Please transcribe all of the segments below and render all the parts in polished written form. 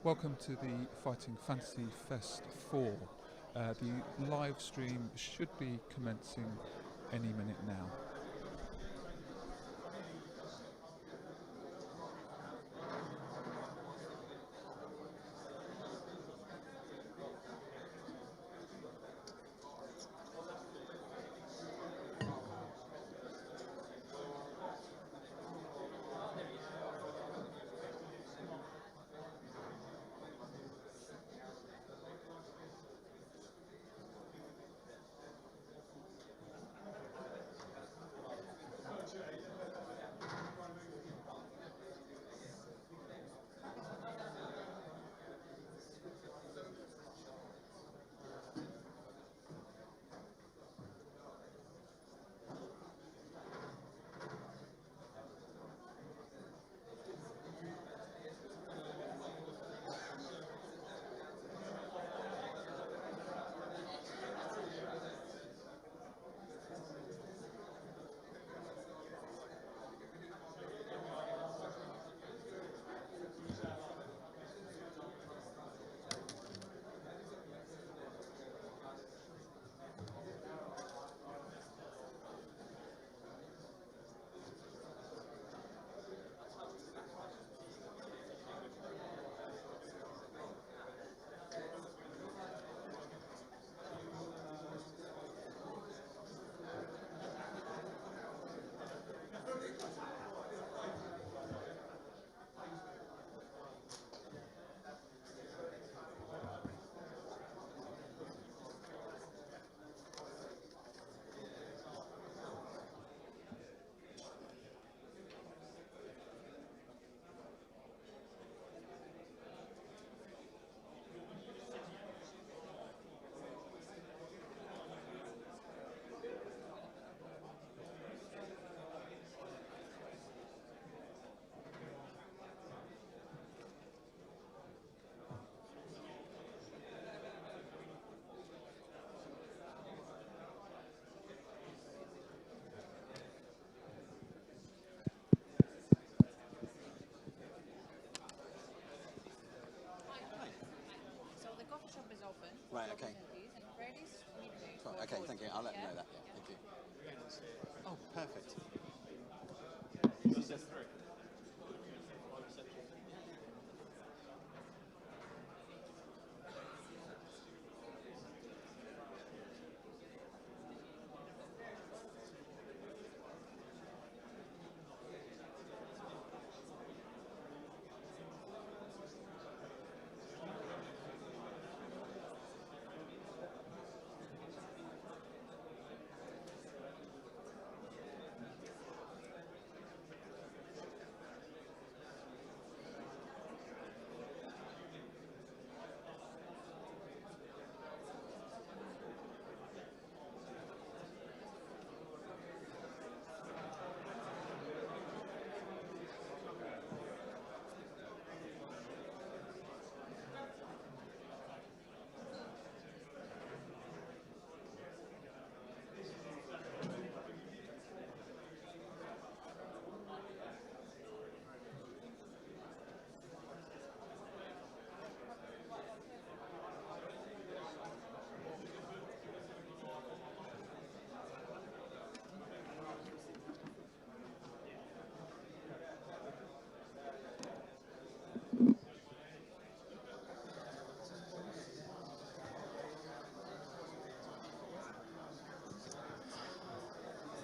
Welcome to the Fighting Fantasy Fest 4. The live stream should be commencing any minute now. Right, okay. Okay, thank you. I'll let them know that. Thank you. Oh, perfect.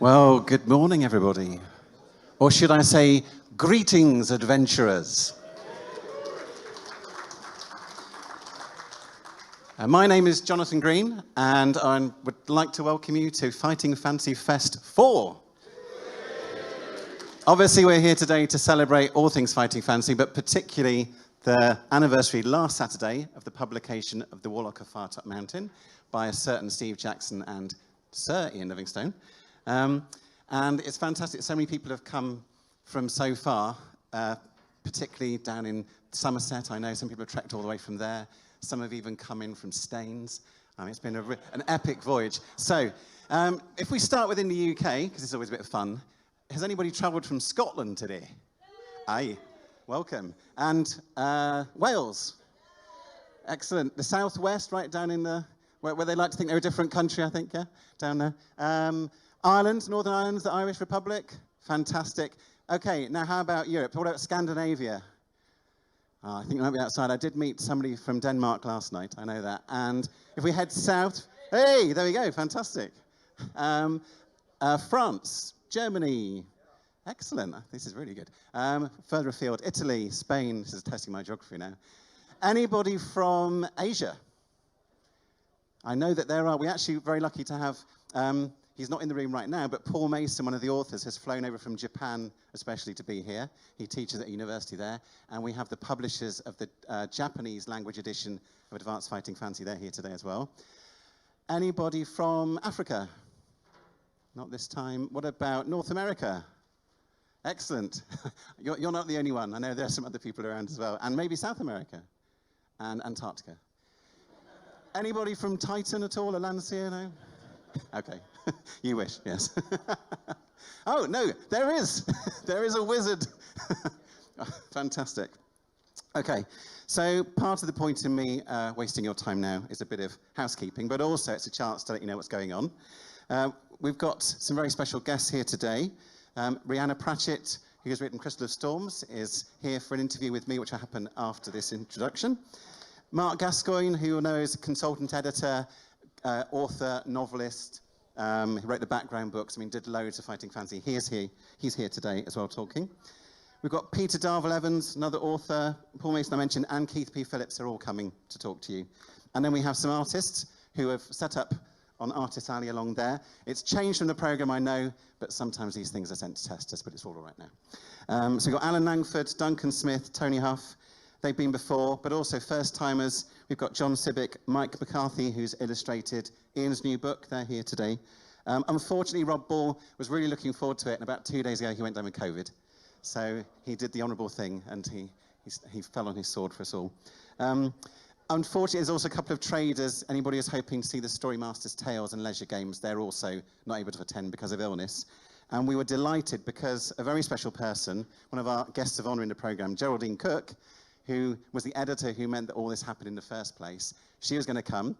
Well, good morning, everybody. Or should I say, greetings, adventurers. My name is Jonathan Green, and I would like to welcome you to Fighting Fantasy Fest 4. Obviously, we're here today to celebrate all things Fighting Fantasy, but particularly the anniversary last Saturday of the publication of The Warlock of Firetop Mountain by a certain Steve Jackson and Sir Ian Livingstone. And it's fantastic. So many people have come from so far, particularly down in Somerset. I know some people have trekked all the way from there. Some have even come in from Staines. It's been an epic voyage. So if we start within the UK, because it's always a bit of fun, has anybody travelled from Scotland today? Aye, welcome. And Wales? Excellent. The Southwest, right down in the, where they like to think they're a different country, I think, yeah? Down there. Ireland, Northern Ireland, the Irish Republic. Fantastic. Okay, now how about Europe? What about Scandinavia? Oh, I think you might be outside. I did meet somebody from Denmark last night, I know that. And if we head south, hey, there we go, fantastic. France, Germany, excellent. This is really good. Further afield, Italy, Spain. This is testing my geography now. Anybody from Asia? I know that we're actually very lucky to have, he's not in the room right now, but Paul Mason, one of the authors, has flown over from Japan especially to be here. He teaches at a university there. And we have the publishers of the Japanese language edition of Advanced Fighting Fantasy. They're here today as well. Anybody from Africa? Not this time. What about North America? Excellent. You're not the only one. I know there are some other people around as well. And maybe South America and Antarctica. Anybody from Titan at all, a Landseer? No? Okay. You wish, yes. Oh, no, there is. There is a wizard. Fantastic. Okay, so part of the point in me wasting your time now is a bit of housekeeping, but also it's a chance to let you know what's going on. We've got some very special guests here today. Rhianna Pratchett, who has written Crystal of Storms, is here for an interview with me, which will happen after this introduction. Mark Gascoigne, who you'll know is a consultant editor, author, novelist. He wrote the background books. I mean, did loads of fighting fantasy. He's here today as well talking. We've got Peter Darvill-Evans, another author. Paul Mason I mentioned, and Keith P. Phillips are all coming to talk to you. And then we have some artists who have set up on Artist Alley along there. It's changed from the programme, I know, but sometimes these things are sent to test us, but it's all right now. So we've got Alan Langford, Duncan Smith, Tony Huff. They've been before, but also first-timers. We've got John Sibbick, Mike McCarthy, who's illustrated Ian's new book. They're here today. Unfortunately, Rob Ball was really looking forward to it, and about 2 days ago, he went down with COVID. So he did the honourable thing, and he fell on his sword for us all. Unfortunately, there's also a couple of traders. Anybody who's hoping to see the Story Masters Tales and Leisure Games, they're also not able to attend because of illness. And we were delighted because a very special person, one of our guests of honour in the programme, Geraldine Cook, who was the editor who meant that all this happened in the first place, she was going to come.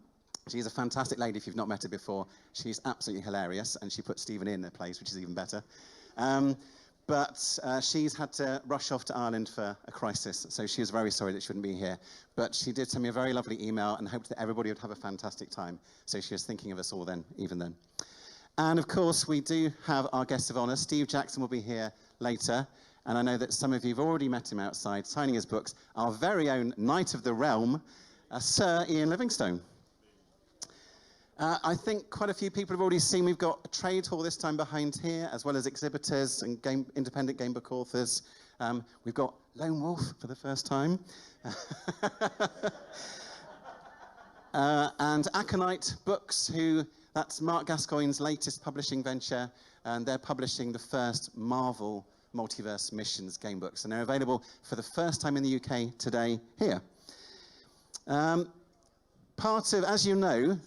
She's a fantastic lady if you've not met her before. She's absolutely hilarious, and she put Stephen in her place, which is even better. But she's had to rush off to Ireland for a crisis, so she was very sorry that she wouldn't be here. But she did send me a very lovely email and hoped that everybody would have a fantastic time. So she was thinking of us all then, even then. And of course, we do have our guest of honour. Steve Jackson will be here later. And I know that some of you have already met him outside, signing his books. Our very own Knight of the Realm, Sir Ian Livingstone. I think quite a few people have already seen we've got a trade hall this time behind here, as well as exhibitors and independent game book authors. We've got Lone Wolf for the first time. And Aconite Books, that's Mark Gascoigne's latest publishing venture, and they're publishing the first Marvel Multiverse Missions game books, and they're available for the first time in the UK today here. As you know,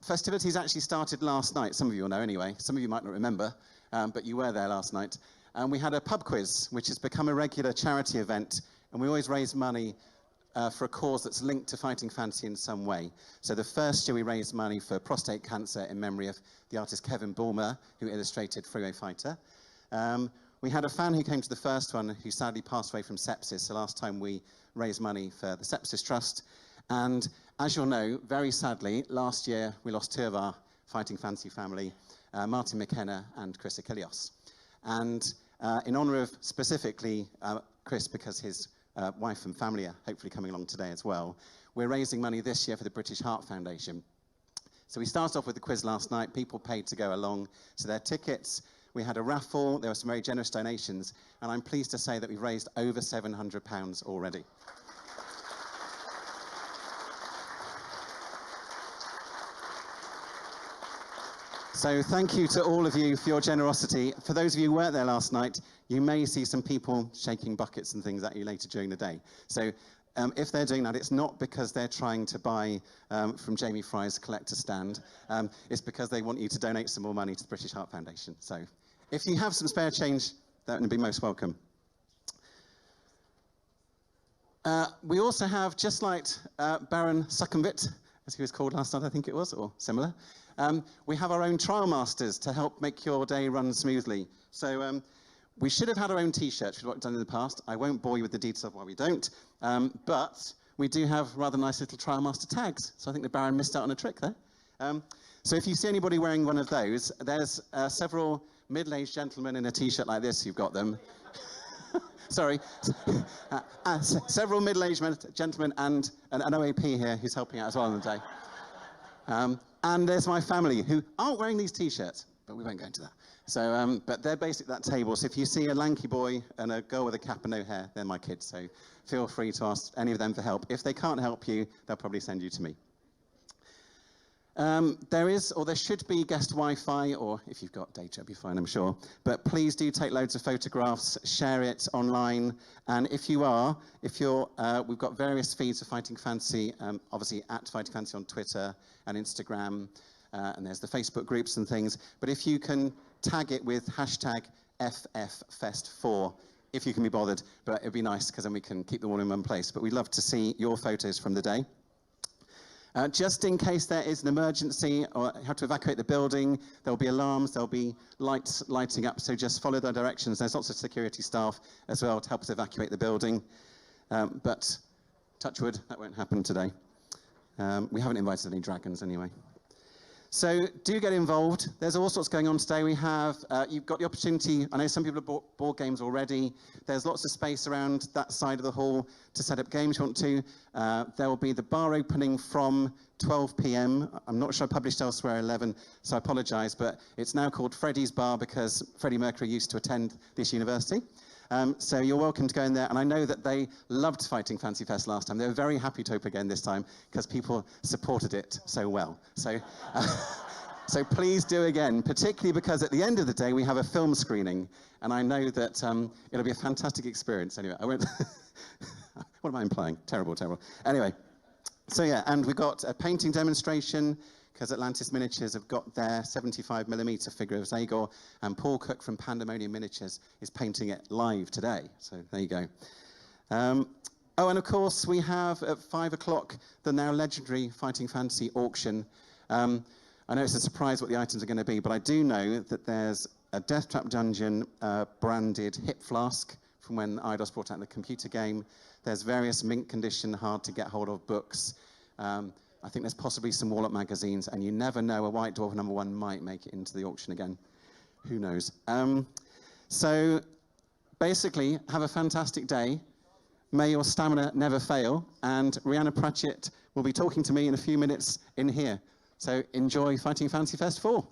festivities actually started last night. Some of you will know anyway. Some of you might not remember, but you were there last night. And we had a pub quiz, which has become a regular charity event, and we always raise money for a cause that's linked to fighting fantasy in some way. So the first year we raised money for prostate cancer in memory of the artist Kevin Bulmer, who illustrated Freeway Fighter. We had a fan who came to the first one who sadly passed away from sepsis, so last time we raised money for the Sepsis Trust. And as you'll know, very sadly, last year we lost two of our fighting fantasy family, Martin McKenna and Chris Achilleos. And in honour of specifically Chris, because his wife and family are hopefully coming along today as well, we're raising money this year for the British Heart Foundation. So we started off with the quiz last night. People paid to go along to their tickets. We had a raffle. There were some very generous donations. And I'm pleased to say that we've raised over £700 already. So thank you to all of you for your generosity. For those of you who weren't there last night, you may see some people shaking buckets and things at you later during the day. So if they're doing that, it's not because they're trying to buy from Jamie Fry's collector stand. It's because they want you to donate some more money to the British Heart Foundation. So if you have some spare change, that would be most welcome. We also have, just like Baron Succumbit, as he was called last night, I think it was, or similar, we have our own trial masters to help make your day run smoothly. So we should have had our own T-shirts, which is what we've done in the past. I won't bore you with the details of why we don't, but we do have rather nice little trial master tags. So I think the Baron missed out on a trick there. So if you see anybody wearing one of those, there's several middle-aged gentlemen in a T-shirt like this, you've got them. Sorry, several middle-aged gentlemen and an OAP here who's helping out as well on the day. And there's my family who aren't wearing these T-shirts, but we won't go into that. So, but they're basically that table. So if you see a lanky boy and a girl with a cap and no hair, they're my kids. So feel free to ask any of them for help. If they can't help you, they'll probably send you to me. There is, or there should be, guest Wi-Fi, or if you've got data, it'll be fine, I'm sure. But please do take loads of photographs, share it online, and if you're, we've got various feeds of Fighting Fantasy, obviously at Fighting Fantasy on Twitter and Instagram, and there's the Facebook groups and things. But if you can tag it with hashtag FFFest4, if you can be bothered, but it'd be nice because then we can keep them all in one place. But we'd love to see your photos from the day. Just in case there is an emergency or you have to evacuate the building, there'll be alarms, there'll be lights lighting up, so just follow the directions. There's lots of security staff as well to help us evacuate the building. But touch wood, that won't happen today. We haven't invited any dragons anyway. So do get involved. There's all sorts going on today. We have, you've got the opportunity, I know some people have bought board games already. There's lots of space around that side of the hall to set up games if you want to. There will be the bar opening from 12 p.m. I'm not sure I published elsewhere 11, so I apologize, but it's now called Freddie's Bar because Freddie Mercury used to attend this university. So you're welcome to go in there, and I know that they loved Fighting Fantasy Fest last time. They were very happy to open again this time because people supported it so well. So, so please do again, particularly because at the end of the day we have a film screening, and I know that it'll be a fantastic experience. Anyway, I won't. What am I implying? Terrible, terrible. Anyway, so yeah, and we've got a painting demonstration, because Atlantis Miniatures have got their 75mm figure of Zagor, and Paul Cook from Pandemonium Miniatures is painting it live today. So there you go. Oh, and of course, we have at 5 o'clock the now legendary Fighting Fantasy auction. I know it's a surprise what the items are going to be, but I do know that there's a Death Trap Dungeon branded hip flask from when Eidos brought out the computer game. There's various mint condition, hard to get hold of books. I think there's possibly some Warlock magazines, and you never know, a White Dwarf #1 might make it into the auction again. Who knows? So basically, have a fantastic day. May your stamina never fail, and Rhianna Pratchett will be talking to me in a few minutes in here. So enjoy Fighting Fantasy Fest 4.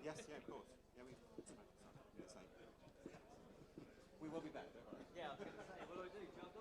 Yes, yeah, of course. Yeah, we will be back. Yeah, I was going to say, what do I do? Juggle?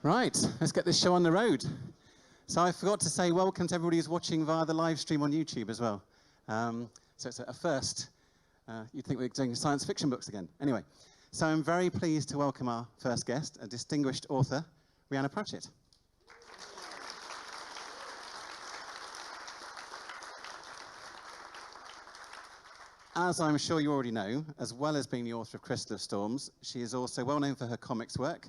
Right, let's get this show on the road. So I forgot to say welcome to everybody who's watching via the live stream on YouTube as well. So it's a first. You'd think we're doing science fiction books again. Anyway, so I'm very pleased to welcome our first guest, a distinguished author, Rhianna Pratchett. As I'm sure you already know, as well as being the author of Crystal of Storms, she is also well known for her comics work,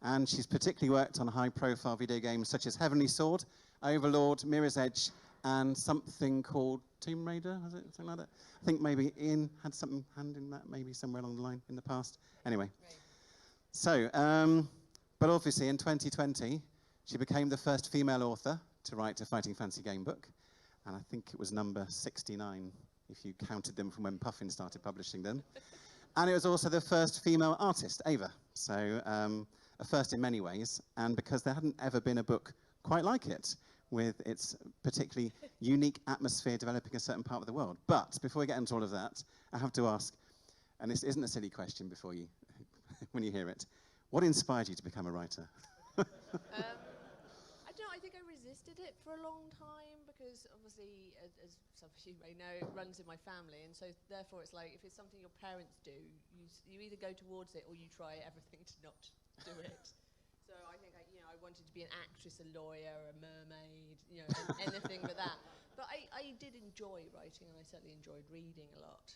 and she's particularly worked on high-profile video games such as Heavenly Sword, Overlord, Mirror's Edge, and something called Tomb Raider, was it? Something like that? I think maybe Ian had some hand in that, maybe somewhere along the line in the past. Anyway. Right. So, but obviously in 2020, she became the first female author to write a fighting fantasy game book, and I think it was number 69, if you counted them from when Puffin started publishing them. And it was also the first female artist, Ava. So a first in many ways, and because there hadn't ever been a book quite like it, with its particularly unique atmosphere developing a certain part of the world. But before we get into all of that, I have to ask, and this isn't a silly question before you, when you hear it, what inspired you to become a writer? I think I resisted it for a long time because obviously, as some of you may know, it runs in my family, and so therefore it's like if it's something your parents do, you either go towards it or you try everything to not do it. So I think I wanted to be an actress, a lawyer, a mermaid, anything but that. But I did enjoy writing, and I certainly enjoyed reading a lot.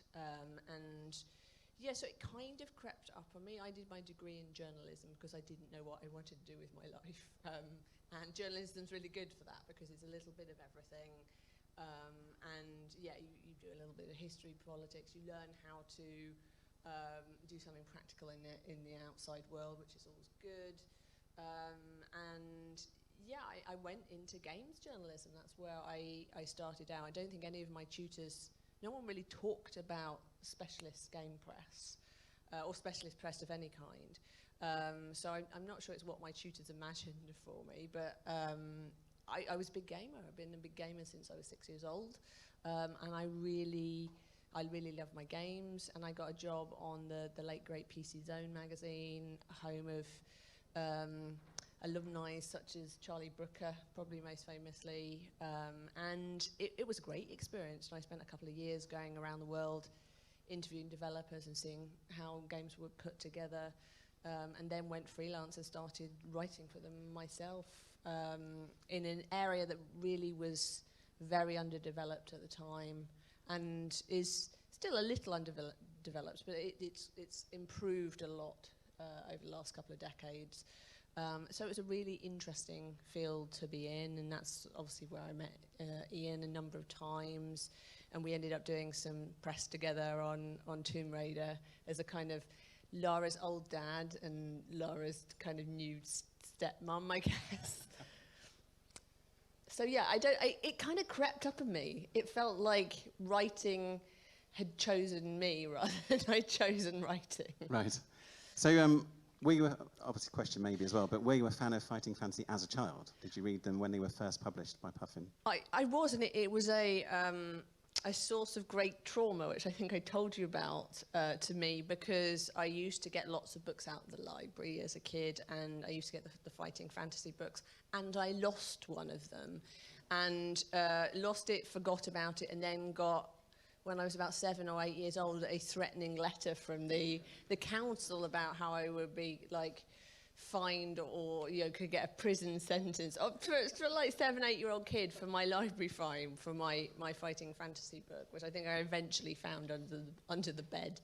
So it kind of crept up on me. I did my degree in journalism because I didn't know what I wanted to do with my life. And journalism's really good for that because it's a little bit of everything. You do a little bit of history, politics. You learn how to do something practical in the outside world, which is always good. I went into games journalism. That's where I started out. I don't think any of my tutors, no one really talked about specialist game press or specialist press of any kind. So I'm not sure it's what my tutors imagined for me, but I was a big gamer. I've been a big gamer since I was 6 years old, and I really love my games. And I got a job on the late great PC Zone magazine, home of alumni such as Charlie Brooker, probably most famously, and it was a great experience. And I spent a couple of years going around the world interviewing developers and seeing how games were put together, and then went freelance and started writing for them myself in an area that really was very underdeveloped at the time and is still a little underdeveloped, but it's improved a lot over the last couple of decades. So it was a really interesting field to be in, and that's obviously where I met Ian a number of times, and we ended up doing some press together on Tomb Raider as a kind of Lara's old dad and Lara's kind of new stepmom, I guess. So yeah, it kind of crept up on me. It felt like writing had chosen me rather than I'd chosen writing. Right. So were you, obviously question maybe as well, but were you a fan of fighting fantasy as a child? Did you read them when they were first published by Puffin? I was, and it was a source of great trauma, which I think I told you about, to me, because I used to get lots of books out of the library as a kid, and I used to get the fighting fantasy books, and I lost one of them, and lost it, forgot about it, and then got, when I was about 7 or 8 years old, a threatening letter from the council about how I would be like fined or could get a prison sentence for like 7, 8-year-old kid for my library fine for my fighting fantasy book, which I think I eventually found under the bed.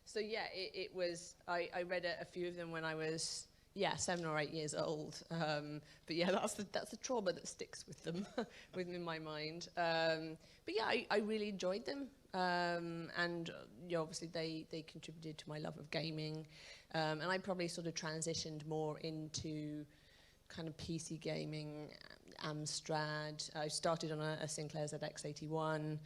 So yeah, it was. I read a few of them when I was 7 or 8 years old. But yeah, that's the trauma that sticks with them, within my mind. But yeah, I really enjoyed them. And obviously they contributed to my love of gaming. And I probably sort of transitioned more into kind of PC gaming, Amstrad. I started on a Sinclair ZX81.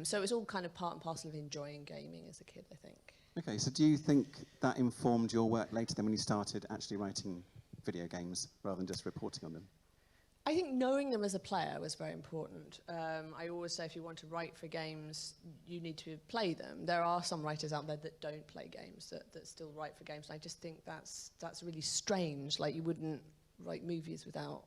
So it was all kind of part and parcel of enjoying gaming as a kid, I think. Okay, so do you think that informed your work later then when you started actually writing video games rather than just reporting on them? I think knowing them as a player was very important. I always say if you want to write for games, you need to play them. There are some writers out there that don't play games, that still write for games. And I just think that's really strange. Like, you wouldn't write movies without,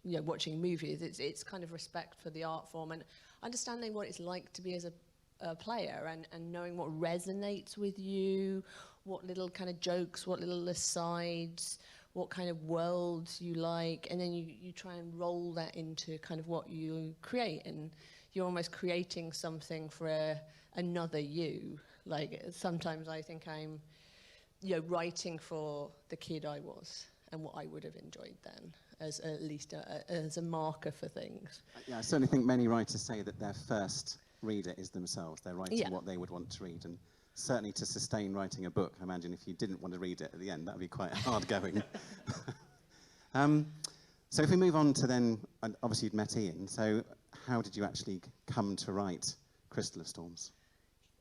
you know, watching movies. It's kind of respect for the art form and understanding what it's like to be as a player and knowing what resonates with you, what little kind of jokes, what little asides, what kind of world you like, and then you try and roll that into kind of what you create, and you're almost creating something for another you. Like, sometimes I think I'm, you know, writing for the kid I was and what I would have enjoyed then, as at least as a marker for things. Yeah, I certainly think many writers say that their first reader is themselves. They're writing Yeah. what they would want to read, and certainly to sustain writing a book, I imagine if you didn't want to read it at the end, that would be quite hard going. So if we move on to then, and obviously you'd met Ian, so how did you actually come to write Crystal of Storms?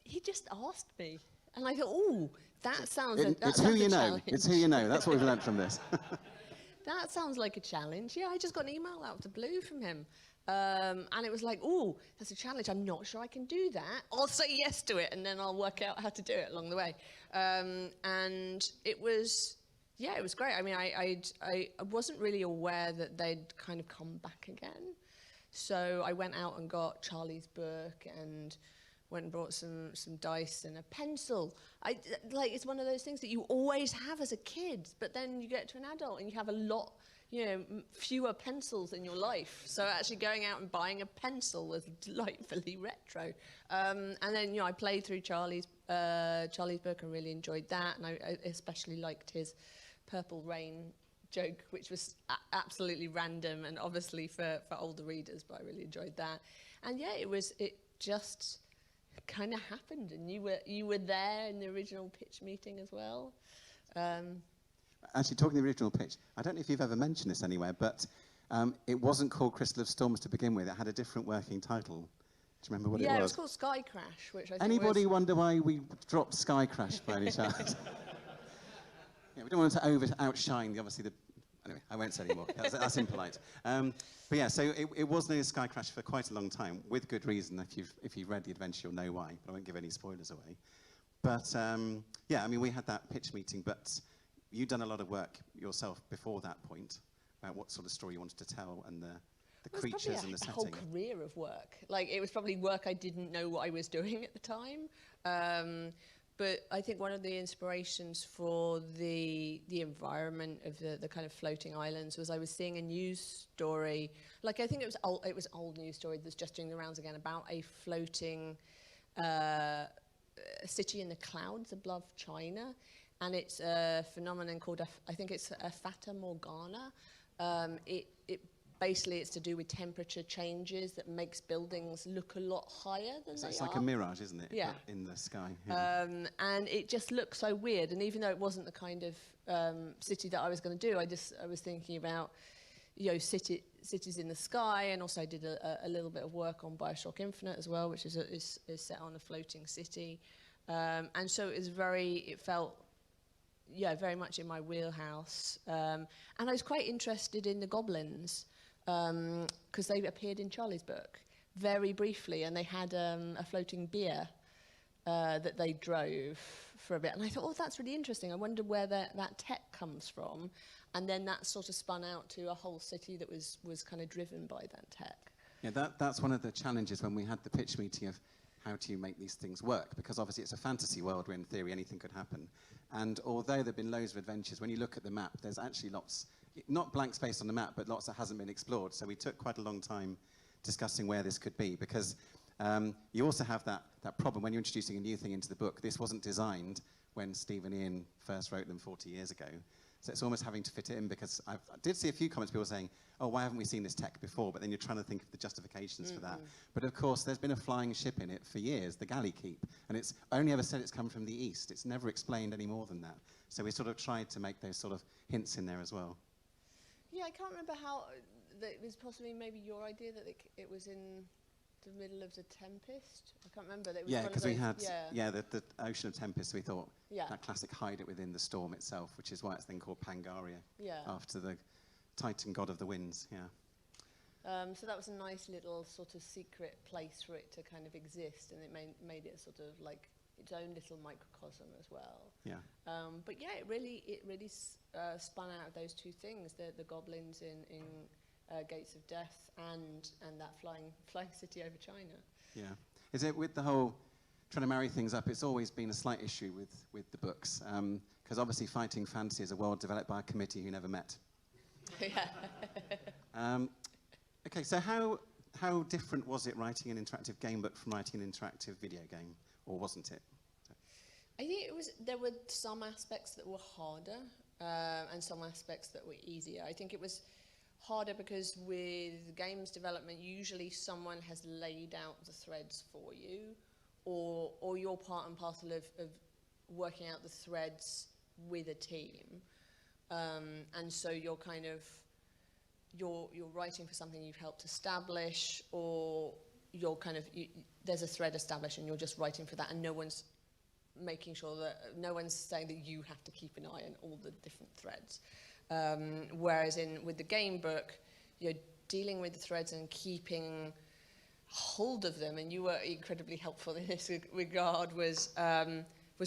He just asked me, and I thought, oh, that sounds It's who you know. It's who you know. That's what we've learned from this. That sounds like a challenge. Yeah, I just got an email out of the blue from him. And it was like, oh, that's a challenge. I'm not sure I can do that. I'll say yes to it, and then I'll work out how to do it along the way. And it was, yeah, it was great. I mean, I wasn't really aware that they'd kind of come back again. So I went out and got Charlie's book and went and brought some dice and a pencil. Like, it's one of those things that you always have as a kid, but then you get to an adult and you have a lot, you know, fewer pencils in your life. So actually going out and buying a pencil was delightfully retro. And then, you know, I played through Charlie's book and really enjoyed that. And I especially liked his Purple Rain joke, which was absolutely random and obviously for older readers, but I really enjoyed that. And yeah, it just kind of happened, and you were there in the original pitch meeting as well. Actually, talking the original pitch, I don't know if you've ever mentioned this anywhere, but it wasn't called Crystal of Storms to begin with. It had a different working title. Do you remember what it was? Yeah, it was called Sky Crash, which I think Anybody wonder why we dropped Sky Crash by any chance? Yeah, we don't want it to outshine anyway, I won't say anymore. That's impolite. But yeah, so it was known as Sky Crash for quite a long time, with good reason. If you've read the adventure, you'll know why. But I won't give any spoilers away. But yeah, I mean, we had that pitch meeting, but you'd done a lot of work yourself before that point about what sort of story you wanted to tell and the creatures and the setting. It was probably a whole career of work. Like, it was probably work I didn't know what I was doing at the time. But I think one of the inspirations for the environment of the kind of floating islands was I was seeing a news story, like I think it was old news story that's just doing the rounds again, about a floating city in the clouds above China, and it's a phenomenon called I think it's a Fata Morgana. Basically, it's to do with temperature changes that makes buildings look a lot higher than they are. It's like a mirage, isn't it? Yeah. In the sky. Yeah. And it just looks so weird. And even though it wasn't the kind of city that I was going to do, I was thinking about, you know, cities in the sky, and also I did a little bit of work on BioShock Infinite as well, which is set on a floating city. And so it felt, yeah, very much in my wheelhouse. And I was quite interested in the goblins, because they appeared in Charlie's book very briefly, and they had a floating beer that they drove for a bit. And I thought, oh, that's really interesting. I wonder where that tech comes from. And then that sort of spun out to a whole city that was kind of driven by that tech. Yeah, that's one of the challenges when we had the pitch meeting of how do you make these things work? Because obviously it's a fantasy world where in theory anything could happen. And although there have been loads of adventures, when you look at the map, there's actually lots, not blank space on the map, but lots that hasn't been explored. So we took quite a long time discussing where this could be, because you also have that problem when you're introducing a new thing into the book. This wasn't designed when Steve and Ian first wrote them 40 years ago. So it's almost having to fit it in, because I did see a few comments, people saying, oh, why haven't we seen this tech before? But then you're trying to think of the justifications for that. But of course, there's been a flying ship in it for years, the Galley Keep, and it's only ever said it's come from the east. It's never explained any more than that. So we sort of tried to make those sort of hints in there as well. Yeah, I can't remember how, it was possibly maybe your idea that it was in the middle of the Tempest. I can't remember. It was Yeah, because we had the Ocean of Tempest. We thought Yeah. that classic hide it within the storm itself, which is why it's then called Pangaria, Yeah. after the Titan god of the winds. Yeah. So that was a nice little sort of secret place for it to kind of exist, and it made it sort of like its own little microcosm as well. Yeah. But yeah, it really spun out of those two things: the goblins in Gates of Death and that flying city over China. Yeah. Is it with the whole trying to marry things up? It's always been a slight issue with the books, because obviously Fighting Fantasy is a world developed by a committee who never met. Yeah. Okay, so how different was it writing an interactive game book from writing an interactive video game, or wasn't it? I think there were some aspects that were harder and some aspects that were easier. I think it was harder because with games development, usually someone has laid out the threads for you, or you're part and parcel of working out the threads with a team. And so you're kind of, you're writing for something you've helped establish, or you're kind of, there's a thread established and you're just writing for that, and no one's making sure that, no one's saying that you have to keep an eye on all the different threads. Whereas with the game book, you're dealing with the threads and keeping hold of them, and you were incredibly helpful in this regard, was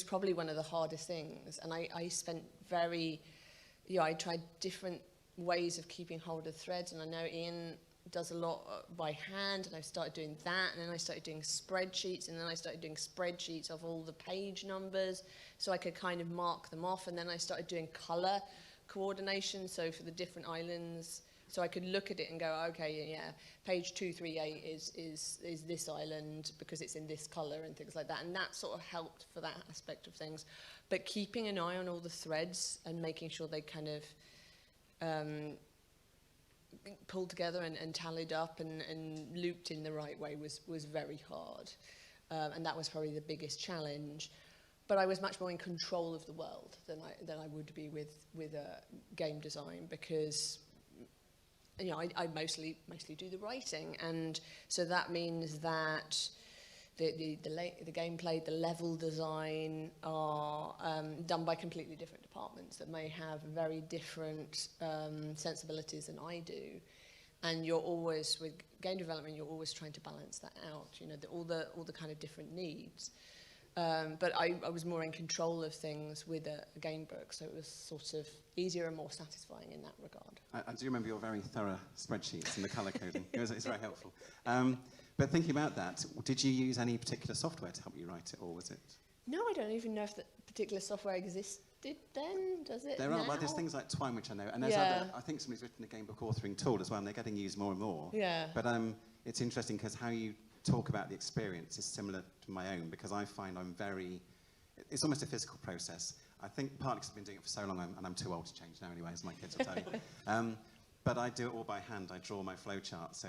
probably one of the hardest things. And I spent I tried different ways of keeping hold of threads, and I know Ian does a lot by hand, and I started doing that, and then I started doing spreadsheets, and then I started doing spreadsheets of all the page numbers so I could kind of mark them off, and then I started doing color coordination, so for the different islands, so I could look at it and go, okay, yeah, page 238 is this island because it's in this color and things like that, and that sort of helped for that aspect of things. But keeping an eye on all the threads and making sure they kind of pulled together and tallied up and looped in the right way was very hard, and that was probably the biggest challenge. But I was much more in control of the world than I would be with game design, because I mostly do the writing, and so that means that the gameplay, the level design are done by completely different departments that may have very different sensibilities than I do. And you're always, with game development, you're always trying to balance that out, all the kind of different needs. But I was more in control of things with a game book, so it was sort of easier and more satisfying in that regard. I do remember your very thorough spreadsheets and the colour coding. It's very helpful. But thinking about that, did you use any particular software to help you write it, or was it? No, I don't even know if that particular software existed then, does it? There are, well, there's things like Twine, which I know, and there's other, I think somebody's written a game book authoring tool as well, and they're getting used more and more. Yeah. But it's interesting because how you talk about the experience is similar to my own, because I find it's almost a physical process. I think partly because I've been doing it for so long, and I'm too old to change now anyway, as my kids will tell you. But I do it all by hand. I draw my flowchart,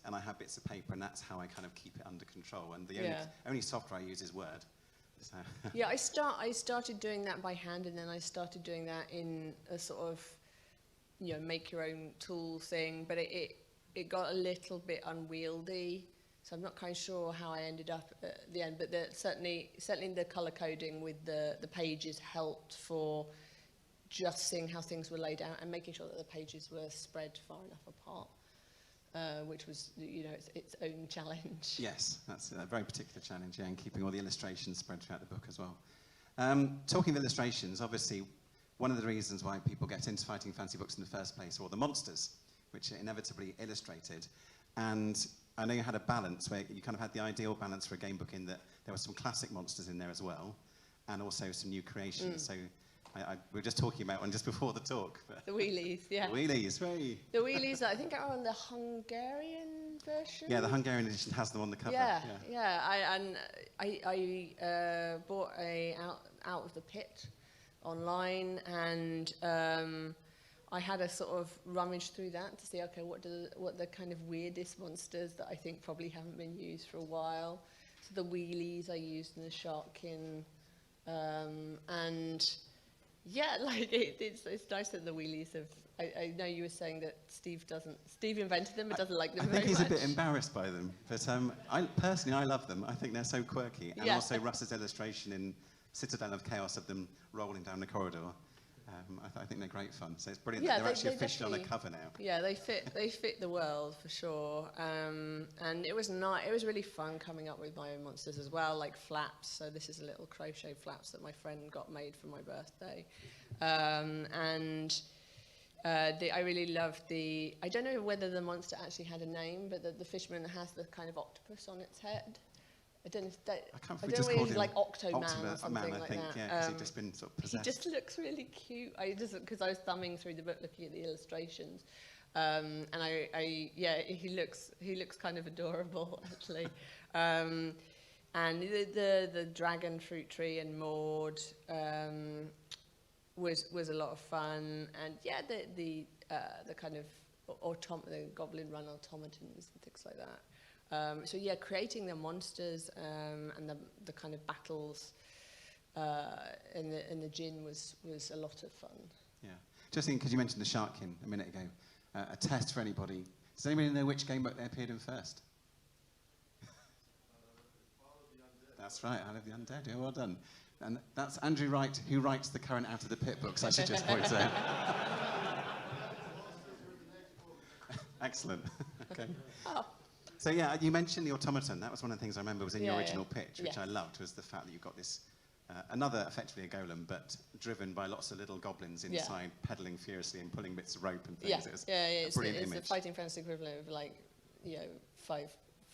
and I have bits of paper, and that's how I kind of keep it under control. And the only software I use is Word. So. Yeah, I started doing that by hand, and then I started doing that in a sort of, make your own tool thing. But it got a little bit unwieldy, so I'm not quite sure how I ended up at the end. But certainly the color coding with the pages helped for just seeing how things were laid out and making sure that the pages were spread far enough apart, which was, its own challenge. Yes, that's a very particular challenge, and keeping all the illustrations spread throughout the book as well. Talking of illustrations, obviously, one of the reasons why people get into Fighting Fantasy books in the first place are all the monsters, which are inevitably illustrated. And I know you had a balance where you kind of had the ideal balance for a game book in that there were some classic monsters in there as well, and also some new creations. So we were just talking about one just before the talk. The wheelies, yeah. The wheelies, right. The wheelies, I think, are on the Hungarian version. Yeah, the Hungarian edition has them on the cover. Yeah. I bought Out of the Pit online, and I had a sort of rummage through that to see, okay, what the kind of weirdest monsters that I think probably haven't been used for a while. So the wheelies I used in the Sharkkin, and yeah, like it's nice that the wheelies have. I know you were saying that Steve invented them, but doesn't like them I think very he's much. a bit embarrassed by them, but I love them. I think they're so quirky, and also Russ's illustration in Citadel of Chaos of them rolling down the corridor. I think they're great fun. So it's brilliant Yeah, that they're actually they officially on the definitely- cover now. Yeah, they fit the world for sure. And it was really fun coming up with my own monsters as well, like flaps. So this is a little crochet flaps that my friend got made for my birthday. I really loved I don't know whether the monster actually had a name, but the fisherman has the kind of octopus on its head. I don't know if that, I can't I we don't just know called if him it's like Octoman or Octoman, something I like think, that. yeah, because he'd just been sort of He possessed. just looks really cute. Because I was thumbing through the book looking at the illustrations, and he looks kind of adorable actually. And the dragon fruit tree and Maud was a lot of fun, and yeah, the kind of the goblin run automatons and things like that. So yeah, creating the monsters and the kind of battles in the gin was a lot of fun. Yeah. Just thinking, because you mentioned the Sharkkin a minute ago, a test for anybody. Does anybody know which game book they appeared in first? That's right, Isle of the Undead. Yeah, well done. And that's Andrew Wright, who writes the current Out of the Pit books, I should just point out. Excellent. Okay. Oh. So yeah, you mentioned the automaton. That was one of the things I remember was in your original pitch, which Yeah. I loved, was the fact that you've got this, another, effectively a golem, but driven by lots of little goblins inside, pedaling furiously and pulling bits of rope and things. Yeah, It was yeah, a brilliant it's image. the Fighting Fantasy equivalent of like,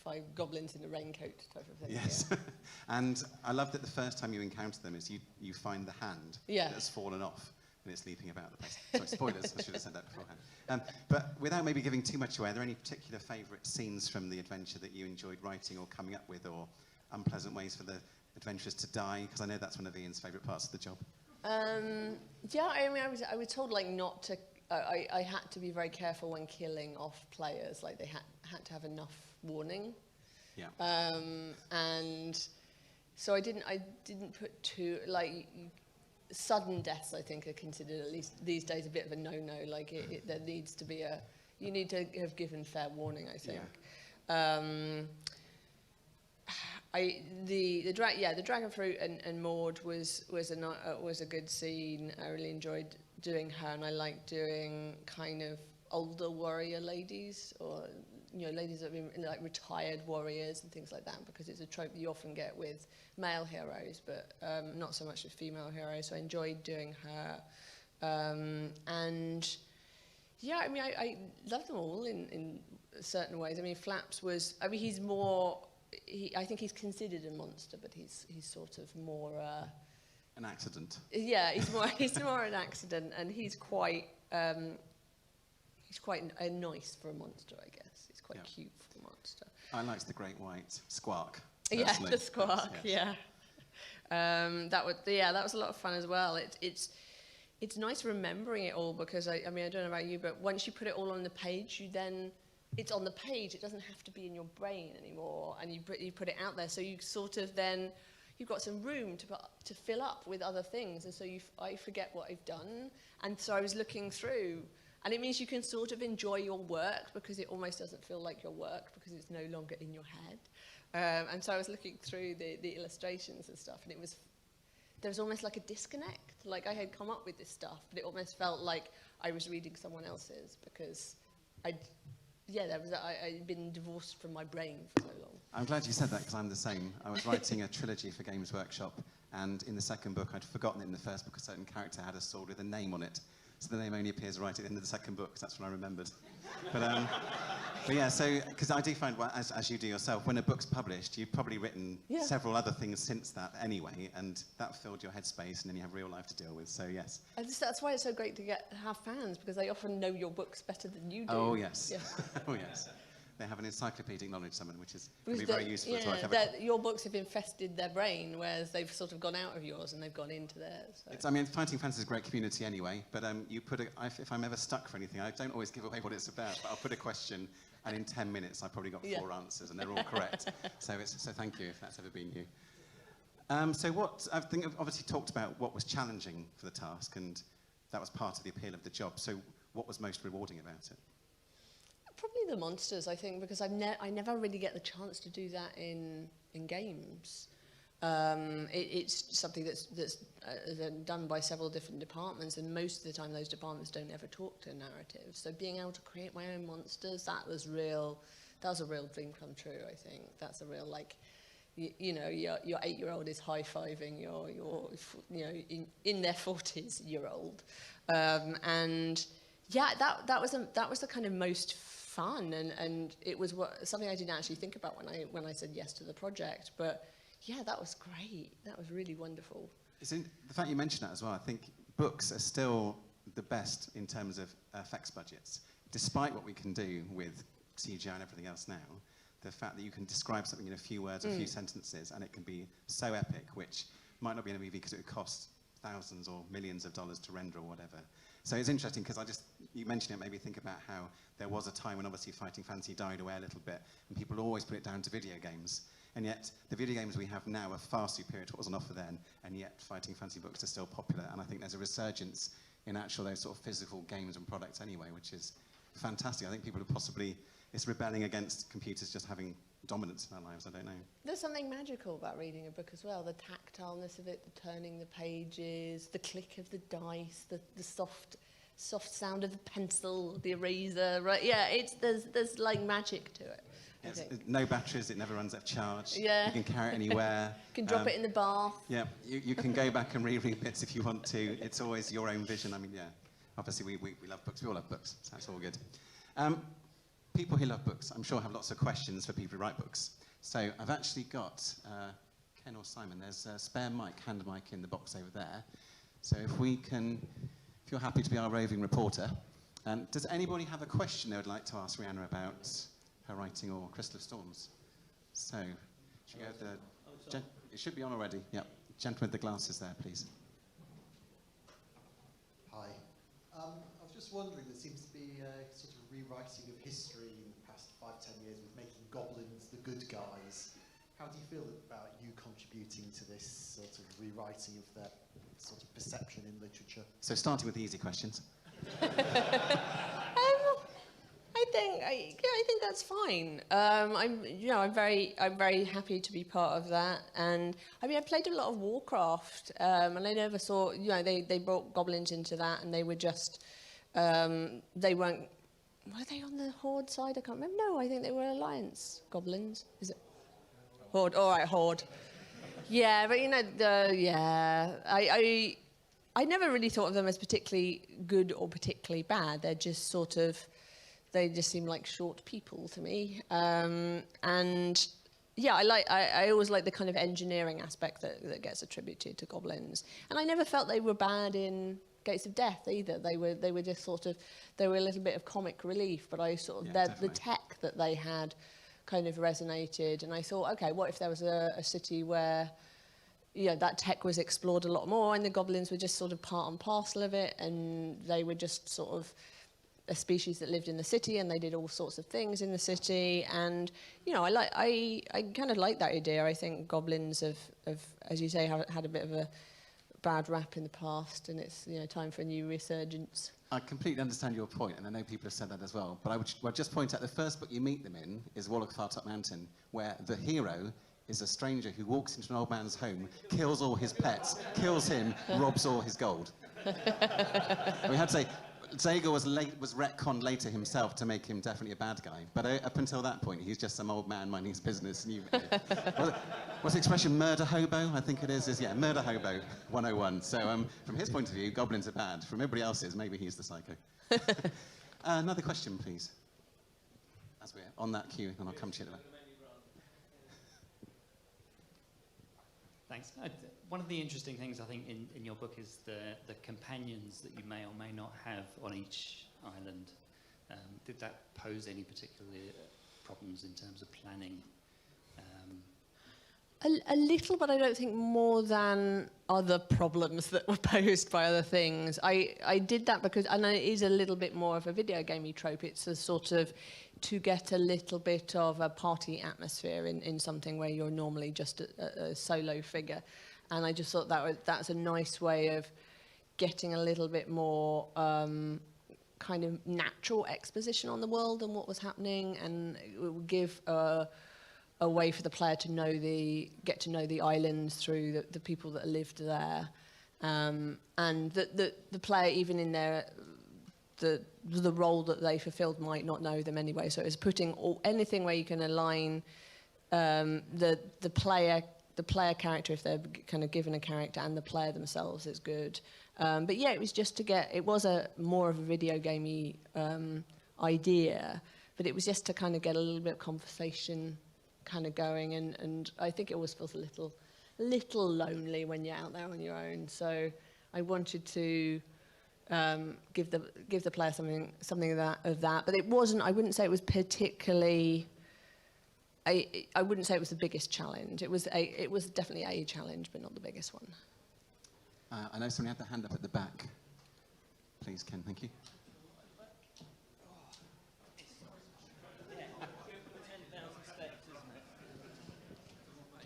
five goblins in a raincoat type of thing. Yes. And I love that the first time you encounter them is you find the hand that has fallen off and it's leaping about the place. Sorry, spoilers, I should have said that beforehand. But without maybe giving too much away, are there any particular favourite scenes from the adventure that you enjoyed writing or coming up with, or unpleasant ways for the adventurers to die? Because I know that's one of Ian's favourite parts of the job. Yeah, I mean, I was told like not to. I had to be very careful when killing off players. Like they had to have enough warning. Yeah. And so I didn't put too like sudden deaths. I think are considered, at least these days, a bit of a no-no. Like there needs to be you need to have given fair warning, I think. Yeah. The dragon fruit and Maud was a good scene. I really enjoyed doing her, and I like doing kind of older warrior ladies, or ladies that have been like retired warriors and things like that, because it's a trope you often get with male heroes, but not so much with female heroes. So I enjoyed doing her, and yeah, I mean, I love them all in certain ways. I mean, Flaps was, I mean, he's more. I think he's considered a monster, but he's sort of more an accident. Yeah, he's more an accident, and he's quite nice for a monster, I guess. He's quite cute for a monster. I liked the Great White Squark. Yeah, personally. the Squark. Yes. Yeah. That was a lot of fun as well. It's nice remembering it all, because I mean, I don't know about you, but once you put it all on the page, it's on the page. It doesn't have to be in your brain anymore, and you put it out there. So you sort of then you've got some room to fill up with other things, and so I forget what I've done, and so I was looking through, and it means you can sort of enjoy your work, because it almost doesn't feel like your work because it's no longer in your head. And so I was looking through the illustrations and stuff, and there was almost like a disconnect. Like I had come up with this stuff, but it almost felt like I was reading someone else's, because I'd been divorced from my brain for so long. I'm glad you said that, because I'm the same. I was writing a trilogy for Games Workshop, and in the second book, I'd forgotten that in the first book a certain character had a sword with a name on it. So the name only appears right at the end of the second book, so that's when I remembered. But yeah, so, because I do find, well, as you do yourself, when a book's published, you've probably written several other things since that anyway, and that filled your headspace, and then you have real life to deal with, so yes. That's why it's so great to have fans, because they often know your books better than you do. Oh, yes. Yeah. Oh, yes. They have an encyclopedic knowledge, someone, which can be very useful to your books have infested their brain, whereas they've sort of gone out of yours and they've gone into theirs. So. I mean, Fighting Fantasy is a great community anyway, but if I'm ever stuck for anything, I don't always give away what it's about, but I'll put a question, and in 10 minutes I've probably got 4 answers, and they're all correct. So thank you, if that's ever been you. So I think I've obviously talked about what was challenging for the task, and that was part of the appeal of the job. So what was most rewarding about it? Probably the monsters, I think, because I never really get the chance to do that in games. It's something that's done by several different departments, and most of the time those departments don't ever talk to narratives. So being able to create my own monsters, that was a real dream come true, I think. That's a real, like, you know, your 8-year-old is high-fiving your you know, in their 40s-year-old. And yeah, that was the kind of most fun, and it was something I didn't actually think about when I said yes to the project, but yeah, that was great. That was really wonderful. The fact you mentioned that as well, I think books are still the best in terms of effects budgets. Despite what we can do with CGI and everything else now, the fact that you can describe something in a few words, a few sentences, and it can be so epic, which might not be in a movie because it would cost thousands or millions of dollars to render or whatever. So it's interesting because you mentioned it made me think about how there was a time when obviously fighting fantasy died away a little bit, and people always put it down to video games. And yet, the video games we have now are far superior to what was on offer then, and yet fighting fantasy books are still popular. And I think there's a resurgence in actual those sort of physical games and products anyway, which is fantastic. I think people are possibly, it's rebelling against computers just having dominance in our lives, I don't know. There's something magical about reading a book as well, the tactileness of it, the turning the pages, the click of the dice, the soft sound of the pencil, the eraser, right? Yeah, there's like magic to it. Yes, no batteries, it never runs out of charge. Yeah. You can carry it anywhere. You can drop it in the bath. Yeah, you can go back and reread bits if you want to. It's always your own vision. I mean, yeah, obviously we love books. We all love books, so that's all good. People who love books, I'm sure, have lots of questions for people who write books. So I've actually got Ken or Simon. There's a spare hand mic in the box over there. So if you're happy to be our roving reporter, does anybody have a question they would like to ask Rhianna about her writing or Crystal of Storms? So, should we go with it should be on already. Yep. Gentleman with the glasses there, please. Hi. I was just wondering, there seems to be a sort of rewriting of history in the past 5-10 years with making goblins the good guys. How do you feel about you contributing to this sort of rewriting of that sort of perception in literature? So, starting with the easy questions. I think that's fine. I'm very happy to be part of that. And I mean, I played a lot of Warcraft, and I never saw, they brought goblins into that, and they were just, they weren't, were they on the Horde side? I can't remember. No, I think they were Alliance goblins. Is it? Horde. All right, Horde. Yeah, but I never really thought of them as particularly good or particularly bad. They're just sort of, they just seem like short people to me. And yeah, I always like the kind of engineering aspect that gets attributed to goblins. And I never felt they were bad in Gates of Death either. They were just sort of, they were a little bit of comic relief, but I sort of, the tech that they had kind of resonated. And I thought, okay, what if there was a city where, that tech was explored a lot more, and the goblins were just sort of part and parcel of it, and they were just sort of a species that lived in the city, and they did all sorts of things in the city. And I kind of like that idea. I think goblins have, as you say, had a bit of a bad rap in the past, and it's time for a new resurgence. I completely understand your point, and I know people have said that as well. But I would just point out the first book you meet them in is Warlock of Fartop Mountain, where the hero is a stranger who walks into an old man's home, kills all his pets, kills him, robs all his gold. We had to say, Zagor was retconned later himself to make him definitely a bad guy. But up until that point, he's just some old man minding his business. And what's the expression, murder hobo? I think it is yeah, murder hobo 101. So from his point of view, goblins are bad. From everybody else's, maybe he's the psycho. Another question, please. As we're on that queue, and I'll come to you later. Thanks. One of the interesting things, I think, in your book is the companions that you may or may not have on each island. Did that pose any particular problems in terms of planning? A little, but I don't think more than other problems that were posed by other things. I did that because, and it is a little bit more of a video gamey trope. It's a sort of to get a little bit of a party atmosphere in something where you're normally just a solo figure. And I just thought that's a nice way of getting a little bit more kind of natural exposition on the world and what was happening, and it would give a way for the player to get to know the islands through the people that lived there, and the player, even in the role that they fulfilled, might not know them anyway. So it's putting anything where you can align the player character, if they're kind of given a character, and the player themselves is good. But yeah, it was just it was more of a video gamey idea, but it was just to kind of get a little bit of conversation kind of going, and I think it always feels a little lonely when you're out there on your own. So I wanted to give the player something of that, but it wasn't. I wouldn't say it was particularly. I wouldn't say it was the biggest challenge. It was definitely a challenge, but not the biggest one. I know somebody had their hand up at the back. Please, Ken, thank you.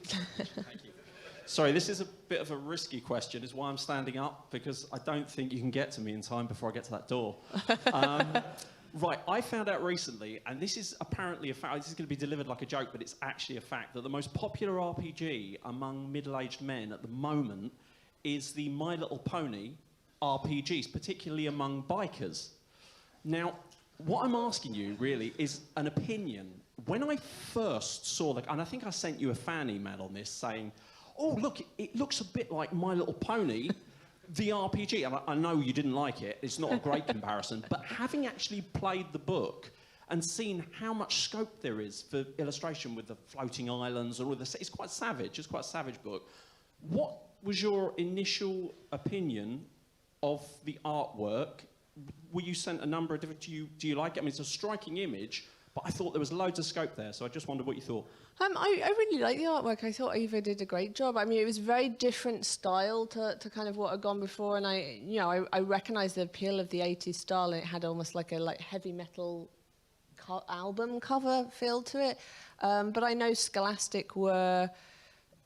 Thank you. Sorry, this is a bit of a risky question, is why I'm standing up, because I don't think you can get to me in time before I get to that door. Right, I found out recently, and this is apparently a fact, this is going to be delivered like a joke, but it's actually a fact, that the most popular RPG among middle-aged men at the moment is the My Little Pony RPGs, particularly among bikers. Now, what I'm asking you, really, is an opinion. When I first saw and I think I sent you a fan email on this saying, oh, look, it looks a bit like My Little Pony, the RPG. And I know you didn't like it. It's not a great comparison. But having actually played the book and seen how much scope there is for illustration with the floating islands and all this, it's quite savage. It's quite a savage book. What was your initial opinion of the artwork? Were you sent a number of different... Do you like it? I mean, it's a striking image, but I thought there was loads of scope there, so I just wondered what you thought. I really like the artwork. I thought Eva did a great job. I mean, it was very different style to kind of what had gone before, and I recognised the appeal of the 80s style, and it had almost like a heavy metal album cover feel to it. But I know Scholastic were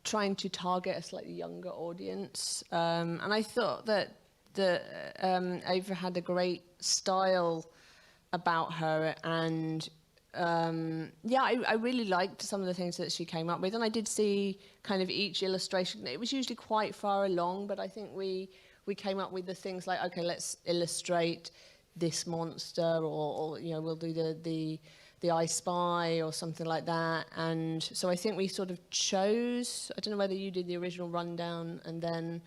trying to target a slightly younger audience, and I thought that Eva had a great style about her, and I really liked some of the things that she came up with, and I did see kind of each illustration. It was usually quite far along, but I think we came up with the things like, okay, let's illustrate this monster, or we'll do the I Spy or something like that. And so I think we sort of chose, I don't know whether you did the original rundown and then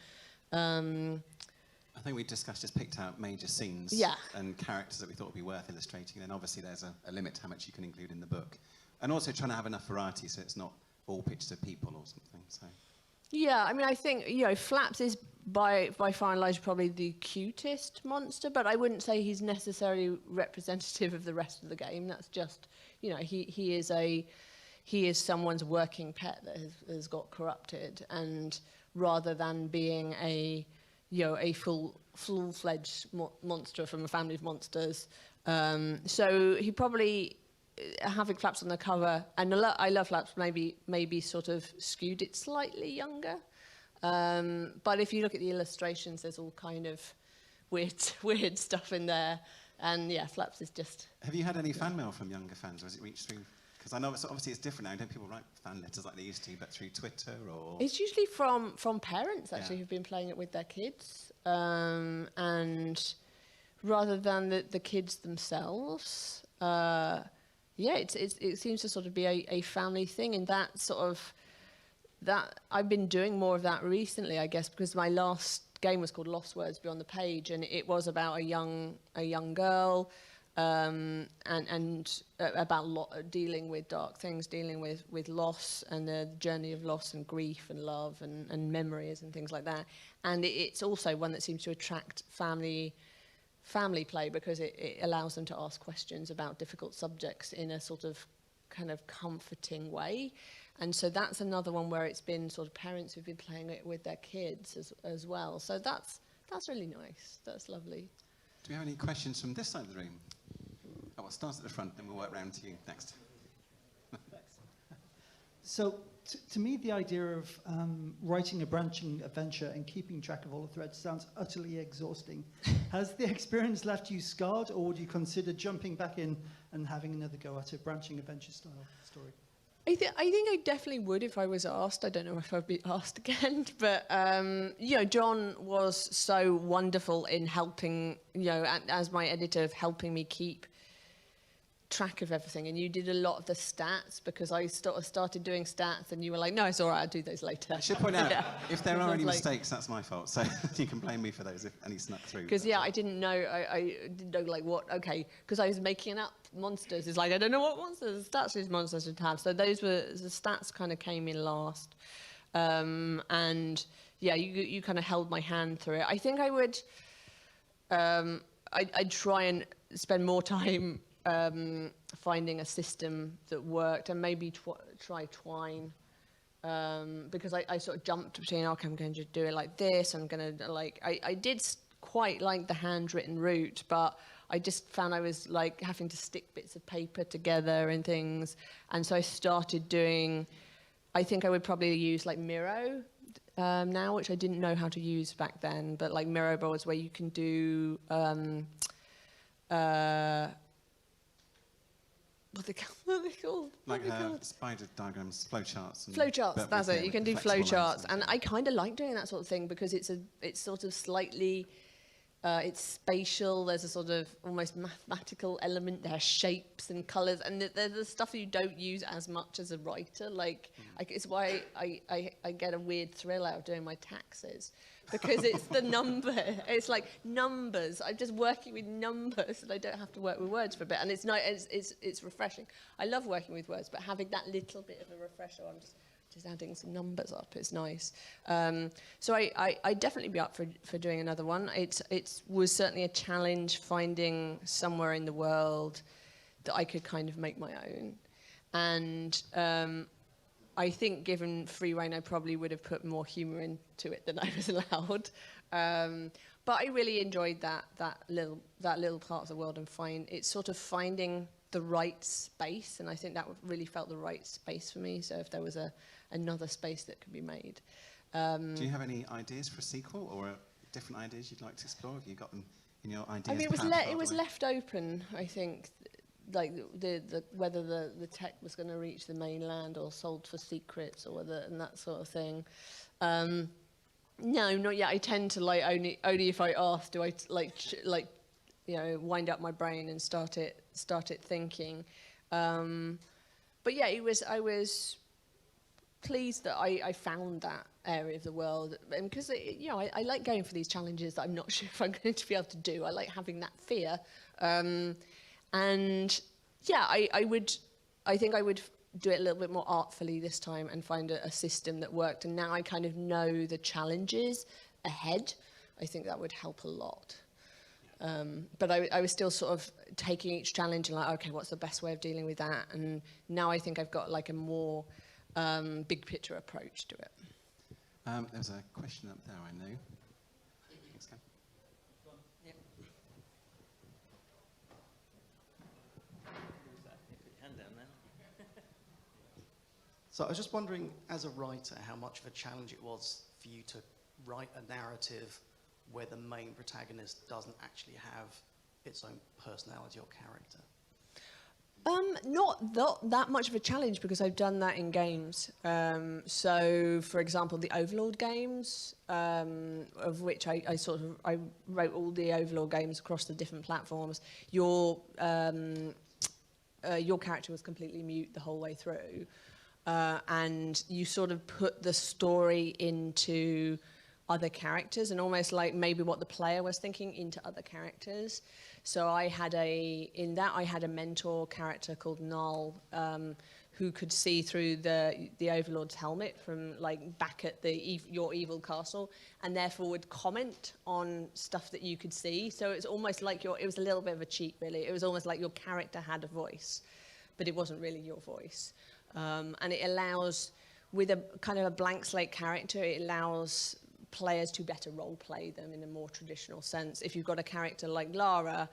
I think we just picked out major scenes and characters that we thought would be worth illustrating. And then obviously there's a limit to how much you can include in the book. And also trying to have enough variety so it's not all pictures of people or something. So. Yeah, I mean, I think, Flaps is by far and large probably the cutest monster, but I wouldn't say he's necessarily representative of the rest of the game. That's just, he is someone's working pet that has got corrupted, and rather than being a full-fledged monster from a family of monsters. So he probably, having Flaps on the cover, and I love Flaps, maybe sort of skewed it slightly younger. But if you look at the illustrations, there's all kind of weird stuff in there. And yeah, Flaps is just... Have you had any fan mail from younger fans, or has it reached through... Because I know obviously it's different now. Don't people write fan letters like they used to, but through Twitter or...? It's usually from parents, actually, who've been playing it with their kids. And rather than the kids themselves, it seems to sort of be a family thing. And that sort of... that I've been doing more of that recently, I guess, because my last game was called Lost Words Beyond the Page, and it was about a young girl... and about dealing with dark things, dealing with loss and the journey of loss and grief and love and memories and things like that. And it's also one that seems to attract family play, because it allows them to ask questions about difficult subjects in a sort of kind of comforting way. And so that's another one where it's been sort of parents who've been playing it with their kids as well. So that's really nice. That's lovely. Do we have any questions from this side of the room? Oh, we'll start at the front, then we'll work round to you next. So, to me, the idea of writing a branching adventure and keeping track of all the threads sounds utterly exhausting. Has the experience left you scarred, or would you consider jumping back in and having another go at a branching adventure style story? I think I definitely would if I was asked. I don't know if I'd be asked again, but you know, John was so wonderful in helping, you know, as my editor, of helping me keep track of everything. And you did a lot of the stats, because I started doing stats, and you were like, "No, it's all right. I'll do those later." I should point out, Yeah. if there are any Like- mistakes, that's my fault. So you can blame me for those if any snuck through. Because yeah, I didn't know. I didn't know like what. Okay, because I was making up monsters. It's like I don't know what monsters, stats these monsters should have. So those were the stats. Kind of came in last, and yeah, you kind of held my hand through it. I think I would. I'd try and spend more time finding a system that worked, and maybe try Twine. Because I sort of jumped between, okay, I'm going to do it like this, I'm going to like, I did quite like the handwritten route, but I just found I was like having to stick bits of paper together and things, and so I started doing, I think I would probably use like Miro now, which I didn't know how to use back then, but like Miro boards where you can do what are they called? Like spider diagrams, flowcharts. Flowcharts, that's it. You can do flowcharts, and I kind of like doing that sort of thing because it's sort of slightly, it's spatial. There's a sort of almost mathematical element. There are shapes and colours, and there's the stuff you don't use as much as a writer. Like, it's why I get a weird thrill out of doing my taxes, because it's the number. It's like numbers. I'm just working with numbers, and I don't have to work with words for a bit. And it's nice. It's refreshing. I love working with words, but having that little bit of a refresher, I'm just adding some numbers up. It's nice. So I'd definitely be up for doing another one. It was certainly a challenge finding somewhere in the world that I could kind of make my own. And I think given free rein, I probably would have put more humour into it than I was allowed. But I really enjoyed that little part of the world, and it's sort of finding the right space, and I think that really felt the right space for me. So if there was another space that could be made. Do you have any ideas for a sequel, or different ideas you'd like to explore? Have you got them in your ideas? I mean, it was left open, I think, like the whether the tech was going to reach the mainland or sold for secrets or whether, and that sort of thing. No, not yet. I tend to like only if I ask do I you know, wind up my brain and start it thinking. But yeah, I was pleased that I found that area of the world, because you know, I like going for these challenges that I'm not sure if I'm going to be able to do. I like having that fear, and yeah, I think I would do it a little bit more artfully this time and find a system that worked. And now I kind of know the challenges ahead. I think that would help a lot. But I was still sort of taking each challenge and like, okay, what's the best way of dealing with that? And now I think I've got like a more big picture approach to it. There's a question up there, I know. Thanks, Ken. Yep. So I was just wondering, as a writer, how much of a challenge it was for you to write a narrative where the main protagonist doesn't actually have its own personality or character? Not that much of a challenge, because I've done that in games. So, for example, the Overlord games, of which I wrote all the Overlord games across the different platforms. Your character was completely mute the whole way through, and you sort of put the story into other characters, and almost like maybe what the player was thinking into other characters. So I had a mentor character called Null, who could see through the Overlord's helmet from like back at your evil castle, and therefore would comment on stuff that you could see. So it's almost like it was a little bit of a cheat, really. It was almost like your character had a voice, but it wasn't really your voice. And it allows, with a kind of a blank slate character, it allows players to better role play them in a more traditional sense. If you've got a character like Lara,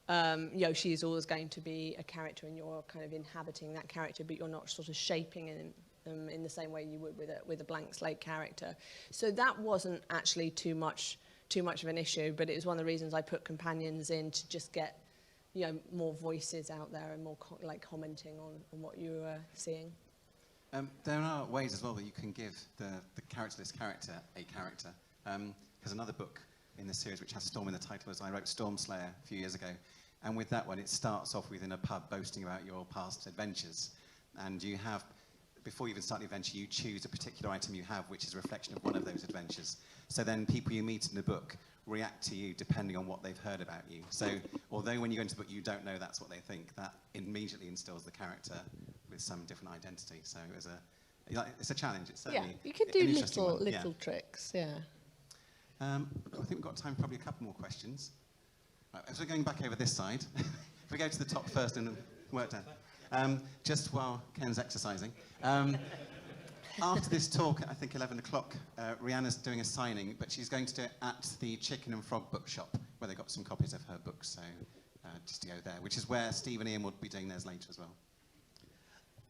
you know, she is always going to be a character, and you're kind of inhabiting that character, but you're not sort of shaping them in the same way you would with a blank slate character. So that wasn't actually too much of an issue, but it was one of the reasons I put companions in, to just get, you know, more voices out there and more commenting on what you were seeing. There are ways as well that you can give the characterless character a character. There's another book in this series which has Storm in the title, as I wrote Storm Slayer a few years ago. And with that one, it starts off within a pub boasting about your past adventures. And you have, before you even start the adventure, you choose a particular item you have, which is a reflection of one of those adventures. So then people you meet in the book react to you depending on what they've heard about you. So although when you go into the book you don't know that's what they think, that immediately instills the character with some different identity. So it's a challenge. It's certainly you can do little tricks. Yeah. I think we've got time for probably a couple more questions. Right, as we're going back over this side, if we go to the top first and work down, just while Ken's exercising. After this talk, I think 11 o'clock, Rihanna's doing a signing, but she's going to do it at the Chicken and Frog bookshop, where they got some copies of her books, so just to go there, which is where Steve and Ian will be doing theirs later as well.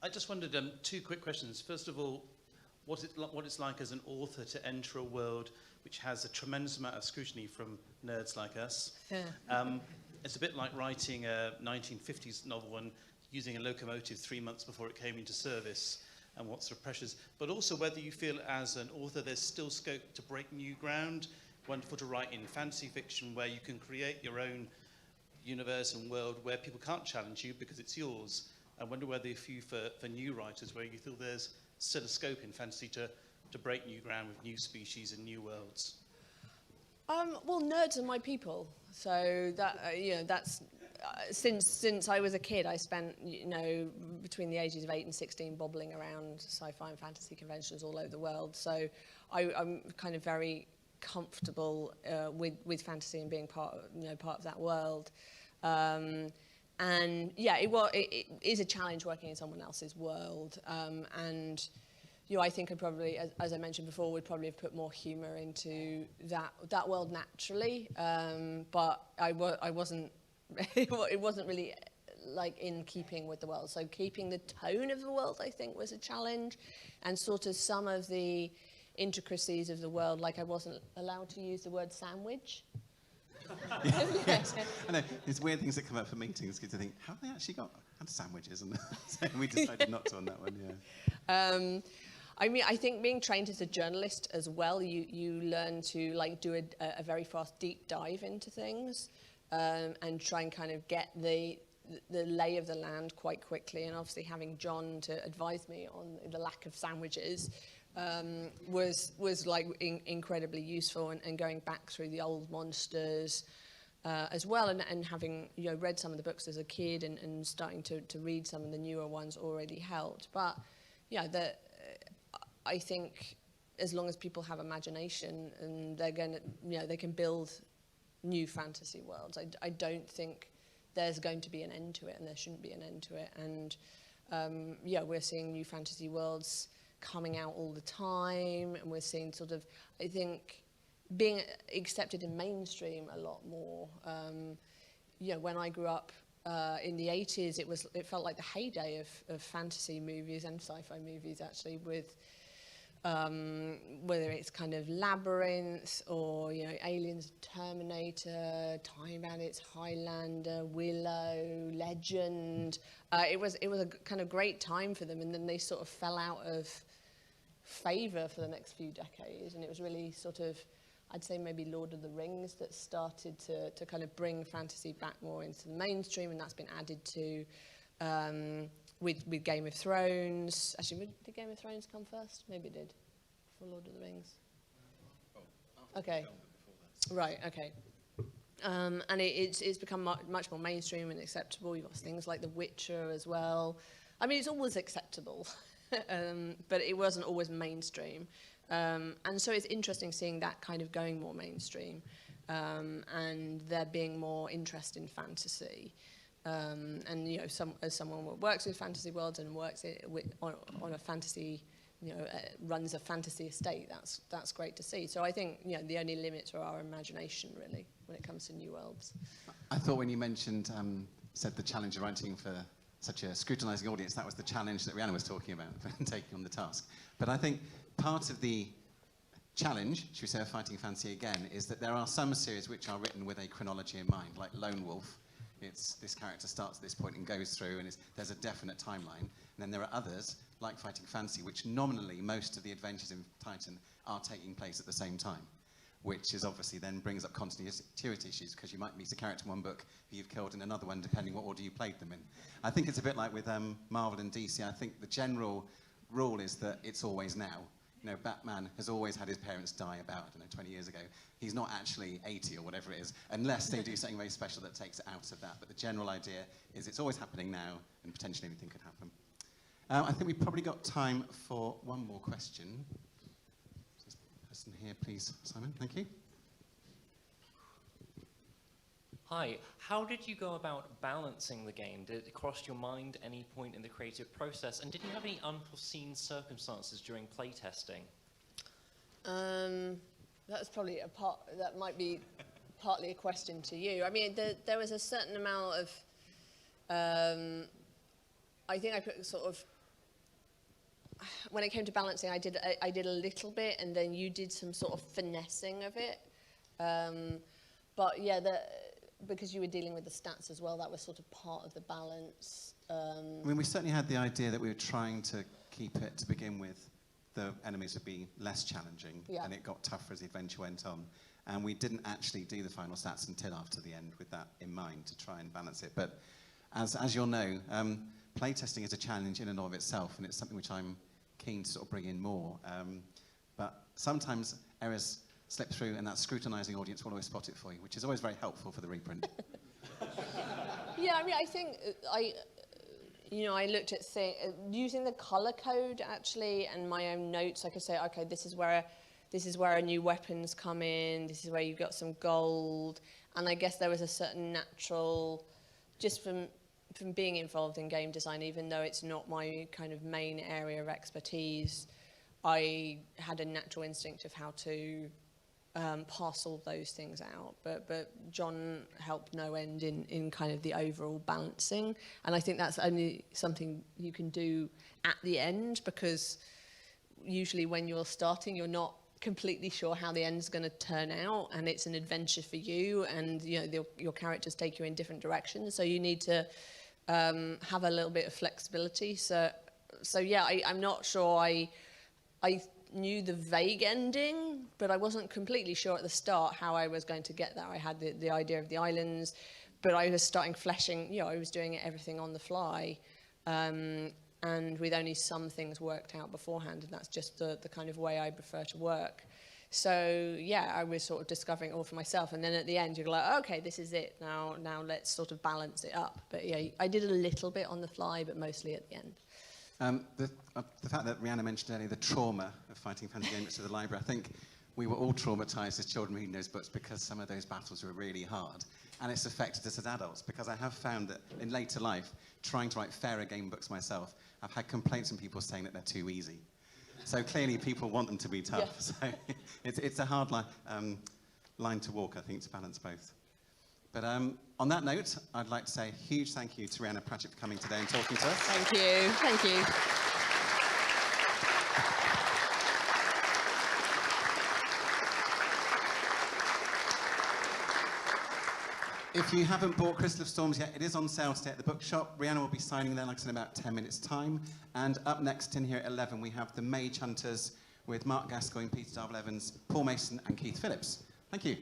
I just wondered, two quick questions. First of all, what it's like as an author to enter a world which has a tremendous amount of scrutiny from nerds like us. Yeah. It's a bit like writing a 1950s novel and using a locomotive 3 months before it came into service, and what sort of pressures, but also whether you feel as an author there's still scope to break new ground. Wonderful to write in fantasy fiction where you can create your own universe and world where people can't challenge you because it's yours. I wonder whether for new writers where you feel there's still a scope in fantasy to break new ground with new species and new worlds. Well, nerds are my people, so that that's since I was a kid, I spent between the ages of 8 and 16 bobbling around sci-fi and fantasy conventions all over the world. So I'm kind of very comfortable with fantasy and being part of that world. And yeah, it is a challenge working in someone else's world. And I think I probably, as I mentioned before, would probably have put more humour into that world naturally. But I wasn't. It wasn't really like in keeping with the world. So keeping the tone of the world, I think, was a challenge, and sort of some of the intricacies of the world. Like I wasn't allowed to use the word sandwich. Yes. I know, there's weird things that come up for meetings because you think, how have they actually had sandwiches? And so we decided not to on that one, yeah. I mean, I think being trained as a journalist as well, you learn to like do a very fast deep dive into things. And try and kind of get the lay of the land quite quickly. And obviously having John to advise me on the lack of sandwiches was like incredibly useful, and going back through the old monsters as well, and having read some of the books as a kid and starting to read some of the newer ones already helped. But yeah, I think as long as people have imagination and they're going to, they can build new fantasy worlds. I don't think there's going to be an end to it, and there shouldn't be an end to it. And yeah, we're seeing new fantasy worlds coming out all the time, and we're seeing sort of, I think, being accepted in mainstream a lot more. When I grew up in the 80s, it felt like the heyday of fantasy movies and sci-fi movies, actually, with whether it's kind of Labyrinth or Aliens, Terminator, Time Bandits, Highlander, Willow, Legend. It was a kind of great time for them, and then they sort of fell out of favour for the next few decades, and it was really sort of, I'd say maybe Lord of the Rings that started to kind of bring fantasy back more into the mainstream, and that's been added to with Game of Thrones. Actually, did Game of Thrones come first? Maybe it did, before Lord of the Rings. Okay. Right, okay. And it's become much more mainstream and acceptable. You've got things like The Witcher as well. I mean, it's always acceptable, but it wasn't always mainstream. And so it's interesting seeing that kind of going more mainstream, and there being more interest in fantasy. And as someone who works with fantasy worlds and works on a fantasy, runs a fantasy estate, that's great to see. So I think the only limits are our imagination, really, when it comes to new worlds. I thought when you mentioned said the challenge of writing for such a scrutinising audience, that was the challenge that Rihanna was talking about for taking on the task. But I think part of the challenge, should we say, of fighting fantasy again, is that there are some series which are written with a chronology in mind, like Lone Wolf. It's this character starts at this point and goes through, and there's a definite timeline. And then there are others like Fighting Fantasy, which nominally most of the adventures in Titan are taking place at the same time, which is obviously then brings up continuity issues, because you might meet a character in one book who you've killed in another one, depending what order you played them in. I think it's a bit like with Marvel and DC. I think the general rule is that it's always now. You know, Batman has always had his parents die about, I don't know, 20 years ago. He's not actually 80 or whatever it is, unless they do something very special that takes it out of that. But the general idea is it's always happening now, and potentially anything could happen. I think we've probably got time for one more question. This person here, please, Simon, thank you. Hi, how did you go about balancing the game? Did it cross your mind any point in the creative process? And did you have any unforeseen circumstances during playtesting? That's probably that might be partly a question to you. I mean, there was a certain amount of, I think I put sort of, when it came to balancing, I did a little bit, and then you did some sort of finessing of it. But yeah, because you were dealing with the stats as well, that was sort of part of the balance. I mean, we certainly had the idea that we were trying to keep it, to begin with, the enemies would be less challenging, and it got tougher as the adventure went on. And we didn't actually do the final stats until after the end with that in mind, to try and balance it. But as you'll know, playtesting is a challenge in and of itself, and it's something which I'm keen to sort of bring in more. But sometimes errors slip through, and that scrutinising audience will always spot it for you, which is always very helpful for the reprint. Yeah, I mean, I think I looked at using the colour code actually, and my own notes. I could say, okay, this is where a new weapons come in. This is where you got some gold, and I guess there was a certain natural, just from being involved in game design, even though it's not my kind of main area of expertise, I had a natural instinct of how to parcel those things out, but John helped no end in kind of the overall balancing, and I think that's only something you can do at the end, because usually when you're starting, you're not completely sure how the end's going to turn out, and it's an adventure for you, and you know your characters take you in different directions, so you need to have a little bit of flexibility. So yeah, I'm not sure I knew the vague ending, but I wasn't completely sure at the start how I was going to get there. I had the idea of the islands, but I was starting fleshing, I was doing everything on the fly, and with only some things worked out beforehand, and that's just the kind of way I prefer to work. So yeah, I was sort of discovering it all for myself, and then at the end you're like, okay, this is it, now let's sort of balance it up. But yeah, I did a little bit on the fly, but mostly at the end. The fact that Rihanna mentioned earlier the trauma of fighting fantasy games to the library, I think we were all traumatised as children reading those books, because some of those battles were really hard, and it's affected us as adults, because I have found that in later life, trying to write fairer game books myself, I've had complaints from people saying that they're too easy. So clearly people want them to be tough. Yeah. So it's a hard line to walk, I think, to balance both. But on that note, I'd like to say a huge thank you to Rihanna Pratchett for coming today and talking to us. Thank you. Thank you. If you haven't bought Crystal of Storms yet, it is on sale today at the bookshop. Rihanna will be signing there, like I said, in about 10 minutes' time. And up next in here at 11, we have the Mage Hunters with Mark Gascoigne, Peter Darvel-Evans, Paul Mason and Keith Phillips. Thank you.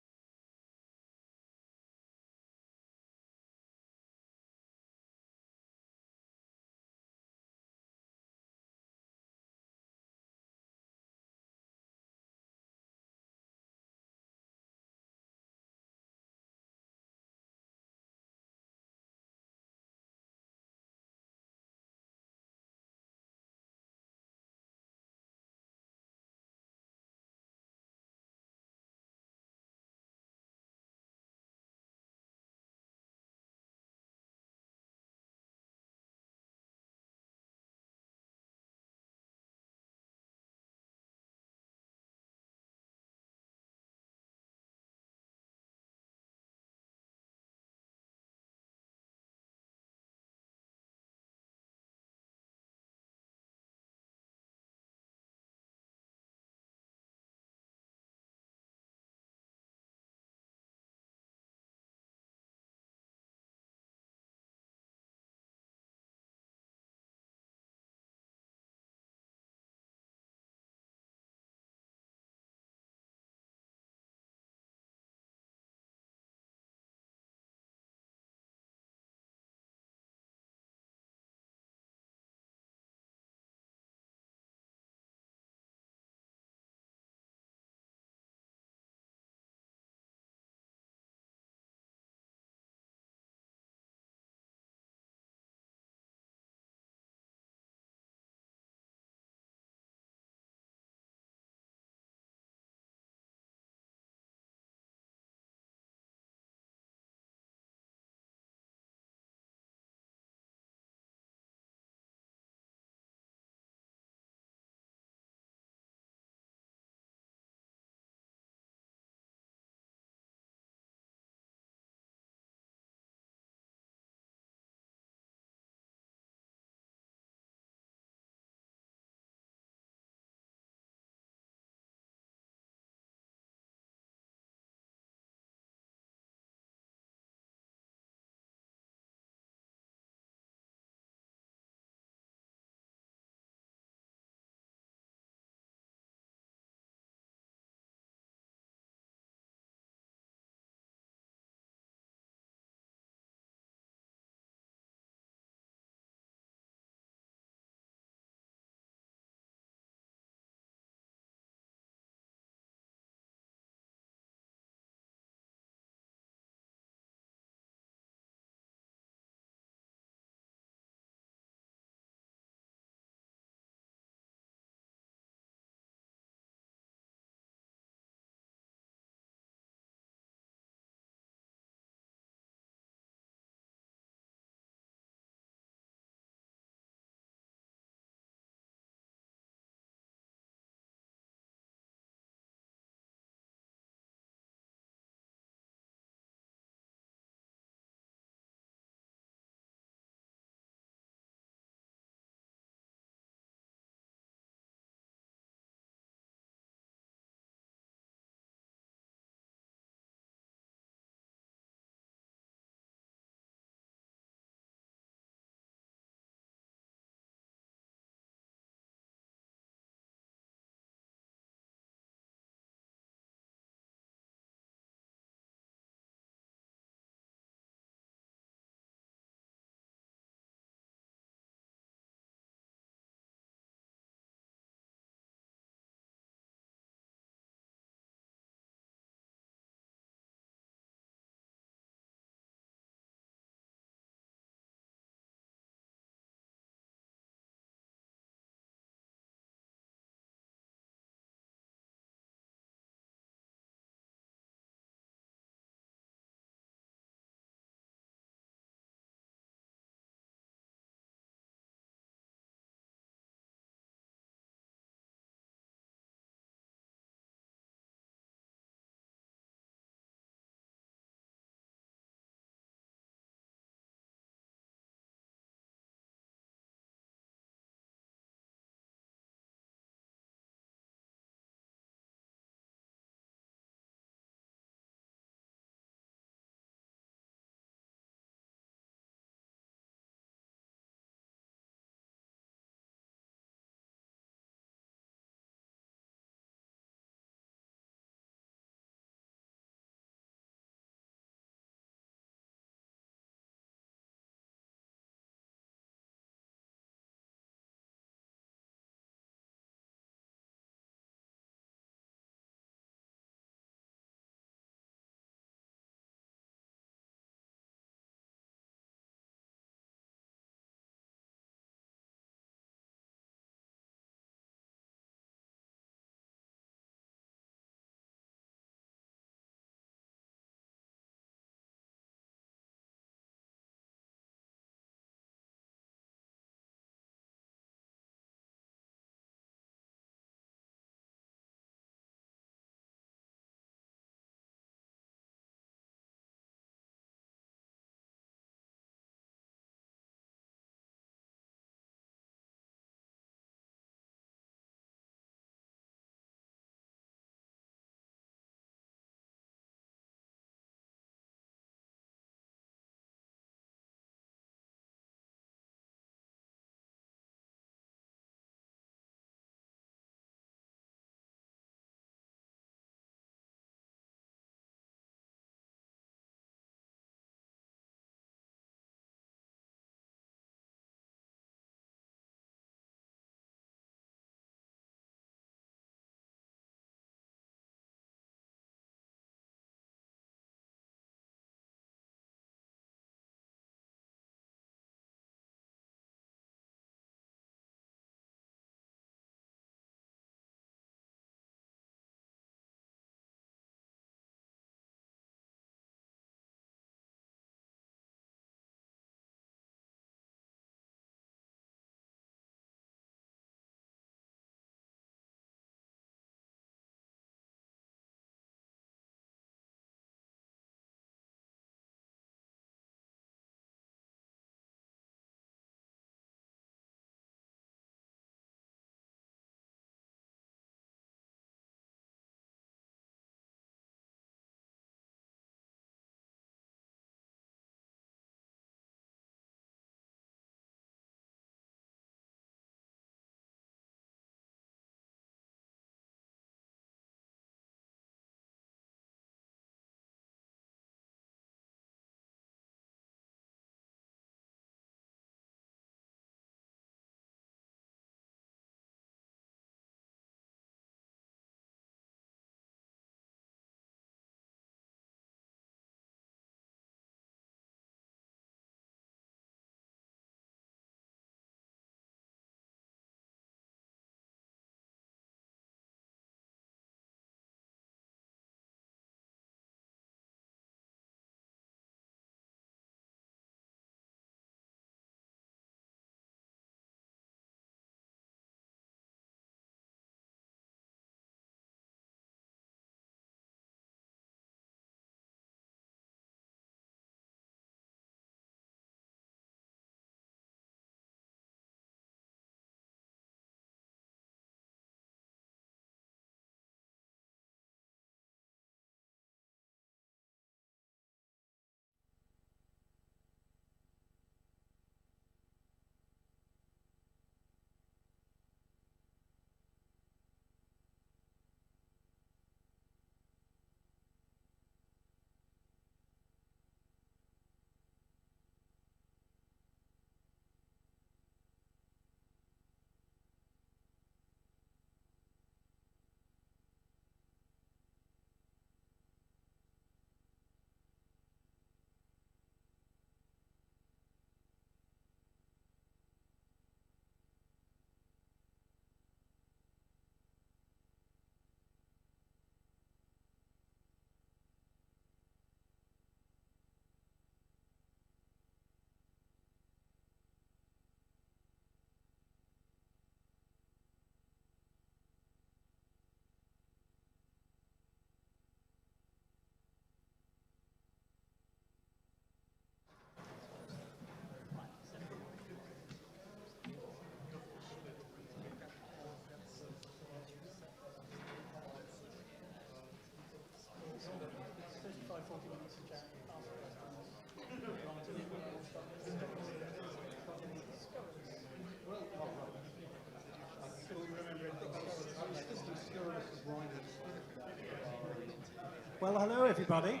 Well, hello everybody.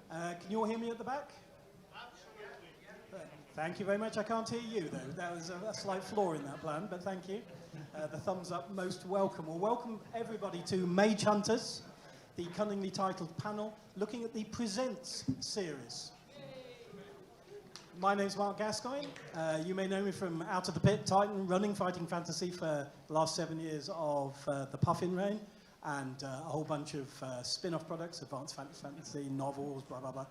Can you all hear me at the back? Thank you very much. I can't hear you though. That was a slight flaw in that plan, but thank you. The thumbs up, most welcome. Well, welcome everybody to Mage Hunters, the cunningly titled panel looking at the Presents series. My name's Mark Gascoigne. You may know me from Out of the Pit, Titan, running Fighting Fantasy for the last 7 years of the Puffin reign, and a whole bunch of spin-off products, Advanced Fantasy, novels, blah, blah, blah.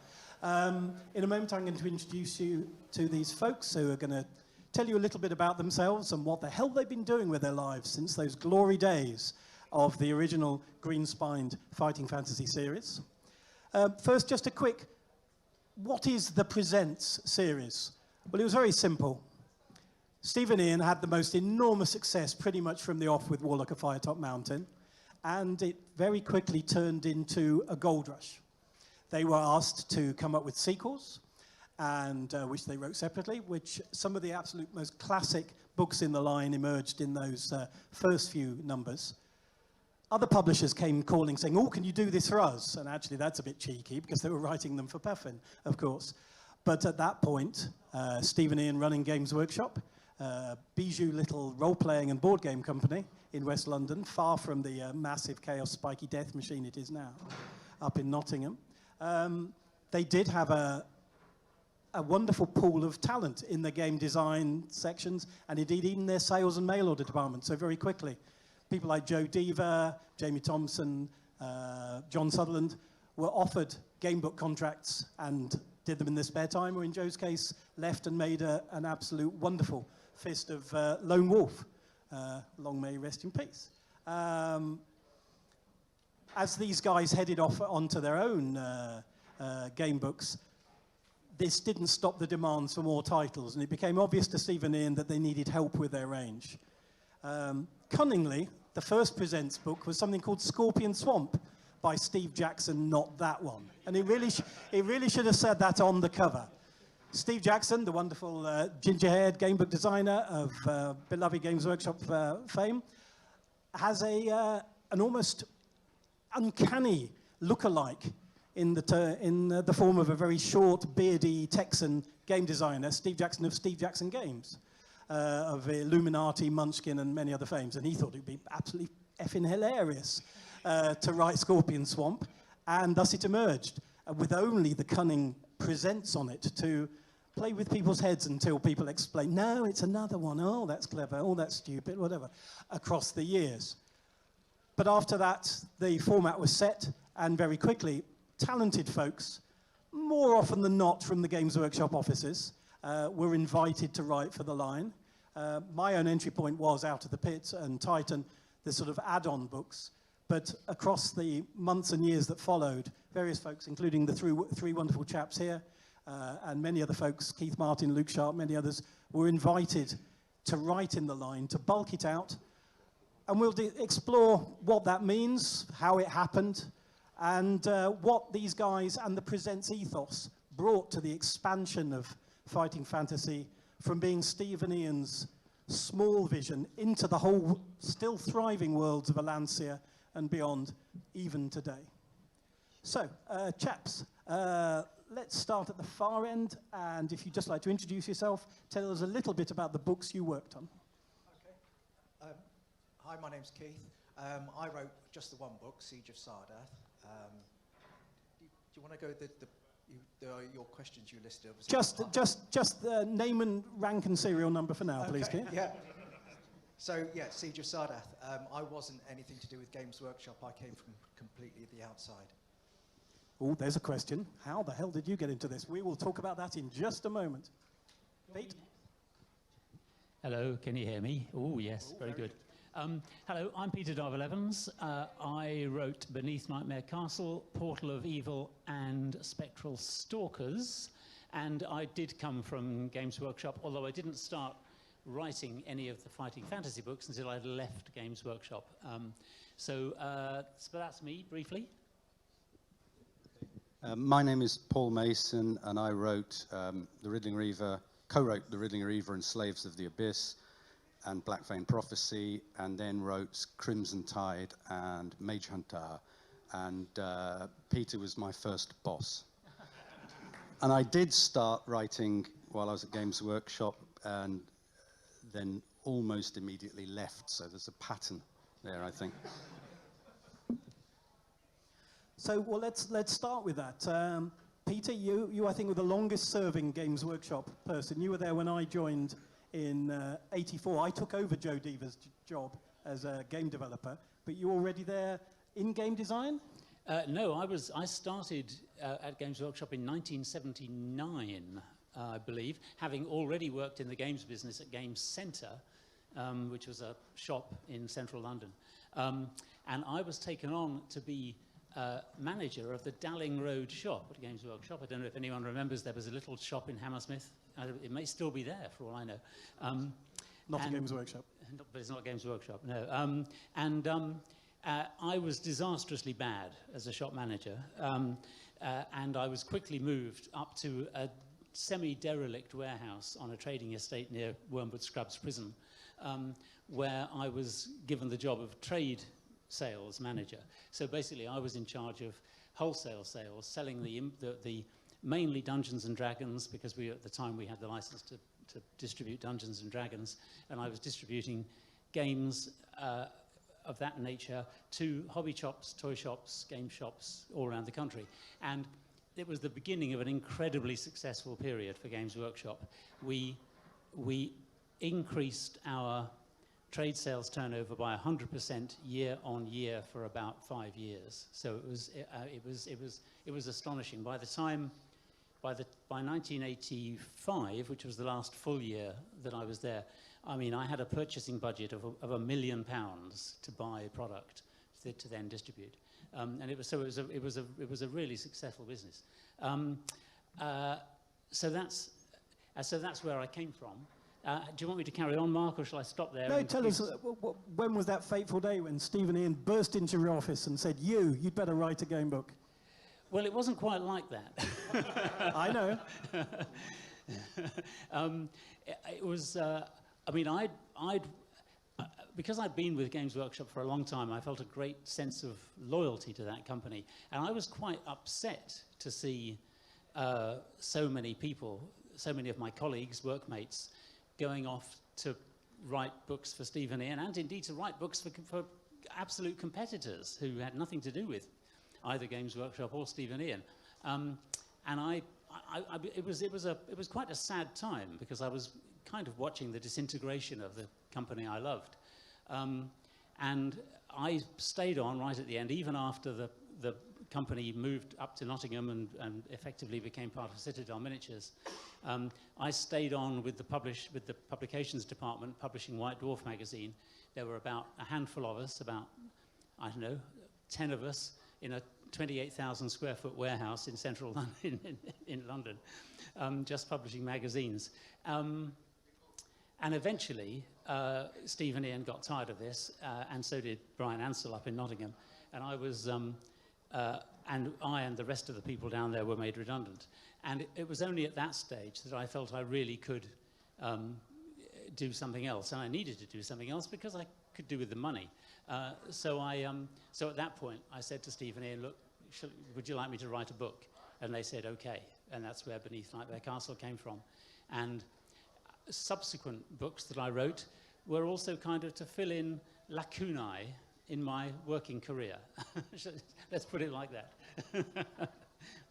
In a moment, I'm going to introduce you to these folks who are going to tell you a little bit about themselves and what the hell they've been doing with their lives since those glory days of the original green-spined Fighting Fantasy series. First, just a quick, what is the Presents series? Well, it was very simple. Steve and Ian had the most enormous success pretty much from the off with Warlock of Firetop Mountain, and it very quickly turned into a gold rush. They were asked to come up with sequels, and which they wrote separately, which some of the absolute most classic books in the line emerged in those first few numbers. Other publishers came calling, saying, oh, can you do this for us? And actually, that's a bit cheeky, because they were writing them for Puffin, of course. But at that point, Steve and Ian running Games Workshop, bijou little role-playing and board game company in West London, far from the massive chaos spiky death machine it is now, up in Nottingham. They did have a wonderful pool of talent in the game design sections, and indeed even their sales and mail order department. So very quickly, people like Joe Deaver, Jamie Thompson, John Sutherland were offered game book contracts and did them in their spare time, or in Joe's case, left and made an absolute wonderful fist of Lone Wolf. Long may he rest in peace. As these guys headed off onto their own game books, this didn't stop the demands for more titles, and it became obvious to Steve and Ian that they needed help with their range. Cunningly, the first Presents book was something called Scorpion Swamp by Steve Jackson, not that one. And it really should have said that on the cover. Steve Jackson, the wonderful ginger-haired game book designer of beloved Games Workshop fame, has an almost uncanny look-alike in the form of a very short, beardy Texan game designer, Steve Jackson of Steve Jackson Games, of Illuminati, Munchkin, and many other fames. And he thought it would be absolutely effing hilarious to write Scorpion Swamp, and thus it emerged, with only the cunning Presents on it to play with people's heads until people explain, no, it's another one, oh, that's clever, oh, that's stupid, whatever, across the years. But after that, the format was set, and very quickly, talented folks, more often than not from the Games Workshop offices, were invited to write for the line. My own entry point was Out of the Pit and Titan, the sort of add-on books. But across the months and years that followed, various folks, including the three wonderful chaps here, and many other folks, Keith Martin, Luke Sharp, many others, were invited to write in the line, to bulk it out. And we'll explore what that means, how it happened, and what these guys and the Presents ethos brought to the expansion of Fighting Fantasy from being Steve and Ian's small vision into the whole still thriving worlds of Alancia and beyond, even today. So, chaps, let's start at the far end, and if you'd just like to introduce yourself, tell us a little bit about the books you worked on. Okay. Hi, my name's Keith. I wrote just the one book, Siege of Sardath. Do you want to go your questions you listed? Just the name and rank and serial number for now, please, Keith. Yeah. So, yeah, Siege of Sardath. I wasn't anything to do with Games Workshop. I came from completely the outside. Oh, there's a question. How the hell did you get into this? We will talk about that in just a moment. Pete? Hello, can you hear me? Oh, yes, very good. Hello, I'm Peter Darvill-Evans. I wrote Beneath Nightmare Castle, Portal of Evil, and Spectral Stalkers. And I did come from Games Workshop, although I didn't start writing any of the Fighting Fantasy books until I'd left Games Workshop. So that's me, briefly. My name is Paul Mason, and I wrote The Riddling Reaver, co-wrote The Riddling Reaver and Slaves of the Abyss and Black Vein Prophecy, and then wrote Crimson Tide and Mage Hunter, and Peter was my first boss. And I did start writing while I was at Games Workshop, and then almost immediately left, so there's a pattern there, I think. So, well, let's start with that. Peter, you I think were the longest serving Games Workshop person. You were there when I joined in '84. I took over Joe Deaver's job as a game developer, but you were already there in game design? No, I started at Games Workshop in 1979, I believe, having already worked in the games business at Games Centre, which was a shop in central London. And I was taken on to be manager of the Dalling Road shop at Games Workshop. I don't know if anyone remembers, there was a little shop in Hammersmith. It may still be there, for all I know. Not a Games Workshop. But it's not a Games Workshop, no. I was disastrously bad as a shop manager, and I was quickly moved up to a semi-derelict warehouse on a trading estate near Wormwood Scrubs Prison, where I was given the job of trade sales manager. So basically I was in charge of wholesale sales, selling the mainly Dungeons and Dragons, because at the time we had the license to distribute Dungeons and Dragons, and I was distributing games of that nature to hobby shops, toy shops, game shops all around the country. And it was the beginning of an incredibly successful period for Games Workshop. We increased our trade sales turnover by 100% year on year for about 5 years. So it was astonishing. By 1985, which was the last full year that I was there, I mean, I had a purchasing budget of £1 million to buy product to then distribute, and it was a really successful business. So that's where I came from. Do you want me to carry on, Mark, or shall I stop there? No, tell us, when was that fateful day when Stephen Ian burst into your office and said, you'd better write a game book? Well, it wasn't quite like that. I know. It was, I mean, because I'd been with Games Workshop for a long time, I felt a great sense of loyalty to that company. And I was quite upset to see so many people, so many of my colleagues, workmates, going off to write books for Stephen Ian, and indeed to write books for absolute competitors who had nothing to do with either Games Workshop or Stephen Ian. And it was quite a sad time, because I was kind of watching the disintegration of the company I loved. And I stayed on right at the end, even after the company moved up to Nottingham and effectively became part of Citadel Miniatures. I stayed on with the publications department, publishing White Dwarf magazine. There were about a handful of us, about, I don't know, 10 of us in a 28,000 square foot warehouse in central London, in London, just publishing magazines. And eventually, Stephen Ian got tired of this, and so did Brian Ansell up in Nottingham. And I and the rest of the people down there were made redundant. And it was only at that stage that I felt I really could do something else. And I needed to do something else because I could do with the money. So at that point, I said to Stephen Ian, look, would you like me to write a book? And they said, okay. And that's where Beneath Nightmare Castle came from. And subsequent books that I wrote were also kind of to fill in lacunae in my working career. Let's put it like that.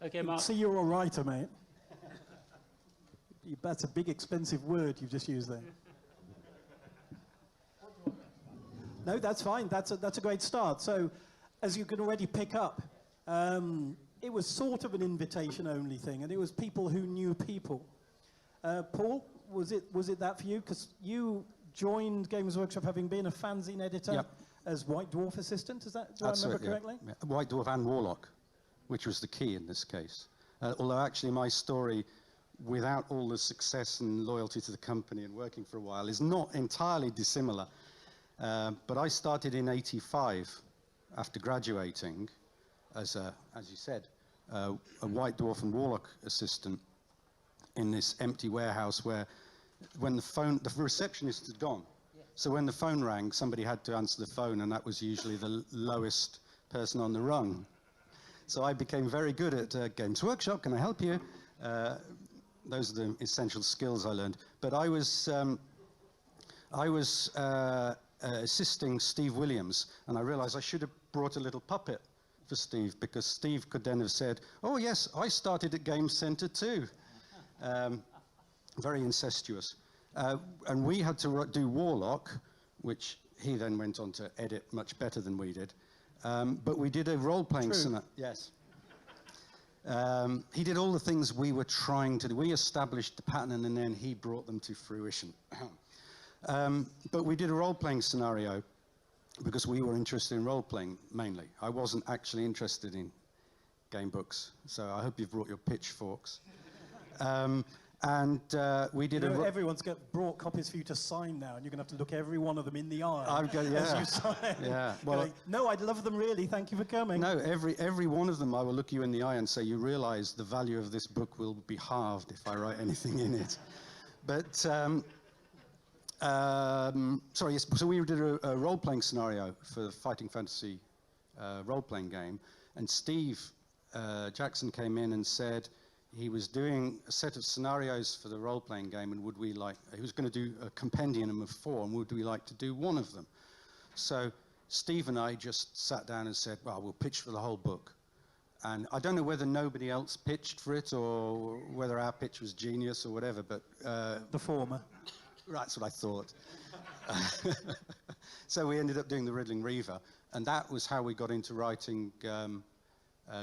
Okay, Mark. So you're a writer, mate. That's a big, expensive word you've just used there. No, that's fine. That's a great start. So, as you can already pick up, it was sort of an invitation-only thing, and it was people who knew people. Paul, was it that for you? Because you joined Games Workshop having been a fanzine editor as White Dwarf assistant. Do I remember correctly? Yeah. White Dwarf and Warlock, which was the key in this case. Although actually my story, without all the success and loyalty to the company and working for a while, is not entirely dissimilar. But I started in '85 after graduating as you said, a White Dwarf and Warlock assistant in this empty warehouse where when the receptionist had gone. So when the phone rang, somebody had to answer the phone, and that was usually the lowest person on the rung. So I became very good at Games Workshop. Can I help you? Those are the essential skills I learned. But I was assisting Steve Williams, and I realized I should have brought a little puppet for Steve, because Steve could then have said, oh yes, I started at Game Center too. Very incestuous. And we had to do Warlock, which he then went on to edit much better than we did. But we did a role-playing scenario. Yes. He did all the things we were trying to do. We established the pattern, and then he brought them to fruition. But we did a role-playing scenario because we were interested in role-playing, mainly. I wasn't actually interested in game books, so I hope you've brought your pitchforks. We did everyone's brought copies for you to sign now, and you're going to have to look every one of them in the eye yeah. as you sign. Yeah. Well, like, no, I'd love them really. Thank you for coming. No, every one of them, I will look you in the eye and say, you realize the value of this book will be halved if I write anything in it. But sorry. Yes, so we did a role-playing scenario for the Fighting Fantasy role-playing game, and Steve Jackson came in and said he was doing a set of scenarios for the role-playing game, and he was going to do a compendium of 4, and would we like to do one of them? So Steve and I just sat down and said, well, we'll pitch for the whole book. And I don't know whether nobody else pitched for it or whether our pitch was genius or whatever, but... the former. Right, that's what I thought. So we ended up doing the Riddling Reaver, and that was how we got into writing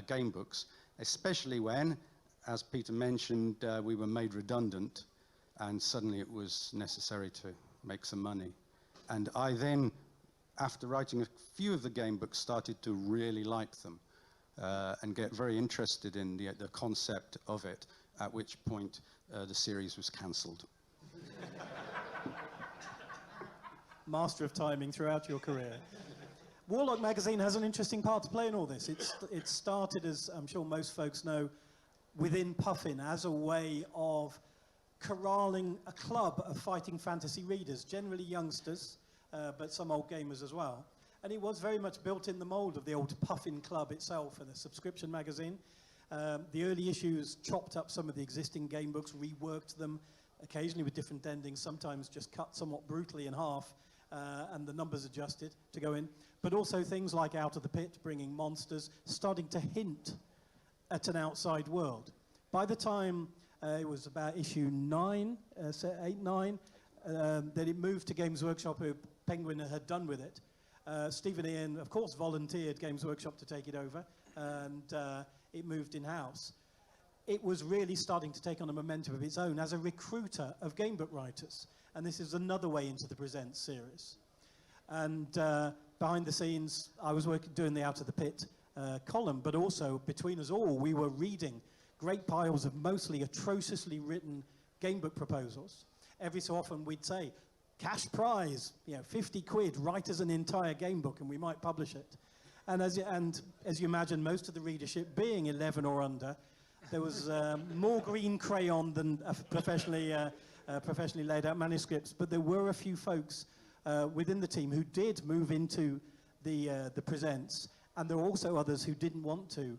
game books, especially when, as Peter mentioned, we were made redundant, and suddenly it was necessary to make some money. And I then, after writing a few of the game books, started to really like them and get very interested in the concept of it, at which point the series was cancelled. Master of timing throughout your career. Warlock magazine has an interesting part to play in all this. It started, as I'm sure most folks know, within Puffin as a way of corralling a club of fighting fantasy readers, generally youngsters, but some old gamers as well. And it was very much built in the mold of the old Puffin Club itself and a subscription magazine. The early issues chopped up some of the existing game books, reworked them, occasionally with different endings, sometimes just cut somewhat brutally in half, and the numbers adjusted to go in. But also things like Out of the Pit, bringing monsters, starting to hint at an outside world. By the time it was about issue 9, 8, 9, that it moved to Games Workshop, who Penguin had done with it. Steve and Ian, of course, volunteered Games Workshop to take it over, and it moved in-house. It was really starting to take on a momentum of its own as a recruiter of game book writers. And this is another way into the Presents series. And behind the scenes, I was doing the Out of the Pit column, but also between us all, we were reading great piles of mostly atrociously written game book proposals. Every so often we'd say, cash prize, 50 quid, write us an entire game book and we might publish it. And as you imagine, most of the readership being 11 or under, there was more green crayon than professionally laid out manuscripts, but there were a few folks within the team who did move into the Presents. And there were also others who didn't want to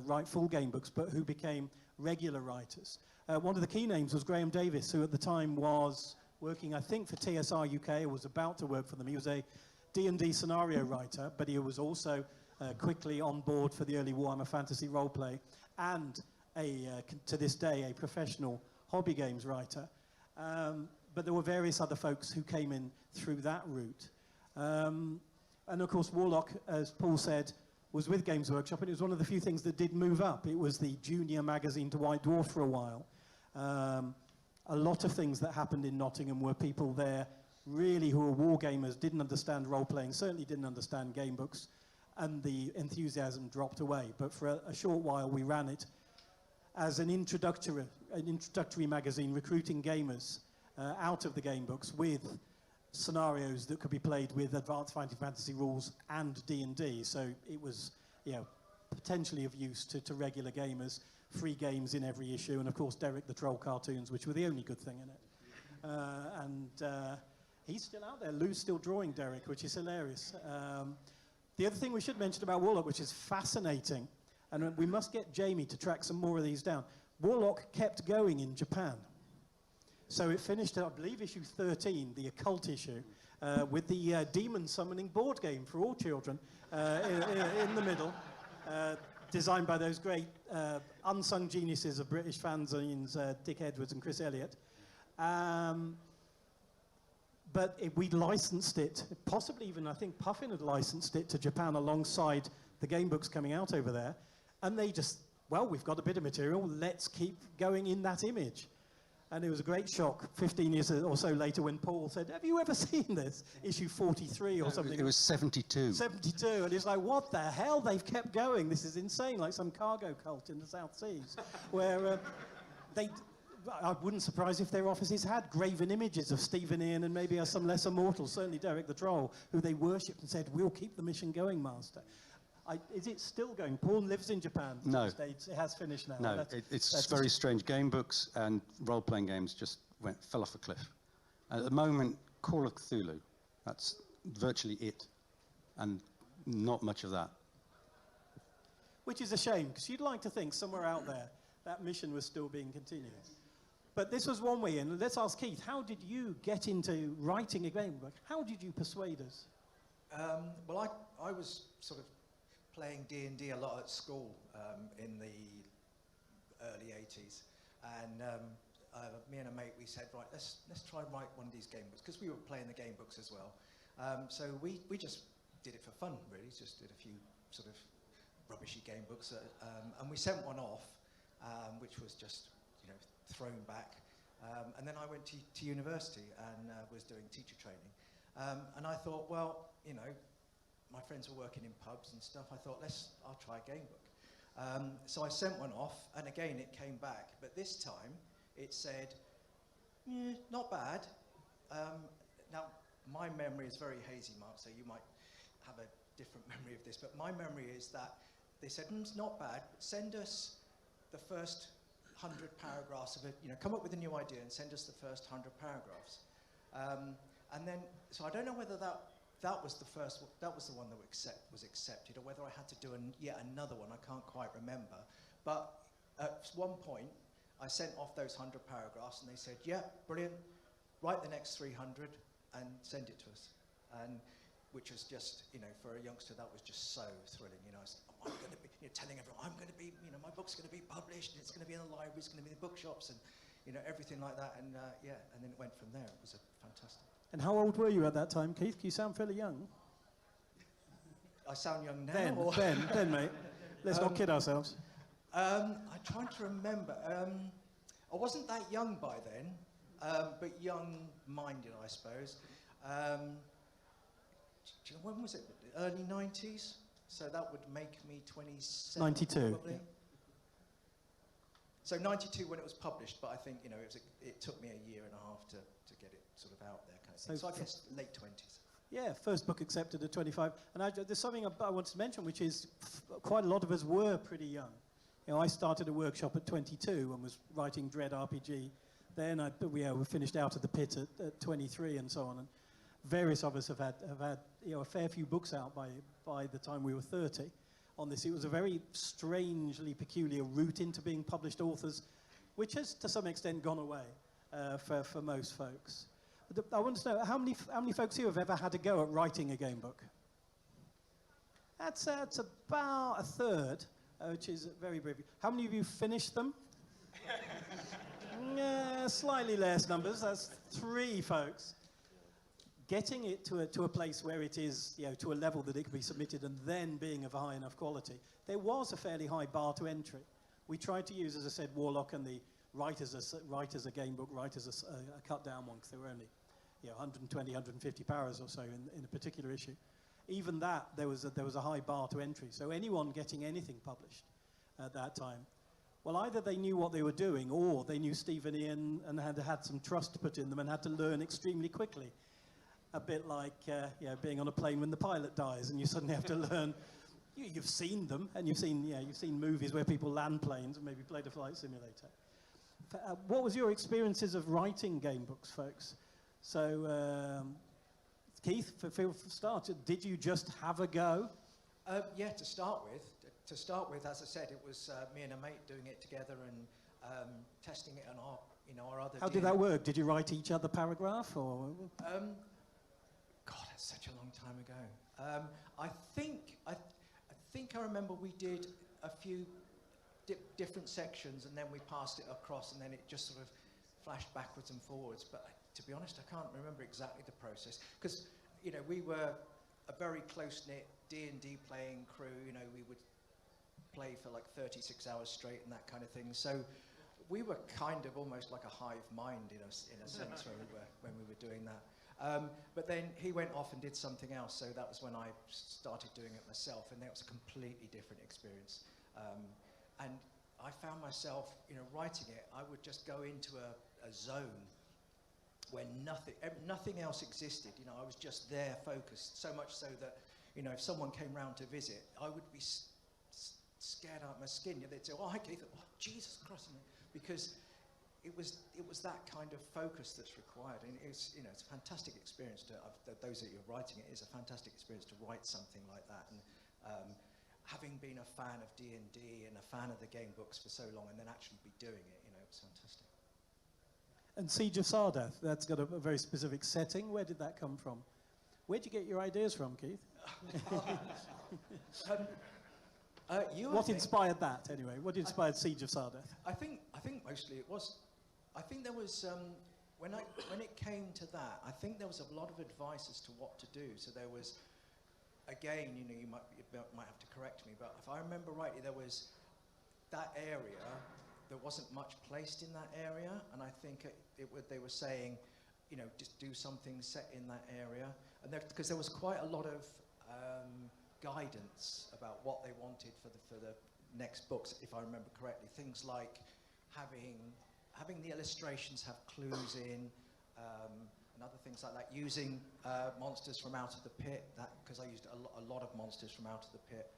write full game books, but who became regular writers. One of the key names was Graham Davis, who at the time was working, I think, for TSR UK, or was about to work for them. He was a D&D scenario writer, but he was also quickly on board for the early Warhammer Fantasy roleplay, and to this day, a professional hobby games writer. But there were various other folks who came in through that route. And of course, Warlock, as Paul said, was with Games Workshop, and it was one of the few things that did move up. It was the junior magazine to White Dwarf for a while. A lot of things that happened in Nottingham were people there really who were war gamers, didn't understand role-playing, certainly didn't understand game books, and the enthusiasm dropped away. But for a short while, we ran it as an introductory magazine, recruiting gamers out of the game books with scenarios that could be played with advanced fighting fantasy rules and D&D. So it was, potentially of use to regular gamers. Free games in every issue, and of course Derek the Troll cartoons, which were the only good thing in it. He's still out there. Lou's still drawing Derek, which is hilarious. The other thing we should mention about Warlock, which is fascinating, and we must get Jamie to track some more of these down. Warlock kept going in Japan. So it finished, I believe, issue 13, the occult issue, with the demon summoning board game for all children in the middle. Designed by those great unsung geniuses of British fanzines, Dick Edwards and Chris Elliott. But we licensed it, possibly even, I think Puffin had licensed it to Japan alongside the game books coming out over there. And they just, well, we've got a bit of material, let's keep going in that image. And it was a great shock 15 years or so later when Paul said, have you ever seen this? Issue 43 or something. It was 72. 72, and it's like, what the hell? They've kept going. This is insane, like some cargo cult in the South Seas, where I wouldn't surprise if their offices had graven images of Stephen Ian and maybe some lesser mortals, certainly Derek the Troll, who they worshipped and said, we'll keep the mission going, Master. Is it still going? Paul lives in Japan. No. It has finished now. No, it's very strange. Game books and role-playing games just fell off a cliff. At the moment, Call of Cthulhu, that's virtually it, and not much of that. Which is a shame, because you'd like to think somewhere out there that mission was still being continued. But this was one way in. Let's ask Keith, how did you get into writing a game book? How did you persuade us? Well, I was sort of playing D&D a lot at school in the early 80s, and me and a mate, we said, right, let's try and write one of these game books, because we were playing the game books as well. So we just did it for fun, really, just did a few sort of rubbishy game books, and we sent one off, which was just, thrown back. And then I went to university and was doing teacher training. And I thought, well, my friends were working in pubs and stuff. I thought, I'll try a game book. So I sent one off, and again, it came back. But this time, it said, not bad. Now, my memory is very hazy, Mark, so you might have a different memory of this. But my memory is that they said, it's not bad, but send us the first 100 paragraphs of it. Come up with a new idea and send us the first 100 paragraphs. And then, so I don't know whether that was the first, that was the one that was accepted, or whether I had to do yet another one. I can't quite remember. But at one point, I sent off those 100 paragraphs, and they said, yeah, brilliant, write the next 300 and send it to us. And which was just, for a youngster, that was just so thrilling. I'm going to be, telling everyone, I'm going to be, my book's going to be published, and it's going to be in the library, it's going to be in the bookshops, and everything like that. And and then it went from there. It was fantastic. And how old were you at that time, Keith? You sound fairly young. I sound young now. Then, mate. Let's not kid ourselves. I'm trying to remember. I wasn't that young by then, but young-minded, I suppose. Do you know, when was it? Early 90s? So that would make me 27. 92. Probably. Yeah. So 92 when it was published, but I think, it took me a year and a half to get it sort of out there, kind of thing. So I guess late 20s. Yeah, first book accepted at 25. And there's something I wanted to mention, which is quite a lot of us were pretty young. I started a workshop at 22 and was writing Dread RPG. Then we finished Out of the Pit at 23 and so on. And various of us have had a fair few books out by the time we were 30 on this. It was a very strangely peculiar route into being published authors, which has to some extent gone away for most folks. I want to know, how many folks here have ever had a go at writing a game book? That's about a third, which is very brave. How many of you finished them? Slightly less numbers. That's 3 folks. Getting it to a place where it is, to a level that it can be submitted and then being of a high enough quality, there was a fairly high bar to entry. We tried to use, as I said, Warlock and the write as a game book, write as a cut down one, because there were only 120, 150 paras or so in a particular issue. Even that, there was a high bar to entry. So anyone getting anything published at that time, well, either they knew what they were doing, or they knew Stephen Ian and had some trust put in them and had to learn extremely quickly. A bit like being on a plane when the pilot dies and you suddenly have to learn, You've seen them, and you've seen movies where people land planes and maybe played a flight simulator. What was your experiences of writing game books, folks? So, Keith, for start, did you just have a go? Yeah, to start with, as I said, it was me and a mate doing it together and testing it on our other. How did that work? Did you write each other paragraph, or? God, that's such a long time ago. I think I remember we did a few different sections, and then we passed it across, and then it just sort of flashed backwards and forwards. But to be honest, I can't remember exactly the process, because we were a very close-knit D&D playing crew. We would play for like 36 hours straight and that kind of thing. So we were kind of almost like a hive mind in a sense when we were doing that. But then he went off and did something else, so that was when I started doing it myself, and that was a completely different experience. And I found myself, writing it, I would just go into a zone where nothing else existed. I was just there, focused, so much so that, if someone came round to visit, I would be scared out of my skin. They'd say, "Oh, hi, Keith." Oh, Jesus Christ, because it was that kind of focus that's required, and it's a fantastic experience those that you're writing it is a fantastic experience to write something like that. And having been a fan of D&D and a fan of the game books for so long, and then actually be doing it, it's fantastic. And Siege of Sardath, that's got a very specific setting. Where did that come from? Where'd you get your ideas from, Keith? What inspired that, anyway? What inspired Siege of Sardath? I think mostly it was. I think there was when it came to that, I think there was a lot of advice as to what to do. So there was, again, you might have to correct me, but if I remember rightly, there was that area. There wasn't much placed in that area, and I think they were saying, just do something set in that area, and because there was quite a lot of guidance about what they wanted for the next books, if I remember correctly. Things like having the illustrations have clues in, and other things like that. Using monsters from out of the pit, because I used a lot of monsters from out of the pit.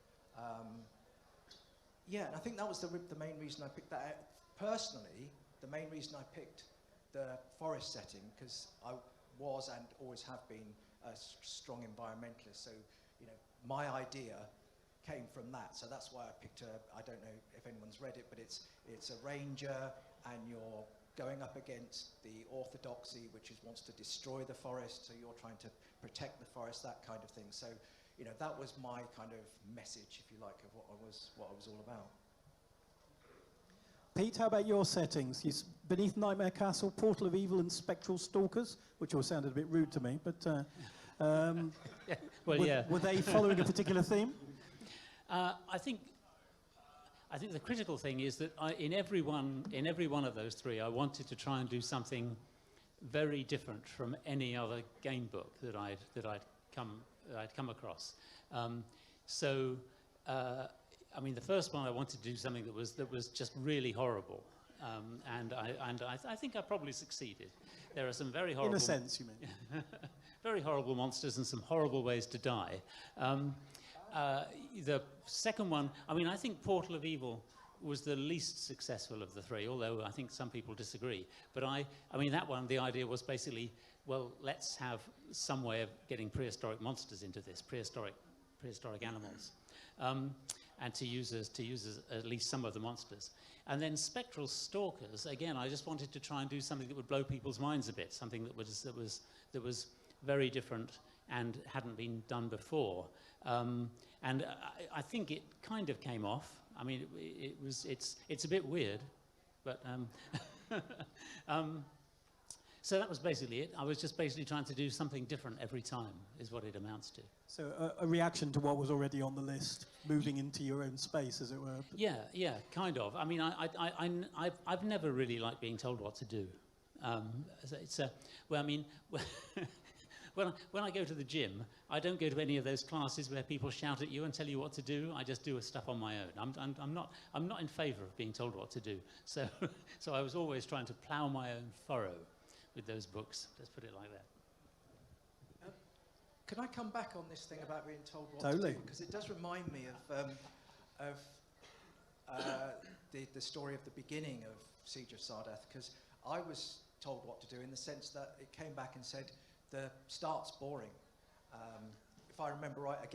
Yeah, and I think that was the main reason I picked that out. Personally, the main reason I picked the forest setting, because I was and always have been a strong environmentalist. So, my idea came from that. So that's why I picked I don't know if anyone's read it, but it's a ranger, and you're going up against the orthodoxy, which wants to destroy the forest. So you're trying to protect the forest, that kind of thing. So, that was my kind of message, if you like, of what I was all about. Pete, how about your settings? Beneath Nightmare Castle, Portal of Evil, and Spectral Stalkers, which all sounded a bit rude to me, but were they following a particular theme? I think the critical thing is that in every one of those three, I wanted to try and do something very different from any other game book that I'd come across. The first one I wanted to do something that was just really horrible, and I think I probably succeeded. There are some very horrible, in a sense, you mean, very horrible monsters and some horrible ways to die. The second one, I think Portal of Evil was the least successful of the three, although I think some people disagree. But that one, the idea was basically, well, let's have some way of getting prehistoric monsters into this, prehistoric animals, and to use as at least some of the monsters. And then Spectral Stalkers, again, I just wanted to try and do something that would blow people's minds a bit, something that was very different and hadn't been done before. And I think it kind of came off. It's a bit weird, but so that was basically it. I was just basically trying to do something different every time, is what it amounts to. So a reaction to what was already on the list, moving into your own space, as it were. Yeah, kind of. I've never really liked being told what to do. When I go to the gym, I don't go to any of those classes where people shout at you and tell you what to do. I just do stuff on my own. I'm not in favour of being told what to do. So I was always trying to plough my own furrow with those books. Let's put it like that. Can I come back on this thing about being told what Totally. to do? Because it does remind me of the story of the beginning of Siege of Sardath, because I was told what to do in the sense that it came back and said, the start's boring. If I remember rightly,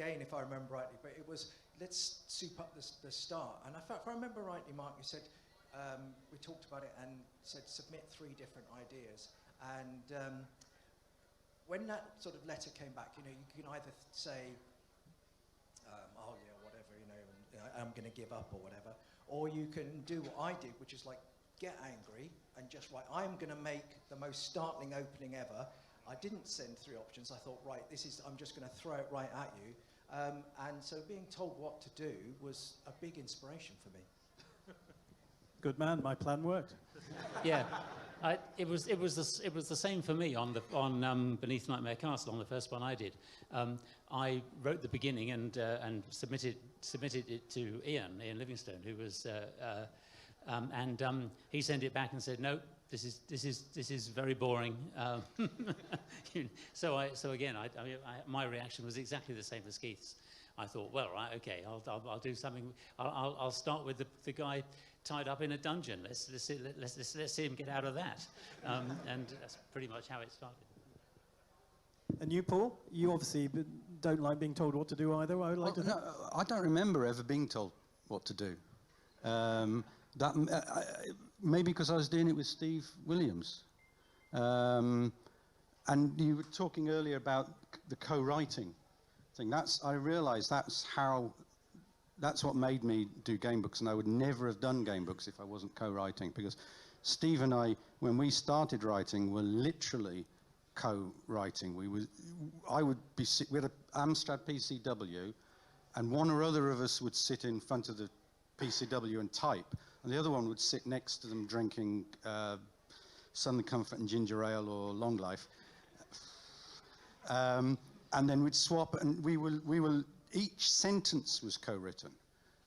but it was, let's soup up the start. And if I remember rightly, Mark, you said, we talked about it and said submit 3 different ideas. And when that sort of letter came back, you can either say, oh yeah, whatever, I'm going to give up or whatever, or you can do what I did, which is like get angry and just write, I'm going to make the most startling opening ever. I didn't send 3 options. I thought, right, I'm just going to throw it right at you. And so being told what to do was a big inspiration for me. Good man, my plan worked. Yeah, it was the same for me on Beneath Nightmare Castle, on the first one I did. I wrote the beginning and submitted it to Ian Livingstone, who was he sent it back and said, no, this is very boring. So again, my reaction was exactly the same as Keith's. I thought, well, right, okay, I'll do something. I'll start with the guy tied up in a dungeon. Let's see him get out of that. And that's pretty much how it started. And you, Paul? You obviously don't like being told what to do either. I would like to know. No, I don't remember ever being told what to do. Maybe because I was doing it with Steve Williams. And you were talking earlier about the co-writing thing. I realised that's what made me do game books, and I would never have done game books if I wasn't co-writing, because Steve and I, when we started writing, were literally co-writing. We had an Amstrad PCW, and one or other of us would sit in front of the PCW and type, and the other one would sit next to them drinking Southern Comfort and ginger ale or Long Life. And then we'd swap, and we will each sentence was co-written,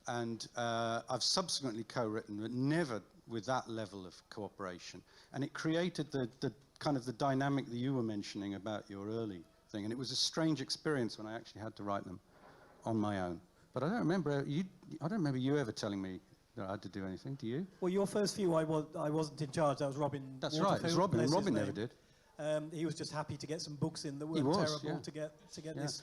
and I've subsequently co-written, but never with that level of cooperation. And it created the kind of the dynamic that you were mentioning about your early thing, and it was a strange experience when I actually had to write them on my own. But I don't remember you ever telling me that I had to do anything. Do you? Well, your first few, I wasn't in charge. That was Robin. That's right. It was Robin. Robin never did. He was just happy to get some books in that weren't terrible to get this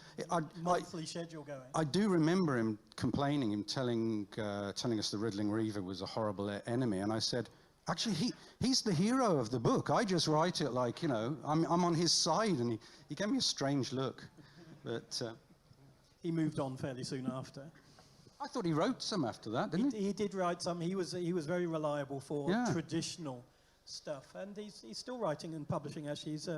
monthly schedule going. I do remember him complaining, him telling us the Riddling Reaver was a horrible enemy, and I said, actually, he's the hero of the book. I just write it like, I'm on his side, and he gave me a strange look. But he moved on fairly soon after. I thought he wrote some after that, didn't he? He did write some. He was very reliable for traditional stuff, and he's still writing and publishing. Actually, he's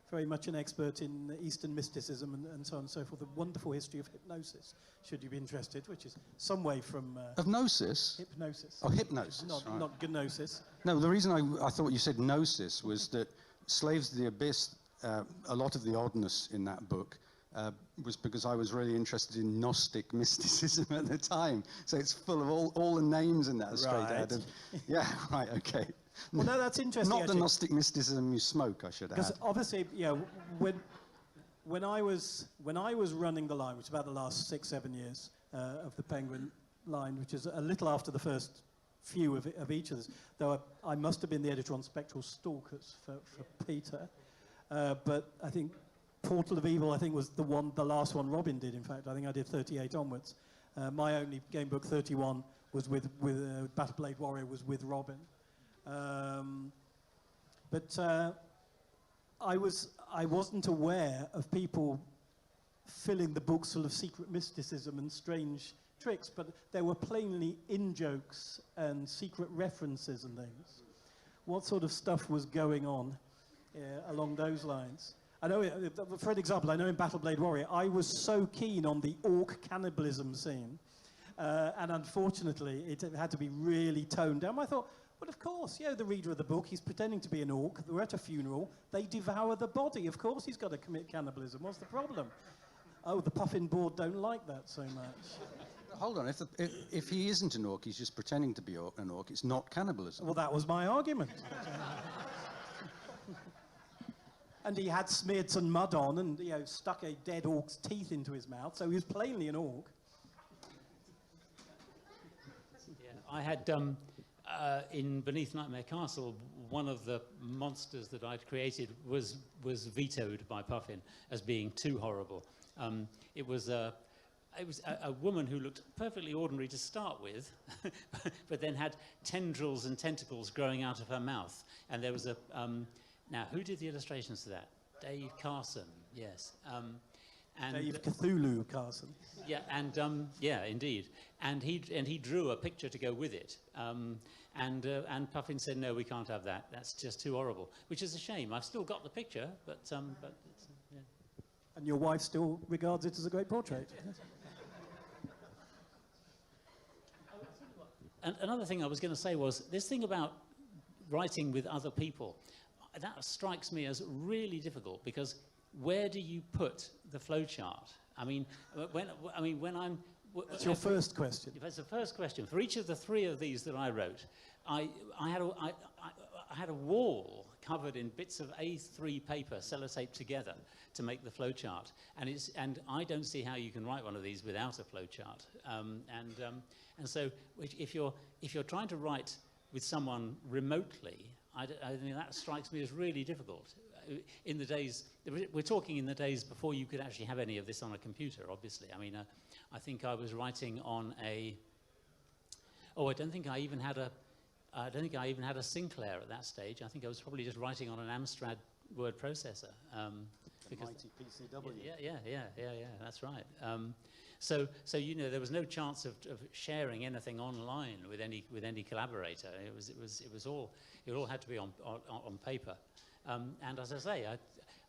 very much an expert in Eastern mysticism and so on and so forth. A wonderful history of hypnosis, should you be interested, which is some way from of gnosis. Hypnosis. Oh, hypnosis. Not gnosis. No, the reason I thought you said gnosis was that Slaves of the Abyss, a lot of the oddness in that book was because I was really interested in Gnostic mysticism at the time. So it's full of all the names in that straight out of. Yeah, right, okay. Well, no, that's interesting. Not the Gnostic mysticism you smoke, I should add. Because obviously, when I was running the line, which is about the last 6-7 years of the Penguin line, which is a little after the first few of each of us, though I must have been the editor on Spectral Stalkers for Peter, but I think Portal of Evil, was the last one Robin did. In fact, I think I did 38 onwards. My only game book, 31, was with Battleblade Warrior, was with Robin. But I wasn't aware of people filling the books full of secret mysticism and strange tricks, but there were plainly in-jokes and secret references and things. What sort of stuff was going on along those lines? I know, for an example, I know in Battleblade Warrior, I was so keen on the orc cannibalism scene, and unfortunately, it had to be really toned down. I thought, well, of course, the reader of the book, he's pretending to be an orc. We're at a funeral. They devour the body. Of course he's got to commit cannibalism. What's the problem? Oh, the Puffin board don't like that so much. Hold on. If he isn't an orc, he's just pretending to be an orc. It's not cannibalism. Well, that was my argument. And he had smeared some mud on and, you know, stuck a dead orc's teeth into his mouth, so he was plainly an orc. Yeah, I had, in Beneath Nightmare Castle, one of the monsters that I'd created was vetoed by Puffin as being too horrible. It was a woman who looked perfectly ordinary to start with, but then had tendrils and tentacles growing out of her mouth. And there was a... now, who did the illustrations to that? Dave Carson, yes. And Dave Cthulhu Carson. Yeah, and yeah, indeed. And he drew a picture to go with it. And Puffin said, no, we can't have that. That's just too horrible, which is a shame. I've still got the picture, but it's, yeah. And your wife still regards it as a great portrait. And another thing I was going to say was this thing about writing with other people. That strikes me as really difficult because where do you put the flowchart? I mean, when I'm... That's your first question. That's the first question. For each of the 3 of these that I wrote, I had a wall covered in bits of A3 paper sellotaped together to make the flowchart. And I don't see how you can write one of these without a flowchart. And so if you're trying to write with someone remotely, I mean, that strikes me as really difficult. In the days, we're talking in the days before you could actually have any of this on a computer, obviously. I mean, I think I was writing on a... Oh, I don't think I even had a Sinclair at that stage. I think I was probably just writing on an Amstrad word processor. Because mighty PCW. Yeah, that's right. So you know, there was no chance of sharing anything online with any collaborator. It all had to be on paper. And as I say,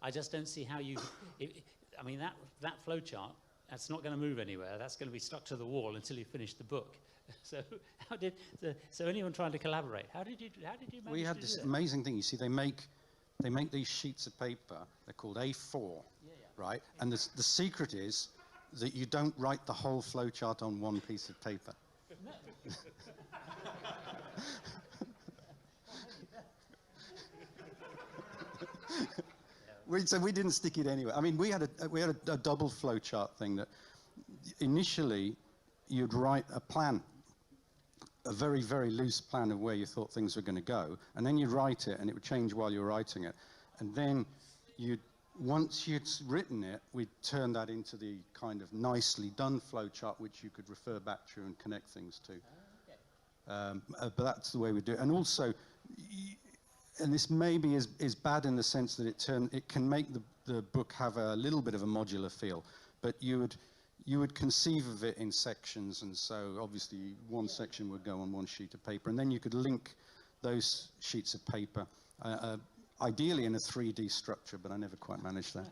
I just don't see how you. I mean, that flowchart, that's not going to move anywhere. That's going to be stuck to the wall until you finish the book. So anyone trying to collaborate, how did you manage? We had this amazing thing. You see, they make these sheets of paper. They're called A4, right? And the secret is that you don't write the whole flowchart on one piece of paper. So we didn't stick it anywhere. I mean, we had a double flowchart thing that initially you'd write a plan, a very, very loose plan of where you thought things were going to go, and then you'd write it, and it would change while you were writing it. And then once you'd written it, we'd turn that into the kind of nicely done flowchart, which you could refer back to and connect things to. But that's the way we do it. And also, and this maybe is bad in the sense that it can make the book have a little bit of a modular feel, but you would conceive of it in sections, and so obviously one section would go on one sheet of paper, and then you could link those sheets of paper, ideally in a 3D structure, but I never quite managed that.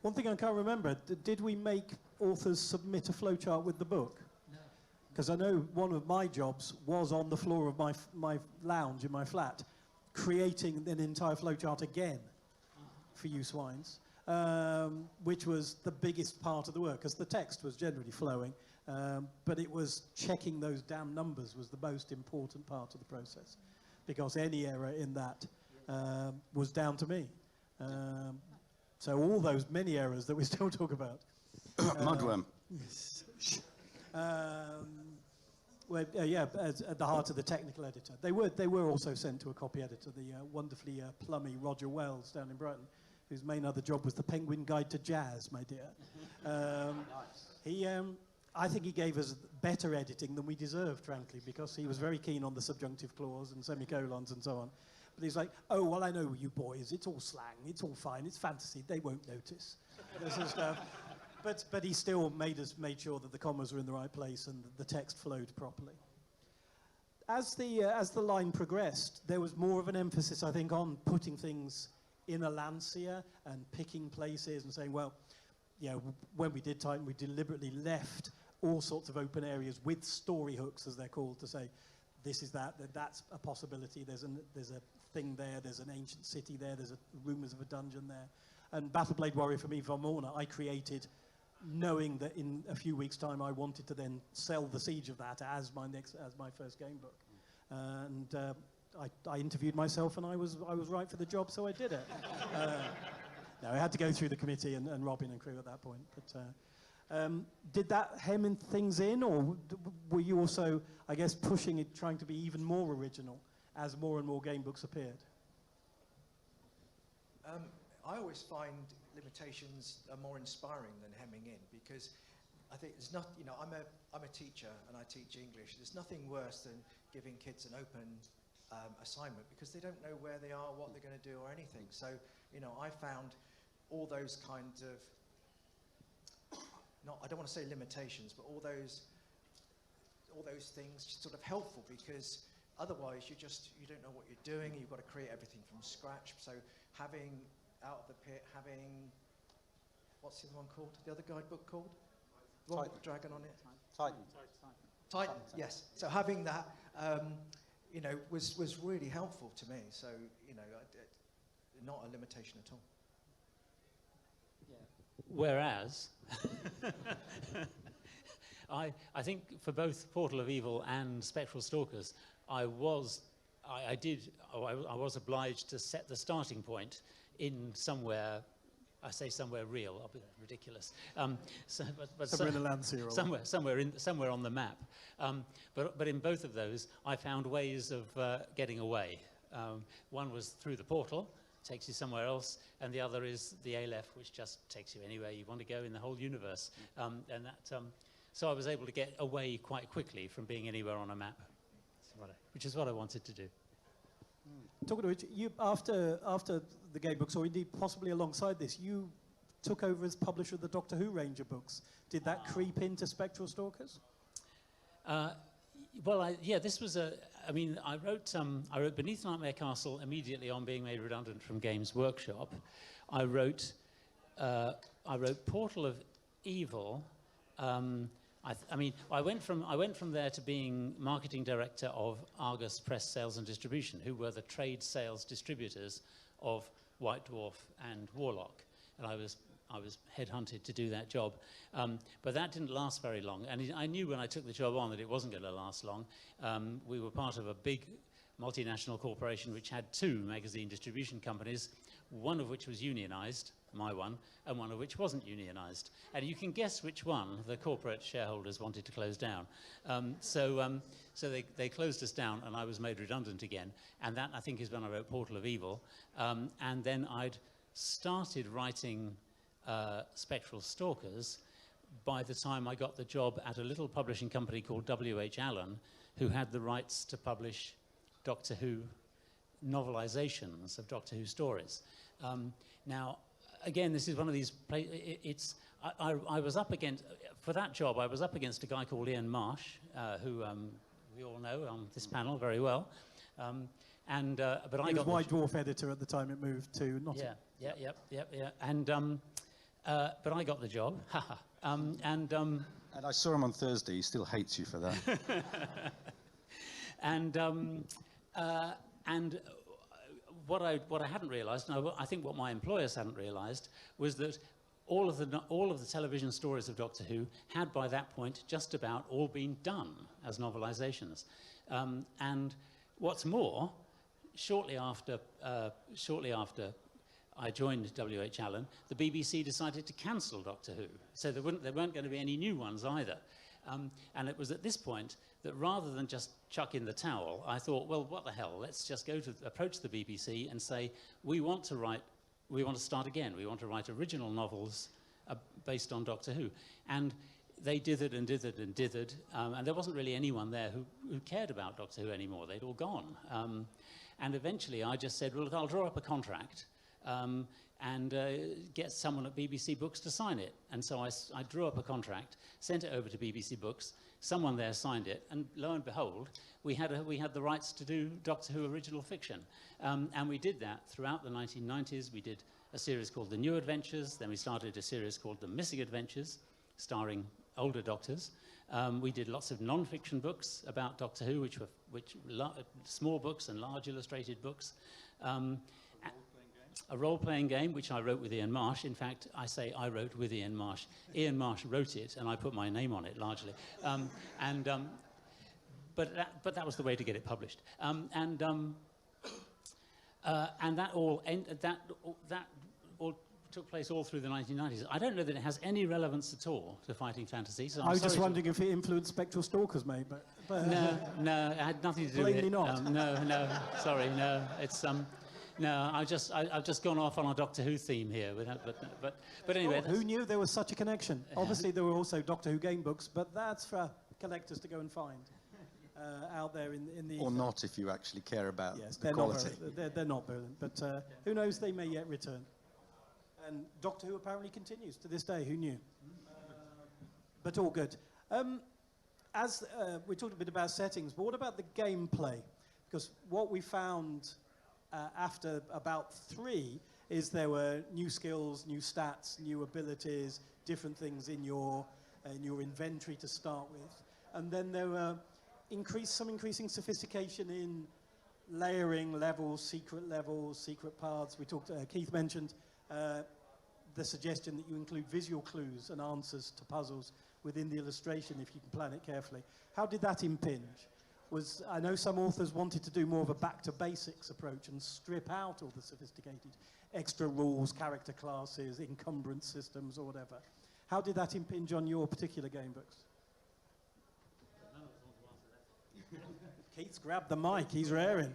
One thing I can't remember, did we make authors submit a flowchart with the book? Because I know one of my jobs was on the floor of my lounge in my flat, creating an entire flowchart again for you swines, which was the biggest part of the work, because the text was generally flowing, but it was checking those damn numbers was the most important part of the process, because any error in that was down to me. So all those many errors that we still talk about. Mudworm. Well, yeah, at the heart of the technical editor. They were also sent to a copy editor, the wonderfully plummy Roger Wells down in Brighton, whose main other job was the Penguin Guide to Jazz, my dear. Nice. I think he gave us better editing than we deserved, frankly, because he was very keen on the subjunctive clause and semicolons and so on. But he's like, oh, well, I know you boys, it's all slang, it's all fine, it's fantasy, they won't notice. This sort of stuff. But he still made sure that the commas were in the right place and the text flowed properly. As the line progressed, there was more of an emphasis, I think, on putting things in a Lancia and picking places and saying, well, you know, when we did Titan, we deliberately left all sorts of open areas with story hooks, as they're called, to say, this is that's a possibility. There's a thing there. There's an ancient city there. There's rumours of a dungeon there. And Battleblade Warrior for me, Von Morna, I created, knowing that in a few weeks' time I wanted to then sell the siege of that as my first game book. And I interviewed myself and I was right for the job, so I did it. No, I had to go through the committee and Robin and crew at that point. But did that hem things in, or were you also, I guess, pushing it, trying to be even more original as more and more game books appeared? I always find limitations are more inspiring than hemming in, because I think there's not, you know, I'm a teacher and I teach English. There's nothing worse than giving kids an open assignment, because they don't know where they are, what they're going to do, or anything. So, you know, I found all those kinds of, I don't want to say limitations, but all those things sort of helpful, because otherwise you don't know what you're doing. You've got to create everything from scratch. So having Out of the Pit, having, what's the other one called? The other guidebook called? The one with the dragon on it? Titan, yes. So having that, you know, was really helpful to me. So, you know, not a limitation at all. Whereas, I think for both Portal of Evil and Spectral Stalkers, I was obliged to set the starting point in somewhere. I say somewhere real. I'll be ridiculous. Somewhere in the Lancia, or somewhere on the map. But in both of those, I found ways of getting away. One was through the portal, takes you somewhere else, and the other is the Aleph, which just takes you anywhere you want to go in the whole universe. So I was able to get away quite quickly from being anywhere on a map, which is what I wanted to do. Talking to which, you, after the game books, or indeed possibly alongside this, you took over as publisher of the Doctor Who range of books. Did that creep into Spectral Stalkers? Well, this was I wrote Beneath Nightmare Castle immediately on being made redundant from Games Workshop. I wrote Portal of Evil. I went from there to being marketing director of Argus Press Sales and Distribution, who were the trade sales distributors of White Dwarf and Warlock, and I was headhunted to do that job, but that didn't last very long. And I knew when I took the job on that it wasn't going to last long. We were part of a big multinational corporation which had 2 magazine distribution companies, one of which was unionized, my one, and one of which wasn't unionized. And you can guess which one the corporate shareholders wanted to close down. So they closed us down, and I was made redundant again. And that, I think, is when I wrote Portal of Evil. And then I'd started writing Spectral Stalkers by the time I got the job at a little publishing company called W.H. Allen, who had the rights to publish Doctor Who novelizations of Doctor Who stories. Now, again, this is one of these I was up against, for that job, I was up against a guy called Ian Marsh, who we all know on this panel very well. But he was White Dwarf editor at the time it moved to Nottingham. Yeah. And but I got the job. And I saw him on Thursday. He still hates you for that. And what I hadn't realised, and I think what my employers hadn't realised, was that all of the television stories of Doctor Who had by that point just about all been done as novelizations. And what's more, shortly after I joined W.H. Allen, the BBC decided to cancel Doctor Who, so there weren't going to be any new ones either. And it was at this point that rather than just chuck in the towel, I thought, well, what the hell? Let's just approach the BBC and say, we want to start again. We want to write original novels based on Doctor Who. And they dithered and dithered and dithered, and there wasn't really anyone there who cared about Doctor Who anymore. They'd all gone. And eventually I just said, well, look, I'll draw up a contract and get someone at BBC Books to sign it. And so I drew up a contract, sent it over to BBC Books, someone there signed it, and lo and behold, we had the rights to do Doctor Who original fiction. And we did that throughout the 1990s. We did a series called The New Adventures, then we started a series called The Missing Adventures, starring older Doctors. We did lots of non-fiction books about Doctor Who, which were small books and large illustrated books. A role-playing game, which I wrote with Ian Marsh. In fact, I say I wrote with Ian Marsh. Ian Marsh wrote it, and I put my name on it, largely. but that was the way to get it published. And that all took place all through the 1990s. I don't know that it has any relevance at all to fighting fantasy. So I was just wondering if it influenced Spectral Stalkers, mate. But no, it had nothing to do with it. Plainly not. No, sorry, no. It's no. I've just gone off on a Doctor Who theme here. But anyway, who knew there was such a connection? Obviously, there were also Doctor Who game books, but that's for collectors to go and find out there in the. Or not, if you actually care about the they're quality. They're not brilliant, but who knows? They may yet return. And Doctor Who apparently continues to this day. Who knew? But all good. As we talked a bit about settings, but what about the gameplay? Because what we found after about 3 is there were new skills, new stats, new abilities, different things in your inventory to start with, and then there were some increasing sophistication in layering levels, secret paths. We talked. Keith mentioned. The suggestion that you include visual clues and answers to puzzles within the illustration if you can plan it carefully. How did that impinge? I know some authors wanted to do more of a back to basics approach and strip out all the sophisticated extra rules, character classes, encumbrance systems or whatever. How did that impinge on your particular game books? Keith's grabbed the mic, he's raring.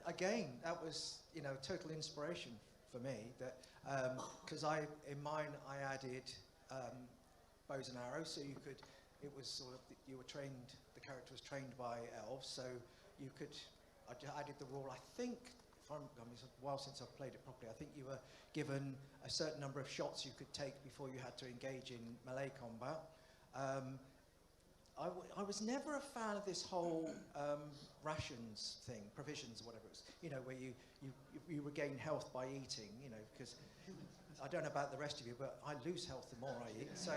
Again, that was, total inspiration for me, that because in mine I added bows and arrows, so it was sort of, you were trained, the character was trained by elves, so you could, I added the rule, I think, it's a while since I've played it properly, I think you were given a certain number of shots you could take before you had to engage in melee combat. I was never a fan of this whole rations thing, provisions, whatever it was, where you regain health by eating, because I don't know about the rest of you, but I lose health the more I eat. So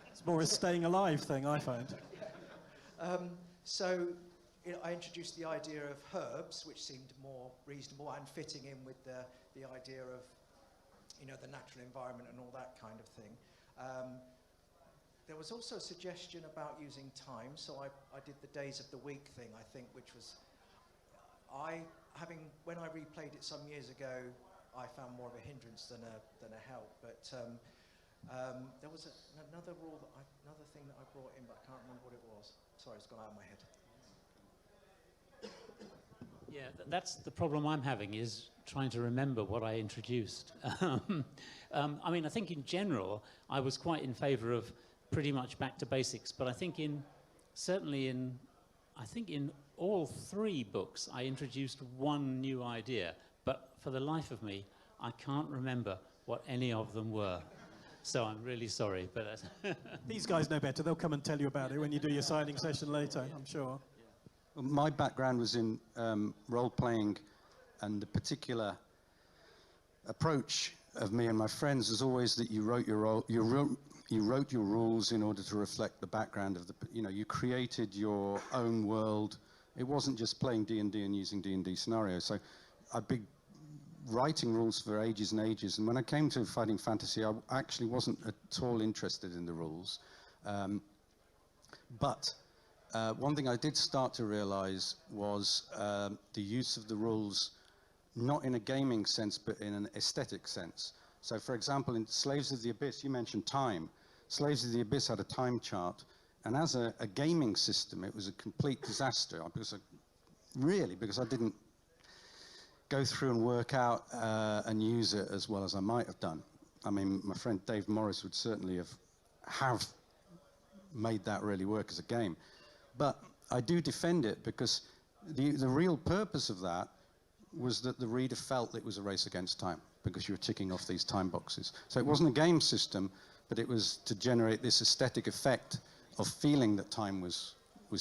it's more a staying alive thing, I find. So I introduced the idea of herbs, which seemed more reasonable and fitting in with the idea of, the natural environment and all that kind of thing. There was also a suggestion about using time, so I did the days of the week thing, I think, which was, when I replayed it some years ago, I found more of a hindrance than a help. But there was another rule, another thing that I brought in, but I can't remember what it was. Sorry, it's gone out of my head. Yeah, that's the problem I'm having, is trying to remember what I introduced. I mean, I think in general, I was quite in favour of pretty much back to basics, but I think certainly in all 3 books, I introduced one new idea, but for the life of me, I can't remember what any of them were. So I'm really sorry, but these guys know better. They'll come and tell you about it when you do your signing session later, I'm sure. Well, my background was in role-playing, and the particular approach of me and my friends was always that you wrote your rules in order to reflect the background of you created your own world. It wasn't just playing D&D and using D&D scenarios. So I'd be writing rules for ages and ages, and when I came to fighting fantasy, I actually wasn't at all interested in the rules. But one thing I did start to realize was the use of the rules, not in a gaming sense, but in an aesthetic sense. So, for example, in Slaves of the Abyss, you mentioned time. Slaves of the Abyss had a time chart, and as a gaming system, it was a complete disaster, because I didn't go through and work out and use it as well as I might have done. I mean, my friend Dave Morris would certainly have made that really work as a game. But I do defend it, because the real purpose of that was that the reader felt it was a race against time, because you were ticking off these time boxes. So it wasn't a game system, but it was to generate this aesthetic effect of feeling that time was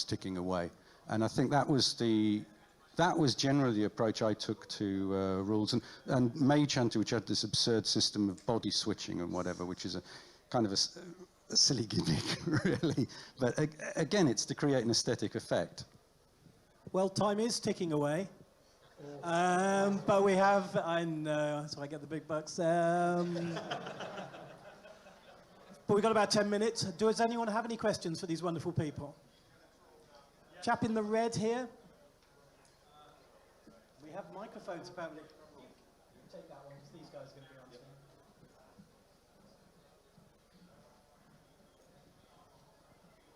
ticking away. And I think that was generally the approach I took to rules. And Mage Hunter, which had this absurd system of body switching and whatever, which is a kind of a silly gimmick, really. But again, it's to create an aesthetic effect. Well, time is ticking away. But we have, I know, so I get the big bucks. but we've got about 10 minutes. Does anyone have any questions for these wonderful people? Chap in the red here. We have microphones, apparently. Take that one, because these guys are going to be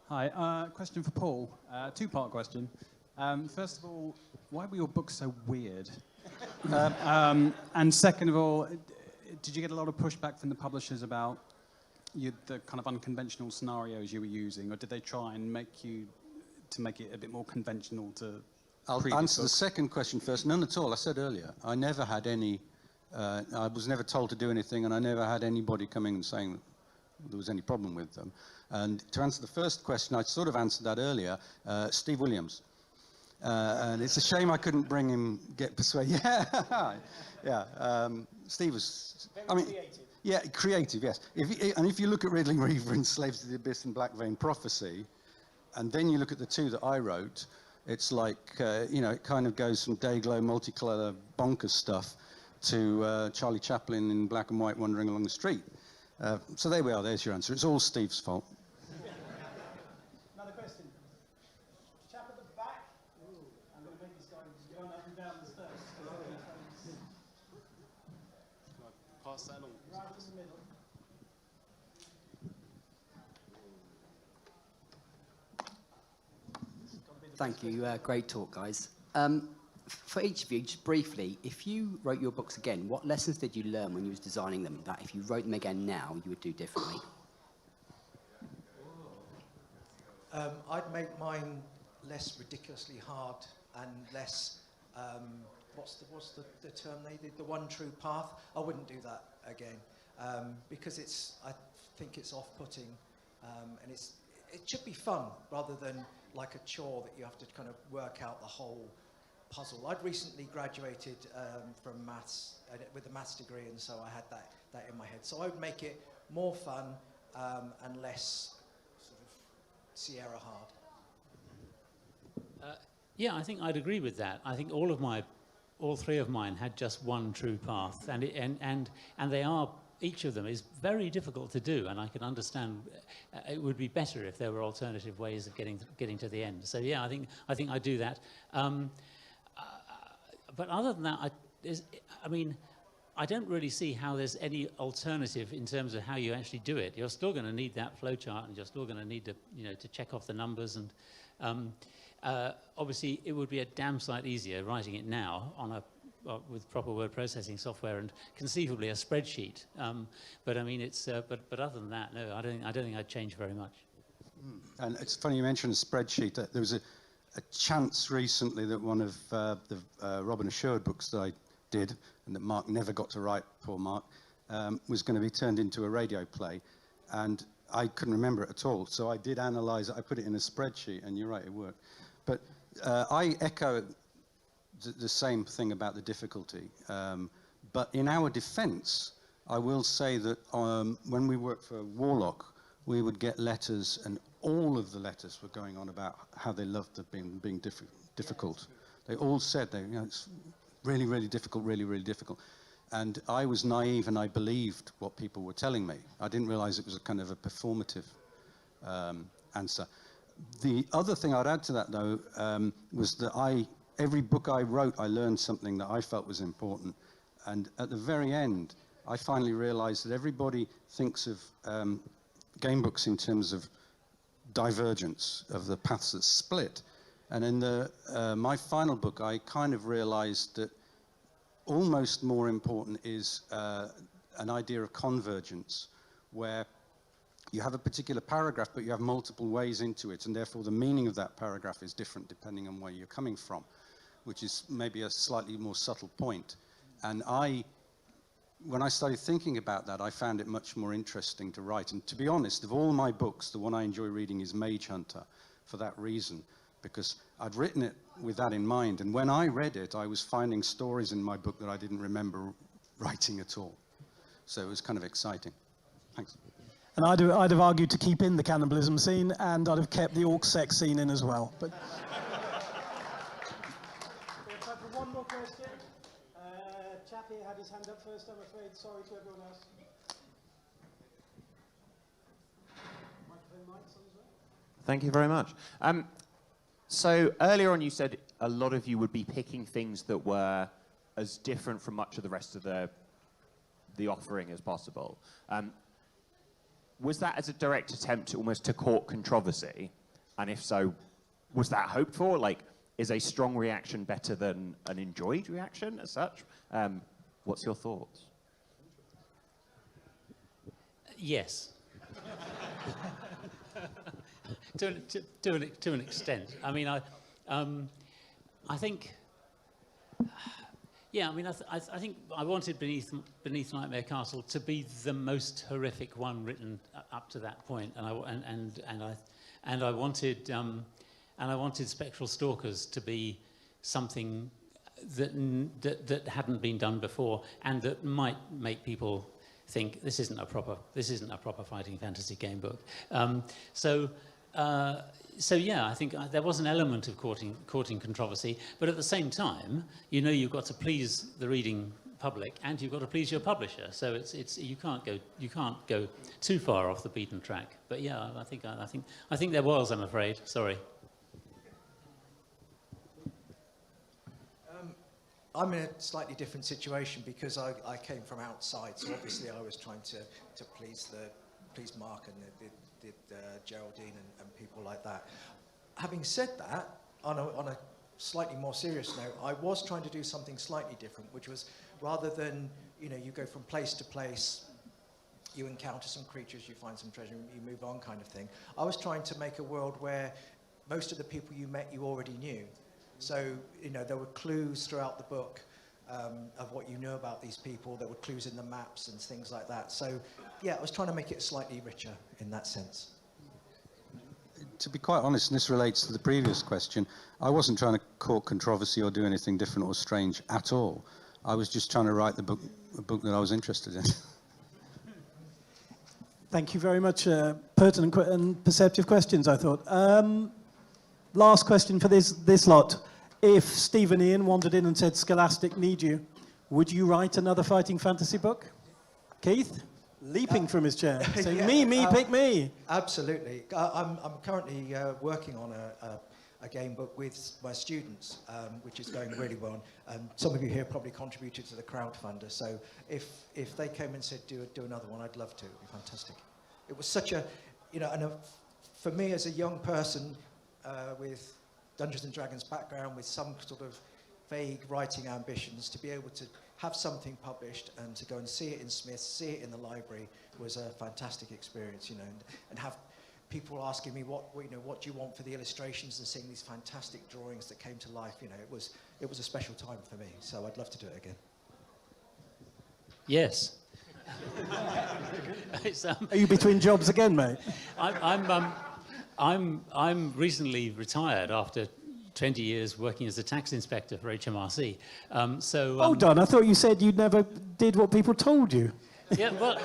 answering. Hi, question for Paul. Two-part question. First of all, why were your books so weird? And second of all, did you get a lot of pushback from the publishers about the kind of unconventional scenarios you were using, or did they try and make it a bit more conventional to I'll previous answer the books? second question first. None at all. I said earlier, I never had any, I was never told to do anything, and I never had anybody coming and saying that there was any problem with them. And to answer the first question, I sort of answered that earlier. Steve Williams. And it's a shame I couldn't bring him, get persuaded. Yeah, yeah. Steve was, I mean, creative. Yeah, creative, yes. If you look at Riddling Reaver and Slaves of the Abyss and Black Vein Prophecy, and then you look at the two that I wrote, it's like, you know, it kind of goes from Dayglow, multicolour, bonkers stuff to Charlie Chaplin in black and white wandering along the street. So there we are, there's your answer. It's all Steve's fault. Another question. Chap at the back. Ooh, I'm going to make this guy run up and down the stairs. Pass that on. Right in the middle. Thank you. Great talk, guys. For each of you, just briefly, if you wrote your books again, what lessons did you learn when you was designing them that if you wrote them again now, you would do differently? I'd make mine less ridiculously hard and less, what's the term they did? The one true path. I wouldn't do that again because I think it's off-putting and it should be fun rather than like a chore that you have to kind of work out the whole puzzle. I'd recently graduated from maths with a maths degree, and so I had that in my head. So I would make it more fun and less sort of Sierra hard. Yeah, I think I'd agree with that. I think all three of mine had just one true path, and they are. Each of them is very difficult to do, and I can understand it would be better if there were alternative ways of getting to the end. So yeah, I think I do that. But other than that, I mean, I don't really see how there's any alternative in terms of how you actually do it. You're still going to need that flowchart, and you're still going to need to check off the numbers. And obviously, it would be a damn sight easier writing it now on with proper word processing software and conceivably a spreadsheet. But I mean, but other than that, no, I don't think I'd change very much. And it's funny you mentioned a spreadsheet. There was a chance recently that one of the Robin Assured books that I did and that Mark never got to write, poor Mark, was going to be turned into a radio play, and I couldn't remember it at all. So I did analyse it. I put it in a spreadsheet, and you're right, it worked. But I echo the same thing about the difficulty. But in our defence, I will say that when we worked for Warlock, we would get letters, and all of the letters were going on about how they loved being difficult. They all said, it's really, really difficult, really, really difficult. And I was naive, and I believed what people were telling me. I didn't realise it was a kind of a performative answer. The other thing I'd add to that, though, was that every book I wrote, I learned something that I felt was important. And at the very end, I finally realised that everybody thinks of game books in terms of divergence, of the paths that split. And in my final book, I kind of realised that almost more important is an idea of convergence, where you have a particular paragraph, but you have multiple ways into it, and therefore the meaning of that paragraph is different depending on where you're coming from, which is maybe a slightly more subtle point. And when I started thinking about that, I found it much more interesting to write. And to be honest, of all my books, the one I enjoy reading is Mage Hunter, for that reason, because I'd written it with that in mind. And when I read it, I was finding stories in my book that I didn't remember writing at all. So it was kind of exciting. Thanks. And I'd have argued to keep in the cannibalism scene, and I'd have kept the orc sex scene in as well. But time for one more question. Chap here had his hand up first, I'm afraid. Sorry to everyone else. Thank you very much. So earlier on you said a lot of you would be picking things that were as different from much of the rest of the offering as possible. Was that as a direct attempt almost to court controversy? And if so, was that hoped for? Like, is a strong reaction better than an enjoyed reaction as such? What's your thoughts? Yes. to an extent. I mean, I think. Yeah, I mean, I think I wanted Beneath Nightmare Castle to be the most horrific one written up to that point, and I wanted Spectral Stalkers to be something that hadn't been done before, and that might make people think this isn't a proper fighting fantasy game book. So yeah, I think there was an element of courting controversy, but at the same time, you know, you've got to please the reading public and you've got to please your publisher. So you can't go too far off the beaten track. But yeah, I think there was. I'm afraid. Sorry. I'm in a slightly different situation because I came from outside, so obviously I was trying to please Mark and Geraldine and people like that. Having said that, on a slightly more serious note, I was trying to do something slightly different, which was rather than, you know, you go from place to place, you encounter some creatures, you find some treasure, you move on kind of thing. I was trying to make a world where most of the people you met you already knew. So, you know, there were clues throughout the book of what you know about these people. There were clues in the maps and things like that. So, yeah, I was trying to make it slightly richer in that sense. To be quite honest, and this relates to the previous question, I wasn't trying to court controversy or do anything different or strange at all. I was just trying to write a book that I was interested in. Thank you very much. Pertinent and perceptive questions, I thought. Last question for this lot. If Steve and Ian wandered in and said, Scholastic need you, would you write another fighting fantasy book? Keith? Leaping from his chair, saying, yeah, pick me. Absolutely. I'm currently working on a game book with my students, which is going really well. Some of you here probably contributed to the crowdfunder, so if they came and said, do another one, I'd love to. It would be fantastic. It was such a, you know, and for me as a young person with Dungeons & Dragons background, with some sort of vague writing ambitions, to be able to have something published and to go and see it in Smith's, see it in the library was a fantastic experience, you know, and have people asking me what do you want for the illustrations, and seeing these fantastic drawings that came to life, you know, it was a special time for me, so I'd love to do it again. Yes. Are you between jobs again, mate? I'm recently retired after 20 years working as a tax inspector for HMRC. Hold on, I thought you said you never did what people told you. Yeah, well,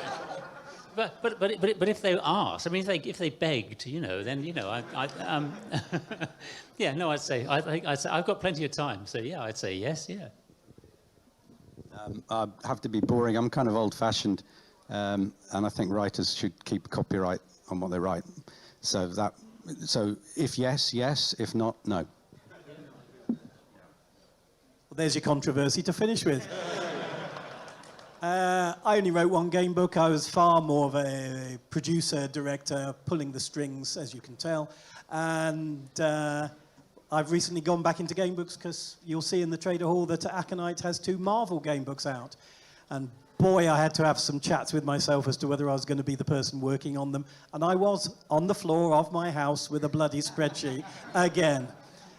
but if they asked, I mean, if they begged, you know, then, you know, yeah, no, I'd say I've got plenty of time, so yeah, I'd say yes, yeah. I have to be boring. I'm kind of old-fashioned, and I think writers should keep copyright on what they write. So if yes, yes. If not, no. Well, there's your controversy to finish with. I only wrote one game book. I was far more of a producer, director, pulling the strings, as you can tell. And I've recently gone back into game books because you'll see in the Trader Hall that Aconite has 2 Marvel game books out. And boy, I had to have some chats with myself as to whether I was going to be the person working on them. And I was on the floor of my house with a bloody spreadsheet again.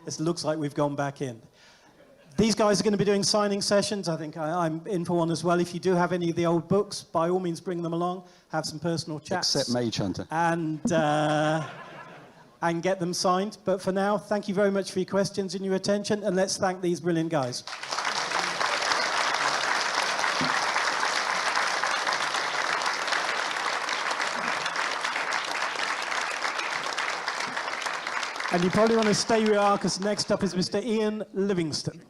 It looks like we've gone back in. These guys are going to be doing signing sessions. I think I'm in for one as well. If you do have any of the old books, by all means bring them along. Have some personal chats. Except Mage Hunter. And get them signed. But for now, thank you very much for your questions and your attention. And let's thank these brilliant guys. And you probably want to stay where you are, because next up is Mr. Ian Livingston.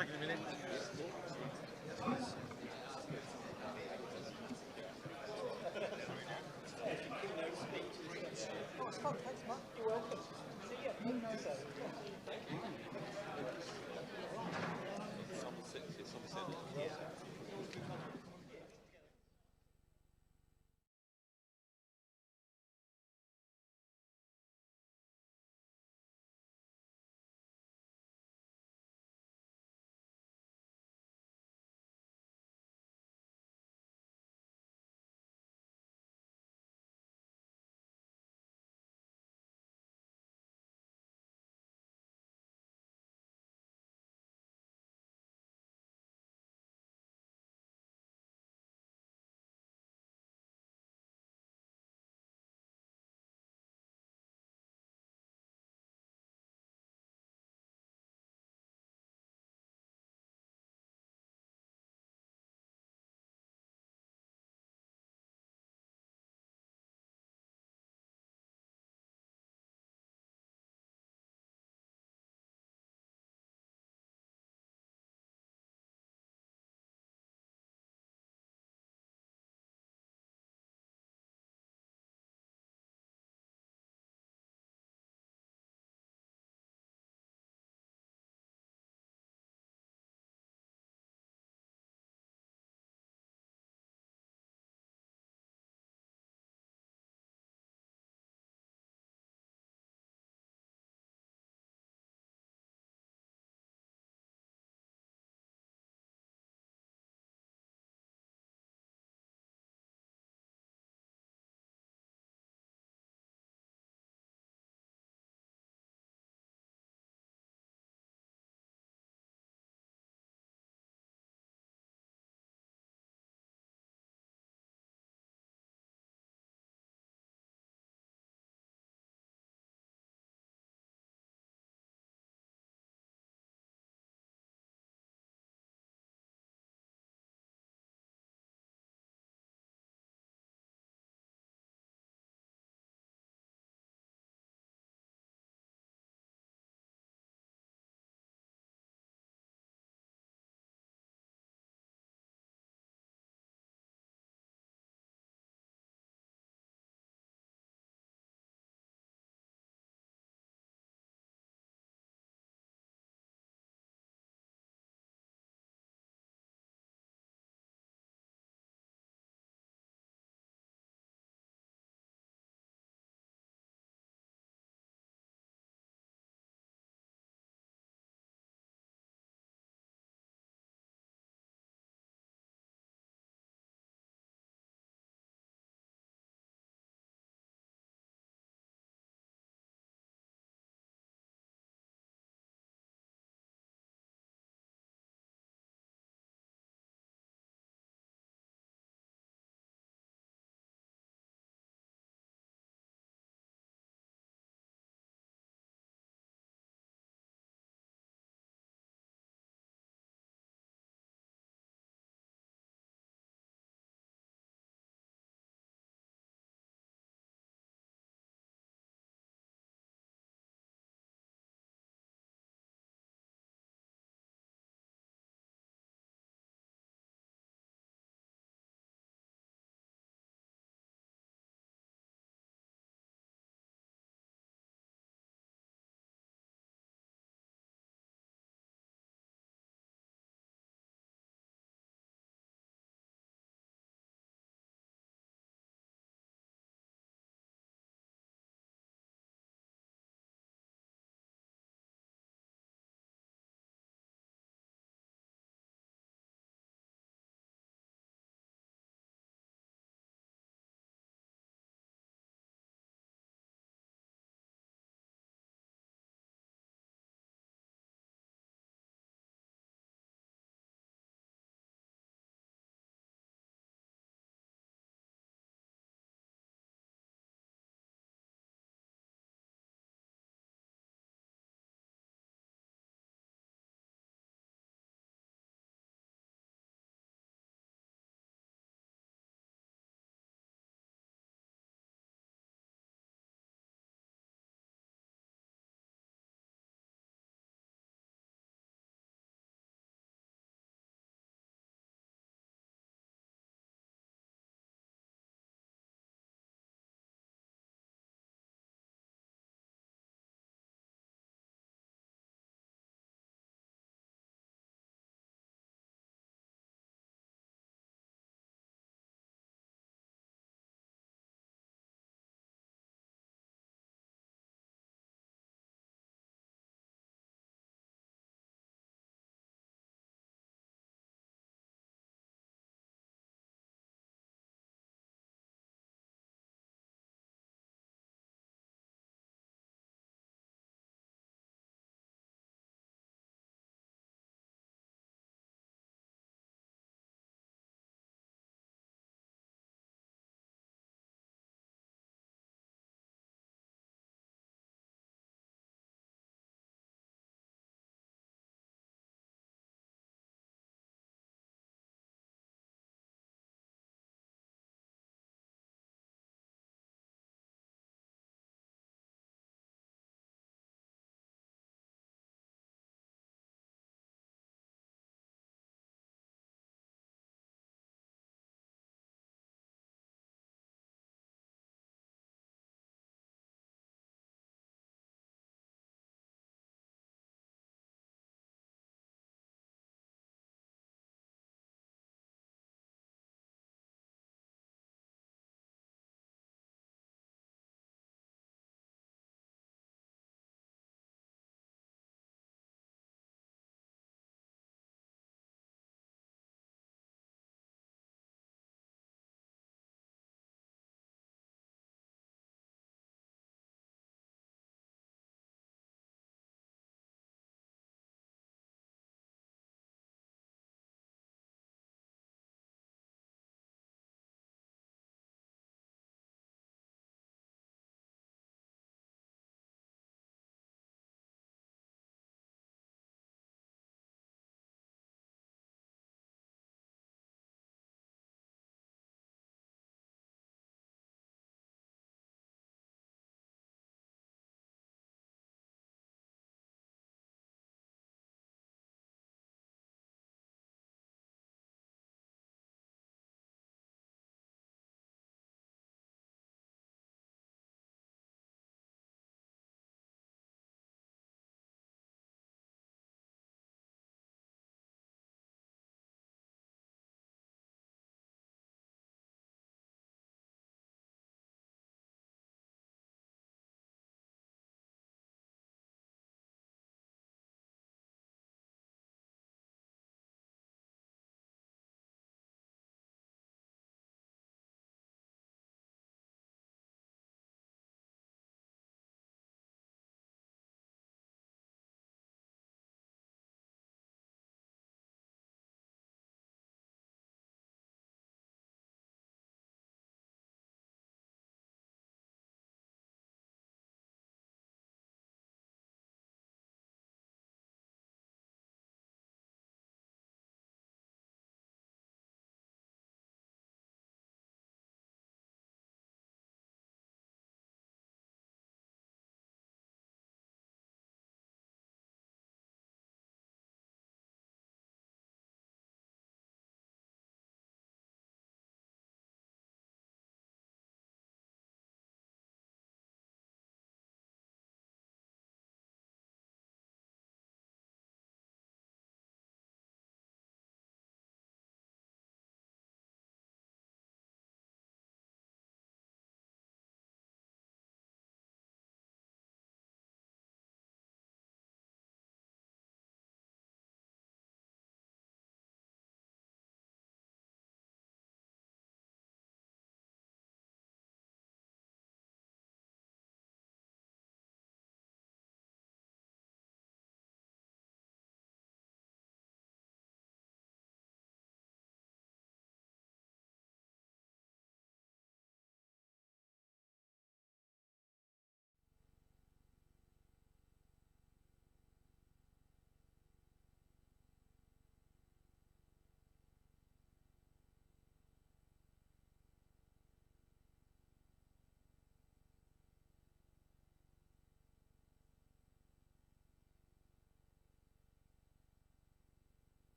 back in a minute. Oh, it's fun. Thanks, Mark. You're welcome.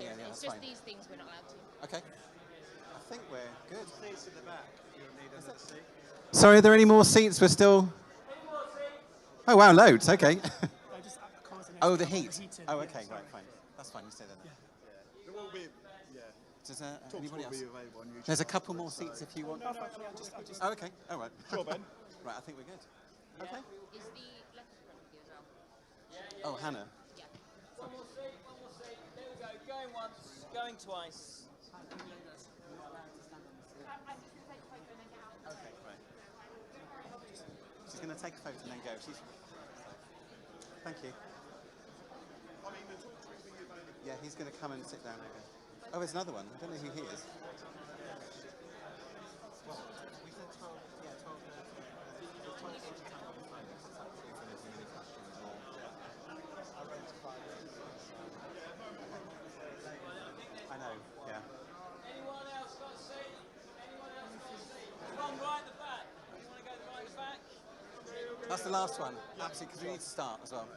Yeah, It's that's just fine. these things we're not allowed to. Okay. I think we're good. Seats in the back. You'll need another seat. Sorry, are there any more seats? We're still... Oh, wow, loads. Okay. Oh, the heat. Oh, okay, right, fine. That's fine, you stay there. There will be, Does talks anybody will else? be available on YouTube. There's a couple more seats if you want. No, I'll just Oh, okay. All right. Sure, Ben. Right, I think we're good. Okay. Is the letter front of you as well? Oh, Hannah. Yeah. One more seat. There we go. Going once, going twice. Okay, right. She's going to take a photo and then go. Thank you. Yeah, he's going to come and sit down again. Oh, there's another one. I don't know who he is. Well, we said 12, yeah, 12, I know, yeah. Anyone else got a seat? Anyone else got a seat? There's one right at the back. You want to go right at the back? That's the last one. Absolutely, because we need to start as well.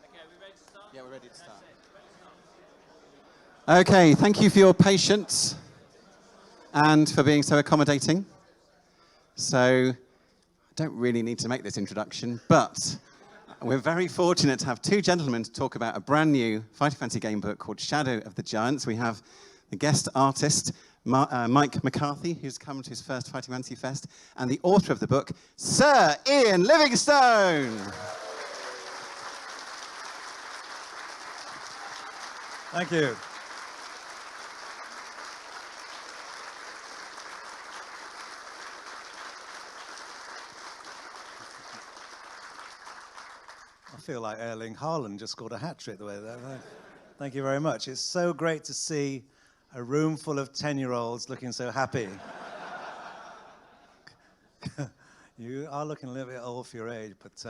Okay, are we ready to start? Yeah, we're ready to start. Okay, thank you for your patience and for being so accommodating. So, I don't really need to make this introduction, but we're very fortunate to have two gentlemen to talk about a brand new Fighting Fantasy game book called Shadow of the Giants. We have the guest artist, Mike McCarthy, who's come to his first Fighting Fantasy Fest, and the author of the book, Sir Ian Livingstone. Thank you. I feel like Erling Haaland just scored a hat-trick the way that went. Thank you very much. It's so great to see a room full of 10-year-olds looking so happy. You are looking a little bit old for your age, but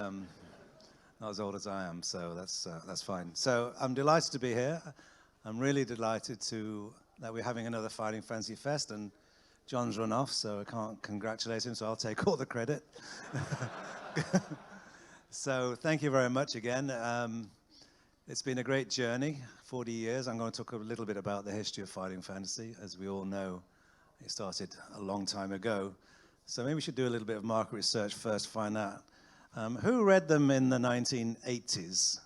not as old as I am, so that's fine. So I'm delighted to be here. I'm really delighted that we're having another Fighting Fantasy Fest, and John's run off, so I can't congratulate him, so I'll take all the credit. So thank you very much again. It's been a great journey, 40 years. I'm going to talk a little bit about the history of Fighting Fantasy. As we all know, it started a long time ago. So maybe we should do a little bit of market research first, find out. Who read them in the 1980s?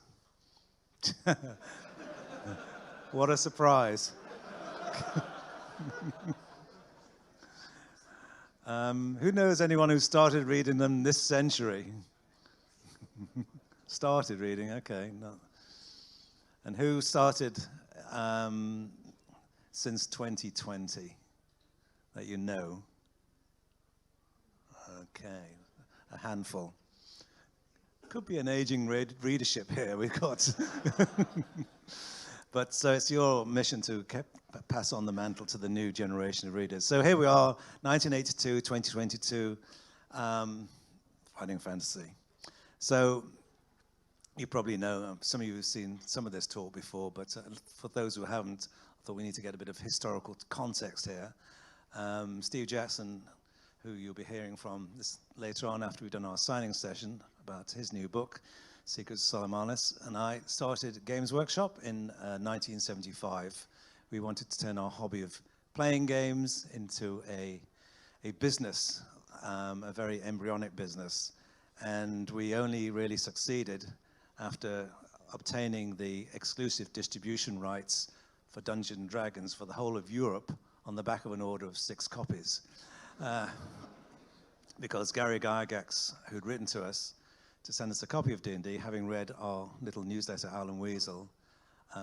What a surprise. Who knows anyone who started reading them this century? Started reading, okay. No. And who started since 2020 that you know? Okay, a handful. Could be an aging readership here we've got. But so it's your mission to pass on the mantle to the new generation of readers. So here we are, 1982, 2022, Fighting Fantasy. So you probably know, some of you have seen some of this talk before, but for those who haven't, I thought we need to get a bit of historical context here. Steve Jackson, who you'll be hearing from later on after we've done our signing session about his new book, Secrets of Solomonus, and I started Games Workshop in 1975. We wanted to turn our hobby of playing games into a business, a very embryonic business. And we only really succeeded after obtaining the exclusive distribution rights for Dungeons & Dragons for the whole of Europe on the back of an order of 6 copies. Because Gary Gygax, who'd written to us to send us a copy of D&D, having read our little newsletter, Owl and Weasel,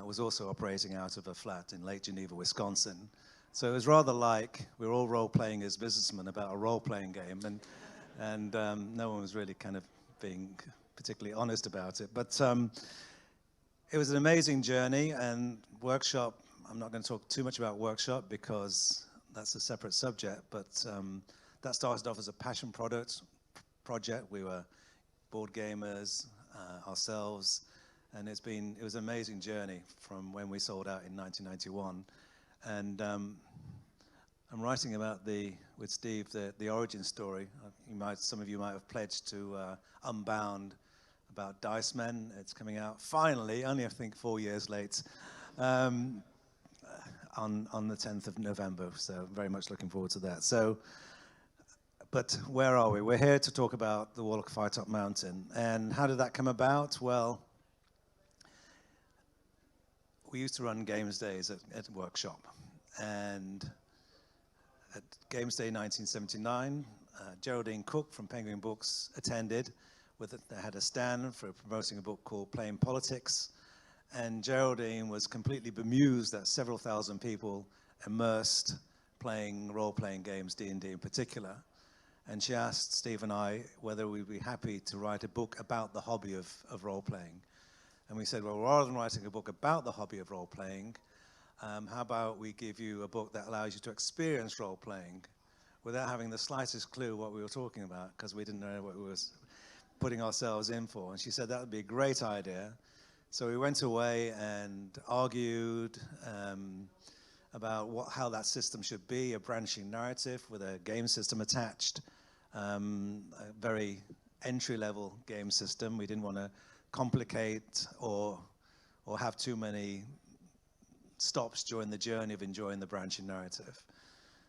was also operating out of a flat in Lake Geneva, Wisconsin. So it was rather like we were all role-playing as businessmen about a role-playing game, and no one was really kind of being particularly honest about it. But it was an amazing journey, and Workshop, I'm not going to talk too much about Workshop because that's a separate subject, but that started off as a passion project. We were board gamers ourselves, and it was an amazing journey from when we sold out in 1991. And I'm writing about with Steve the origin story. Some of you might have pledged to Unbound about Dice Men. It's coming out finally, only I think 4 years late. on the 10th of November. So very much looking forward to that. So, but where are we? We're here to talk about the Warlock of Firetop Mountain. And how did that come about? Well, we used to run games days at Workshop. And at Games Day 1979, Geraldine Cook from Penguin Books attended. They had a stand for promoting a book called Playing Politics. And Geraldine was completely bemused that several thousand people immersed playing role-playing games, D&D in particular. And she asked Steve and I whether we'd be happy to write a book about the hobby of role-playing. And we said, well, rather than writing a book about the hobby of role-playing, how about we give you a book that allows you to experience role-playing without having the slightest clue what we were talking about, because we didn't know what we were putting ourselves in for. And she said that would be a great idea. So we went away and argued about how that system should be, a branching narrative with a game system attached, a very entry-level game system. We didn't want to complicate or have too many stops during the journey of enjoying the branching narrative.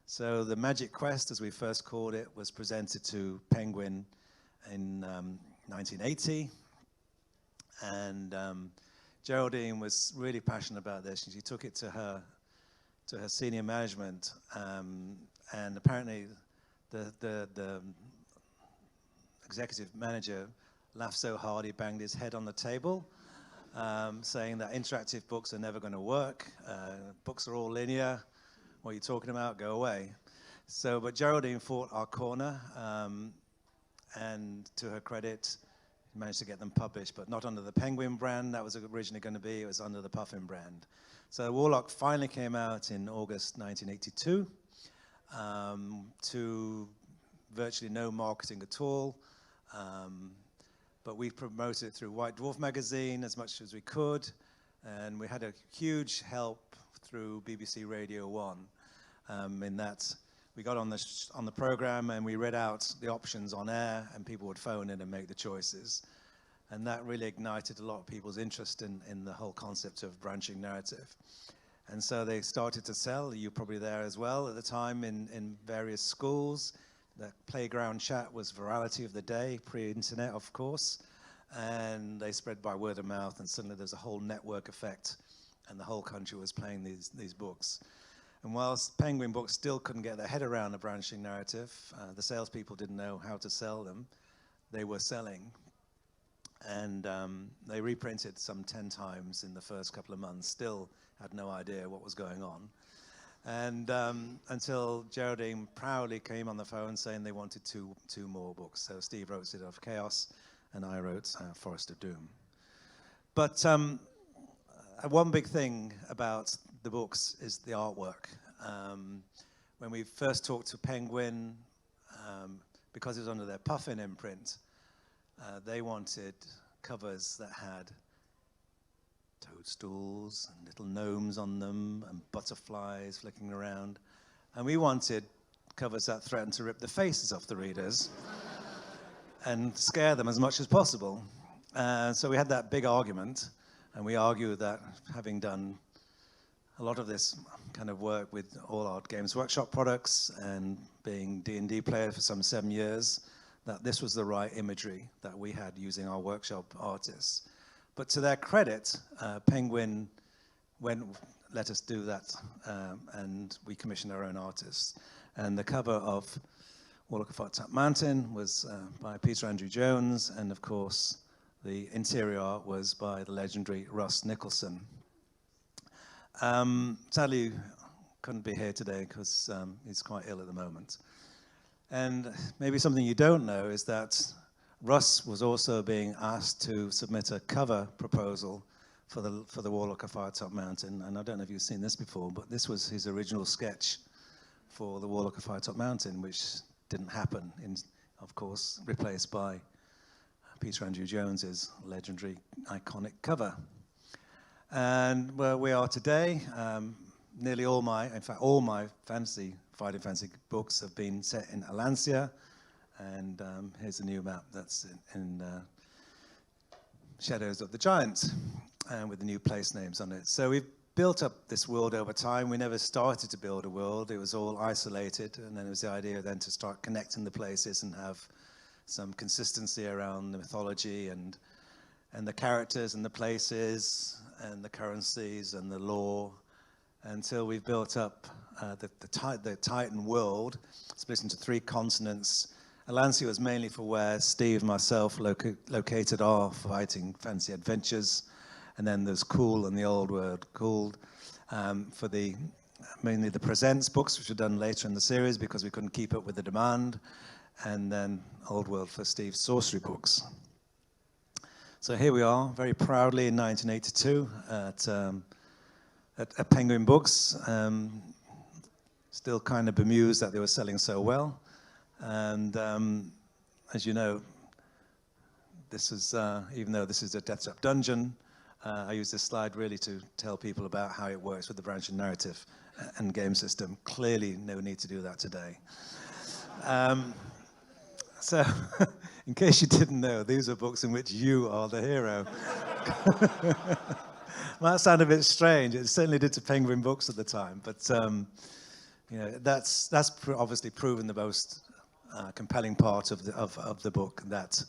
So the Magic Quest, as we first called it, was presented to Penguin in 1980. And Geraldine was really passionate about this, and she took it to her senior management. And apparently the executive manager laughed so hard he banged his head on the table, saying that interactive books are never going to work. Books are all linear. What are you talking about? Go away. So, but Geraldine fought our corner, and to her credit, managed to get them published, but not under the Penguin brand that was originally going to be. It was under the Puffin brand. So Warlock finally came out in August 1982 to virtually no marketing at all. But we promoted it through White Dwarf magazine as much as we could, and we had a huge help through BBC Radio 1 in that we got on the program and we read out the options on air, and people would phone in and make the choices. And that really ignited a lot of people's interest in the whole concept of branching narrative. And so they started to sell. You were probably there as well at the time in various schools. The playground chat was virality of the day, pre-internet, of course. And they spread by word of mouth, and suddenly there's a whole network effect, and the whole country was playing these books. And whilst Penguin Books still couldn't get their head around a branching narrative, the salespeople didn't know how to sell them. They were selling. And they reprinted some 10 times in the first couple of months, still had no idea what was going on. And until Geraldine proudly came on the phone saying they wanted two more books. So Steve wrote City of Chaos, and I wrote Forest of Doom. But one big thing about the books is the artwork. When we first talked to Penguin, because it was under their Puffin imprint, they wanted covers that had toadstools and little gnomes on them and butterflies flicking around. And we wanted covers that threatened to rip the faces off the readers and scare them as much as possible. So we had that big argument, and we argued that having done a lot of this kind of work with all our Games Workshop products and being D&D player for some 7 years, that this was the right imagery that we had using our workshop artists. But to their credit, Penguin let us do that, and we commissioned our own artists. And the cover of Warlock of Firetop Mountain was by Peter Andrew Jones, and of course, the interior art was by the legendary Russ Nicholson. Sadly, couldn't be here today because he's quite ill at the moment. And maybe something you don't know is that Russ was also being asked to submit a cover proposal for the Warlock of Firetop Mountain. And I don't know if you've seen this before, but this was his original sketch for the Warlock of Firetop Mountain, which didn't happen, of course, replaced by Peter Andrew Jones's legendary, iconic cover. And where we are today, nearly all my fighting fantasy books have been set in Alancia, and here's a new map that's in Shadows of the Giant, and with the new place names on it. So we've built up this world over time. We never started to build a world. It was all isolated, and then it was the idea then to start connecting the places and have some consistency around the mythology and the characters and the places and the currencies and the lore, until we've built up the Titan world, split into 3 continents. Atlantia was mainly for where Steve and myself located our fighting fantasy adventures. And then there's Cool and the Old World. Cool for mainly the Presents books, which were done later in the series because we couldn't keep up with the demand. And then Old World for Steve's sorcery books. So here we are, very proudly in 1982 at Penguin Books. Still kind of bemused that they were selling so well. And as you know, this is, even though this is a Death Trap dungeon, I use this slide really to tell people about how it works with the branching narrative and game system. Clearly, no need to do that today. So, in case you didn't know, these are books in which you are the hero. Might sound a bit strange. It certainly did to Penguin Books at the time, but you know, that's obviously proven the most compelling part of the book. That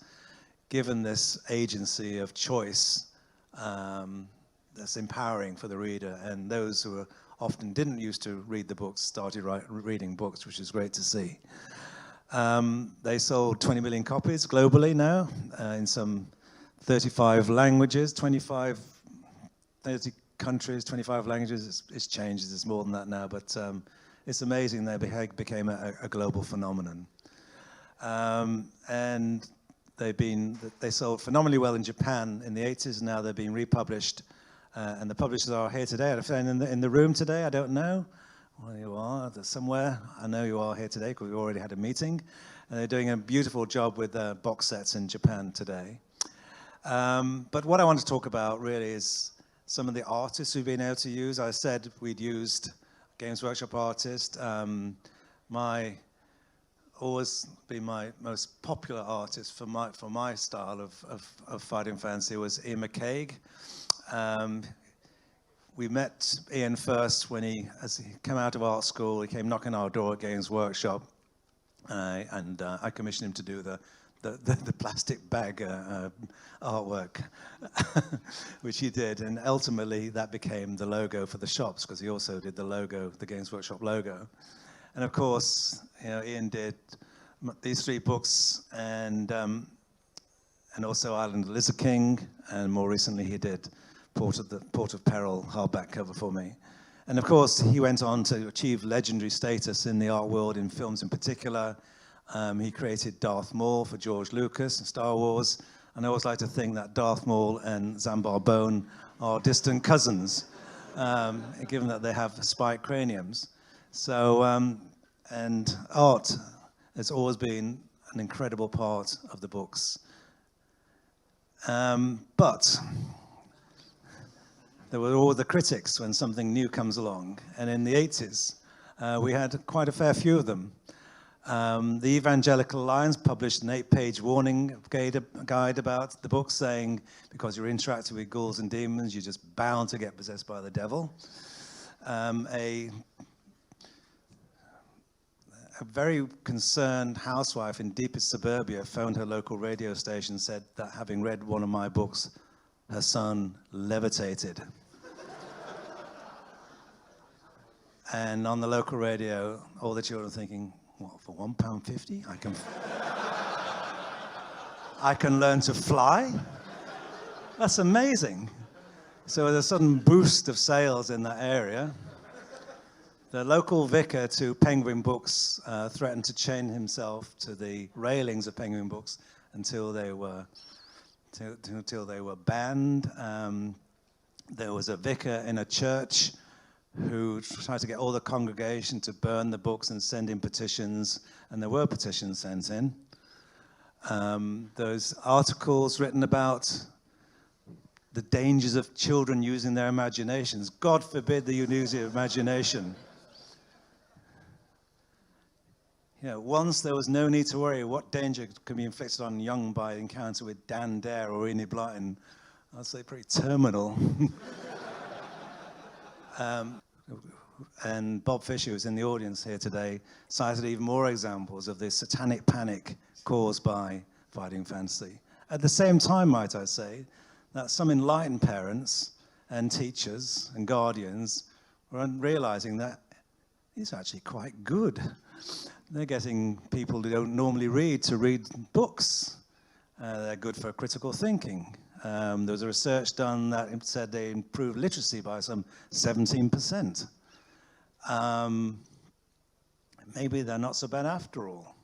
given this agency of choice, that's empowering for the reader, and those who often didn't used to read the books started reading books, which is great to see. They sold 20 million copies globally now, in some 35 languages, 30 countries, 25 languages. It's changed, there's more than that now, but it's amazing they became a global phenomenon. And they sold phenomenally well in Japan in the 80s, and now they're being republished. And the publishers are here today. If they're in the room today, I don't know. Well, you are somewhere. I know you are here today because we already had a meeting. And they're doing a beautiful job with box sets in Japan today. But what I want to talk about really is some of the artists we've been able to use. I said we'd used Games Workshop artist. Always been my most popular artist for my style of fighting fantasy was Ian McCaig. We met Ian first as he came out of art school. He came knocking our door at Games Workshop, and I commissioned him to do the plastic bag artwork, which he did, and ultimately that became the logo for the shops because he also did the logo, the Games Workshop logo. And of course, you know, Ian did these 3 books, and also Island of the Lizard King, and more recently he did Port of Peril hardback cover for me. And of course, he went on to achieve legendary status in the art world, in films in particular. He created Darth Maul for George Lucas and Star Wars. And I always like to think that Darth Maul and Zambar Bone are distant cousins, given that they have spiked craniums. So, and art has always been an incredible part of the books. But there were all the critics when something new comes along. And in the 80s, we had quite a fair few of them. The Evangelical Alliance published an 8-page warning guide about the book, saying, because you're interacting with ghouls and demons, you're just bound to get possessed by the devil. A very concerned housewife in deepest suburbia phoned her local radio station and said that having read one of my books, her son levitated. And on the local radio, all the children thinking, what, for £1.50? I can learn to fly? That's amazing. So with a sudden boost of sales in that area, the local vicar to Penguin Books threatened to chain himself to the railings of Penguin Books until they were banned. There was a vicar in a church who tried to get all the congregation to burn the books and send in petitions, and there were petitions sent in. Those articles written about the dangers of children using their imaginations. God forbid that you use your imagination. You know, once there was no need to worry what danger could be inflicted on young by encounter with Dan Dare or Enid Blyton. I'd say pretty terminal. And Bob Fisher, who's in the audience here today, cited even more examples of this satanic panic caused by fighting fantasy. At the same time, might I say, that some enlightened parents and teachers and guardians were realizing that it's actually quite good. They're getting people who don't normally read to read books. They're good for critical thinking. There was a research done that said they improved literacy by some 17%. Maybe they're not so bad after all.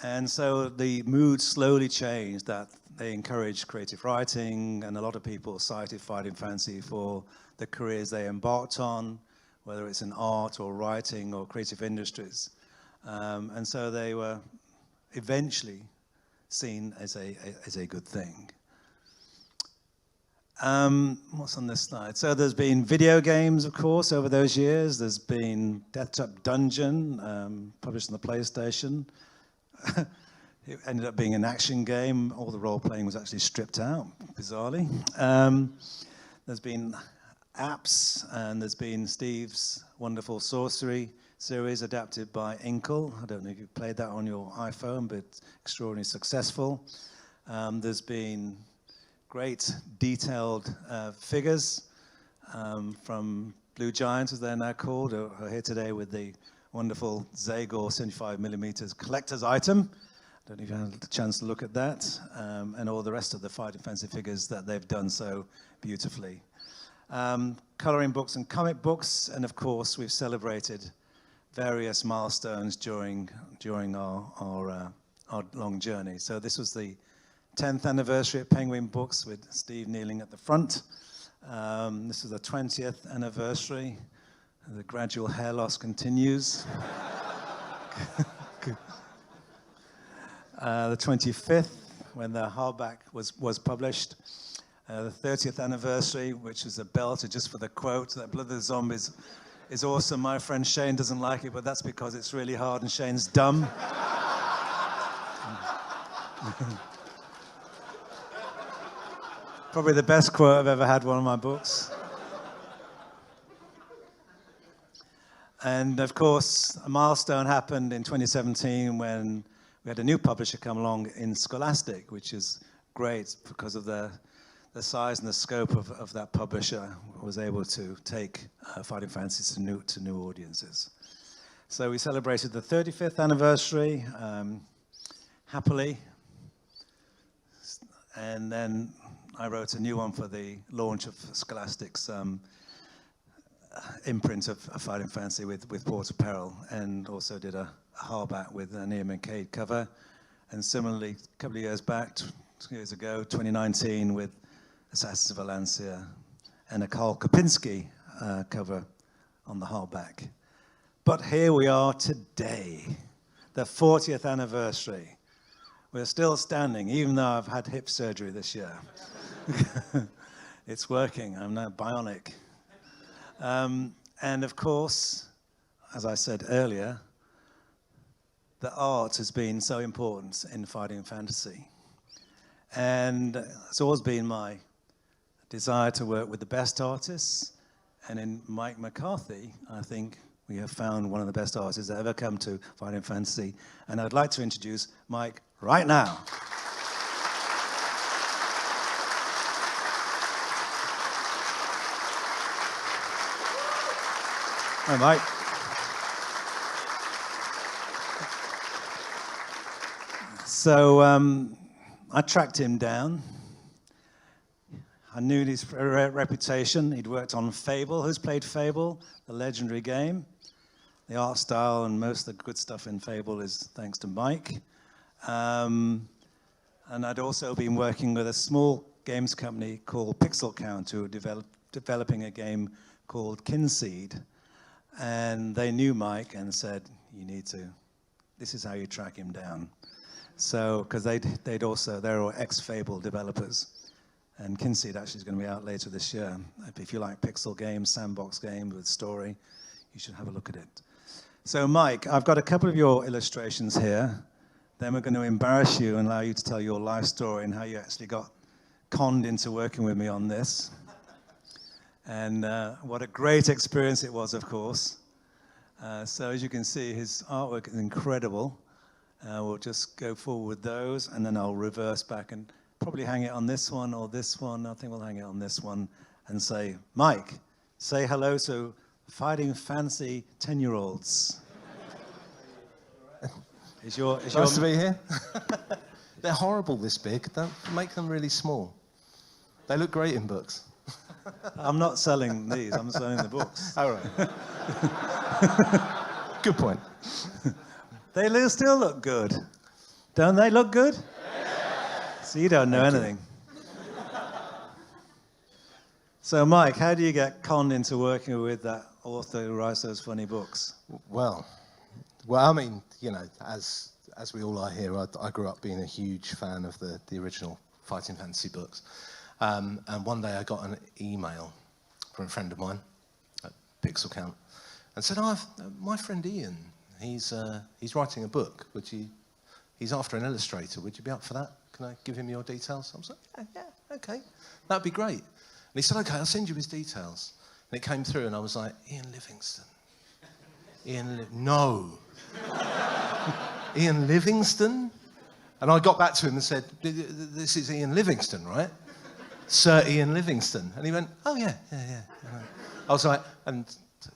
And so the mood slowly changed, that they encouraged creative writing, and a lot of people cited fighting fantasy for the careers they embarked on, whether it's in art or writing or creative industries. And so they were eventually seen as a good thing. What's on this slide? So there's been video games, of course, over those years. There's been Death Trap Dungeon, published on the PlayStation. It ended up being an action game. All the role-playing was actually stripped out, bizarrely. There's been apps, and there's been Steve's wonderful sorcery series adapted by Inkle. I don't know if you've played that on your iPhone, but extraordinarily successful. There's been great detailed figures from Blue Giant, as they're now called, who are here today with the wonderful Zagor 75mm collector's item. I don't know if you had the chance to look at that, and all the rest of the fighting fantasy figures that they've done so beautifully. Coloring books and comic books, and of course we've celebrated various milestones during our long journey. So this was the 10th anniversary of Penguin Books, with Steve kneeling at the front. This is the 20th anniversary. The gradual hair loss continues. The 25th, when the hardback was published. The 30th anniversary, which is a belter just for the quote, that Blood of the Zombies is awesome. My friend Shane doesn't like it, but that's because it's really hard and Shane's dumb. Probably the best quote I've ever had one of my books. And of course, a milestone happened in 2017 when we had a new publisher come along in Scholastic, which is great because of the size and the scope of that publisher. Was able to take fighting fantasy to new audiences. So we celebrated the 35th anniversary happily, and then I wrote a new one for the launch of Scholastic's imprint of fighting fantasy with Port Apparel, and also did a hardback with an Ian McCabe cover. And similarly, a couple of years back, 2 years ago, 2019, with Assassins of Valencia and a Karl Kopinski cover on the hardback. But here we are today, the 40th anniversary. We're still standing, even though I've had hip surgery this year. It's working, I'm now bionic. And of course, as I said earlier, the art has been so important in fighting fantasy. And it's always been my desire to work with the best artists. And in Mike McCarthy, I think we have found one of the best artists that ever come to fighting fantasy. And I'd like to introduce Mike right now. Hi, Mike. So I tracked him down. I knew his reputation. He'd worked on Fable. Who's played Fable? The legendary game. The art style and most of the good stuff in Fable is thanks to Mike. And I'd also been working with a small games company called Pixel Count, who were developing a game called Kinseed. And they knew Mike and said, you need to, this is how you track him down. So, because they're ex-Fable developers. And Kinseed actually is going to be out later this year. If you like pixel games, sandbox games with story, you should have a look at it. So Mike, I've got a couple of your illustrations here. Then we're going to embarrass you and allow you to tell your life story and how you actually got conned into working with me on this. And what a great experience it was, of course. So as you can see, his artwork is incredible. We'll just go forward with those, and then I'll reverse back and probably hang it on this one or this one. I think we'll hang it on this one and say, Mike, say hello to Fighting Fancy 10-year-olds. Nice to be here. They're horrible this big. Don't make them really small. They look great in books. I'm not selling these, I'm selling the books. All right. Good point. They still look good. Don't they look good? Yeah. So you don't know anything. So Mike, how do you get conned into working with that author who writes those funny books? Well, I mean, you know, as we all are here, I grew up being a huge fan of the original Fighting Fantasy books. And one day I got an email from a friend of mine at Pixel Count and said, my friend Ian, he's writing a book. He's after an illustrator. Would you be up for that? Can I give him your details? I was like, yeah, okay. That'd be great. And he said, okay, I'll send you his details. And it came through and I was like, Ian Livingston. No. Ian Livingston? And I got back to him and said, this is Ian Livingston, right? Sir Ian Livingston. And he went, oh, yeah. I was like, and,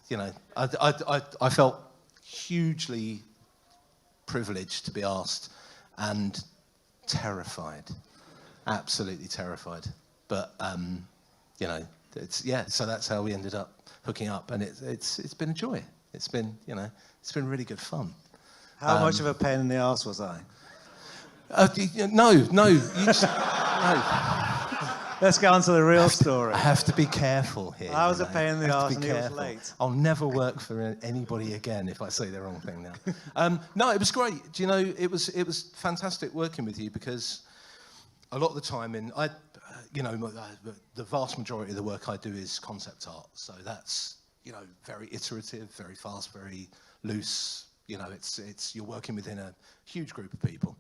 you know, I felt hugely privileged to be asked and terrified, absolutely terrified. But, you know, so that's how we ended up hooking up. And it's been a joy. It's been really good fun. How much of a pain in the arse was I? No. No. Let's get on to the real story. I have to be careful here. I was a pain in the arse and he was late. I'll never work for anybody again if I say the wrong thing now. No, it was great. Do you know, it was fantastic working with you because a lot of the time the vast majority of the work I do is concept art. So that's, you know, very iterative, very fast, very loose. You know, you're working within a huge group of people.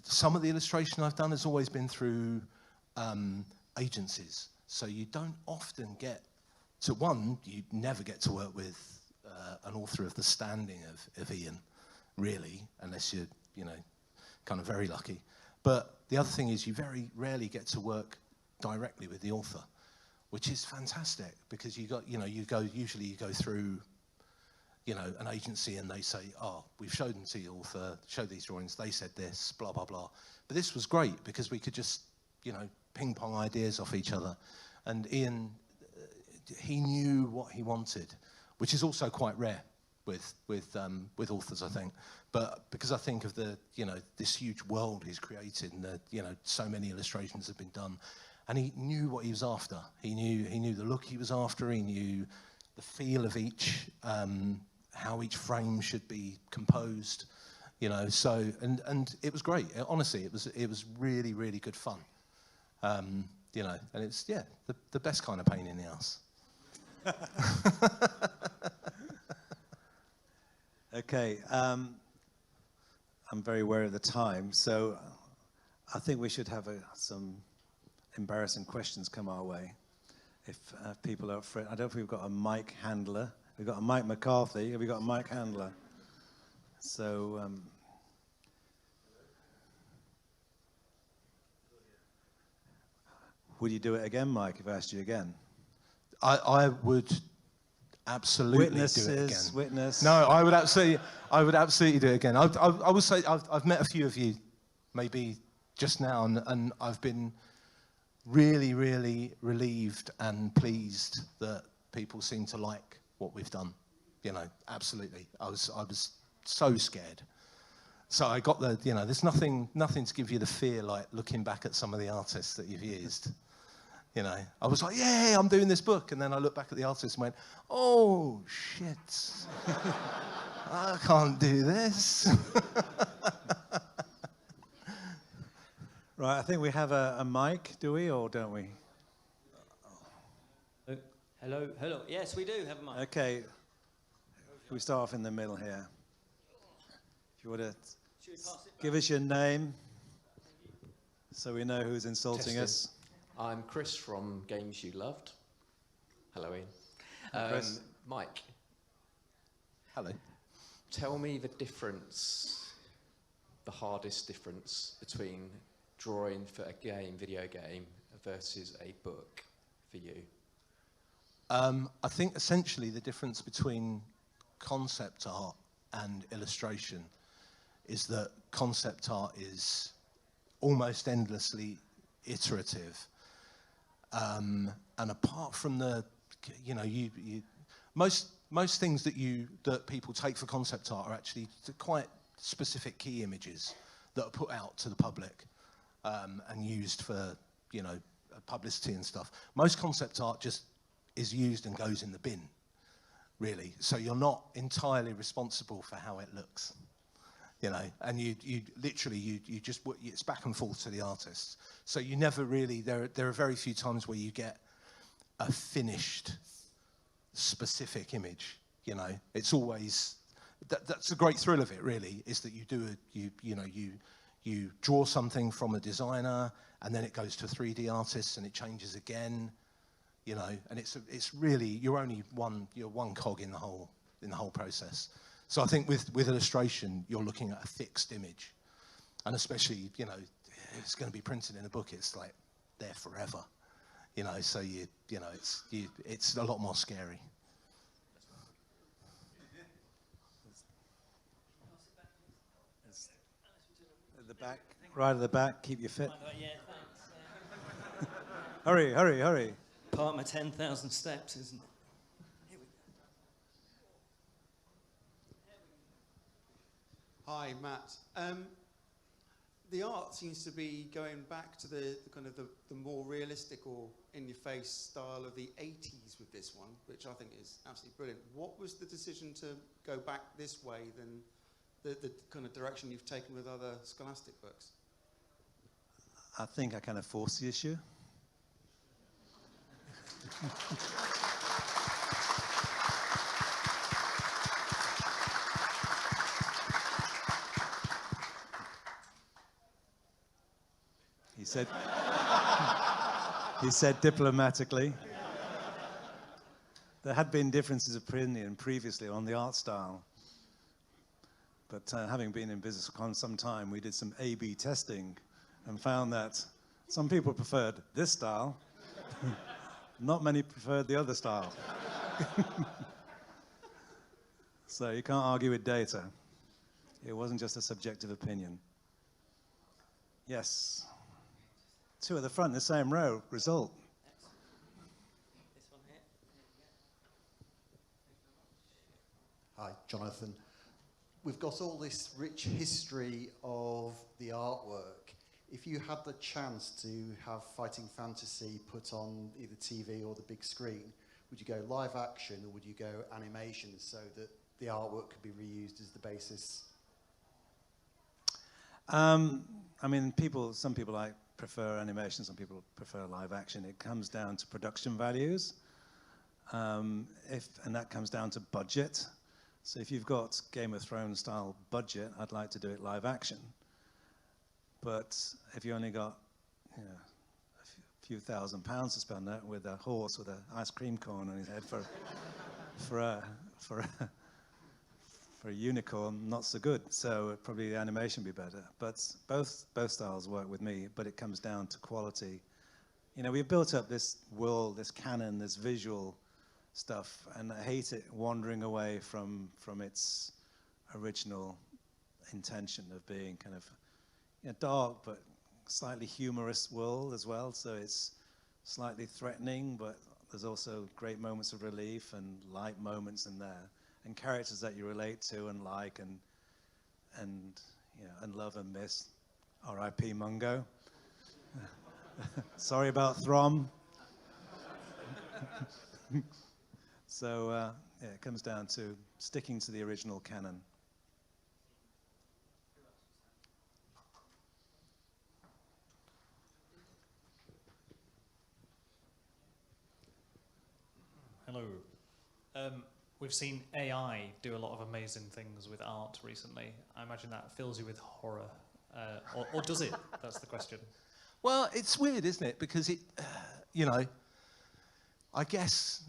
Some of the illustration I've done has always been through agencies. So you don't often get to you never get to work with an author of the standing of Ian, really, unless you're, you know, kind of very lucky. But the other thing is you very rarely get to work directly with the author, which is fantastic because usually you go through, you know, an agency and they say, oh, we've showed them to the author, showed these drawings, they said this, blah, blah, blah. But this was great because we could just, you know, ping pong ideas off each other. And Ian, he knew what he wanted, which is also quite rare with authors, I think. But because I think of this huge world he's created and so many illustrations have been done. And he knew what he was after. He knew the look he was after, he knew the feel of each, how each frame should be composed, you know. So and it was great. Honestly, it was really, really good fun. You know, and it's the best kind of pain in the ass. Okay, I'm very aware of the time, so I think we should have some embarrassing questions come our way. If people are afraid, I don't think we've got a mic handler. We've got a Mike McCarthy. Have we got a mic handler? So. Would you do it again, Mike, if I asked you again? I would absolutely do it again. Witness. No, I would absolutely do it again. I would say I've met a few of you, maybe just now, and I've been really, really relieved and pleased that people seem to like what we've done. You know, absolutely. I was so scared. So I got there's nothing to give you the fear like looking back at some of the artists that you've used. You know, I was like, yeah, I'm doing this book. And then I looked back at the artist and went, oh, shit. I can't do this. Right, I think we have a mic, do we, or don't we? Hello. Yes, we do have a mic. Okay. We start off in the middle here. If you want to give us your name so we know who's insulting us. I'm Chris from Games You Loved. Hello, Ian. Hi, Chris. Mike, Hello. tell me the difference, the hardest difference between drawing for a video game, versus a book for you. I think essentially the difference between concept art and illustration is that concept art is almost endlessly iterative. And apart from the, most things that people take for concept art are actually quite specific key images that are put out to the public and used for, publicity and stuff. Most concept art just is used and goes in the bin, really. So you're not entirely responsible for how it looks, and you literally just, it's back and forth to the artists. So you never really, there are very few times where you get a finished, specific image, It's always, that's the great thrill of it, really, is that you draw something from a designer, and then it goes to 3D artists, and it changes again, and it's really, you're one cog in the whole process. So I think with illustration, you're looking at a fixed image, and especially, it's going to be printed in a book. It's like there forever, So it's a lot more scary. At the back, right at the back. Keep you fit. Hurry, hurry, hurry. Part of my 10,000 steps, isn't it? Hi, Matt. The art seems to be going back to the kind of the more realistic or in-your-face style of the 80s with this one, which I think is absolutely brilliant. What was the decision to go back this way than the kind of direction you've taken with other Scholastic books? I think I kind of forced the issue. He said diplomatically. There had been differences of opinion previously on the art style. But having been in business for some time, we did some A/B testing and found that some people preferred this style. Not many preferred the other style. So you can't argue with data. It wasn't just a subjective opinion. Yes. Two at the front, the same row. Result. This one here. Hi, Jonathan. We've got all this rich history of the artwork. If you had the chance to have Fighting Fantasy put on either TV or the big screen, would you go live action or would you go animation so that the artwork could be reused as the basis? I mean, some people prefer animation, some people prefer live action. It comes down to production values, and that comes down to budget. So if you've got Game of Thrones style budget, I'd like to do it live action. But if you only got a few £1,000s to spend that with a horse with an ice cream cone on his head for a unicorn, not so good. So probably the animation would be better. But both styles work with me. But it comes down to quality. We've built up this world, this canon, this visual stuff, and I hate it wandering away from its original intention of being kind of dark but slightly humorous world as well. So it's slightly threatening, but there's also great moments of relief and light moments in there, and characters that you relate to and like and love and miss. R.I.P. Mungo. Sorry about Throm. So it comes down to sticking to the original canon. Hello. We've seen AI do a lot of amazing things with art recently. I imagine that fills you with horror. Or does it? That's the question. Well, it's weird, isn't it? Because it, I guess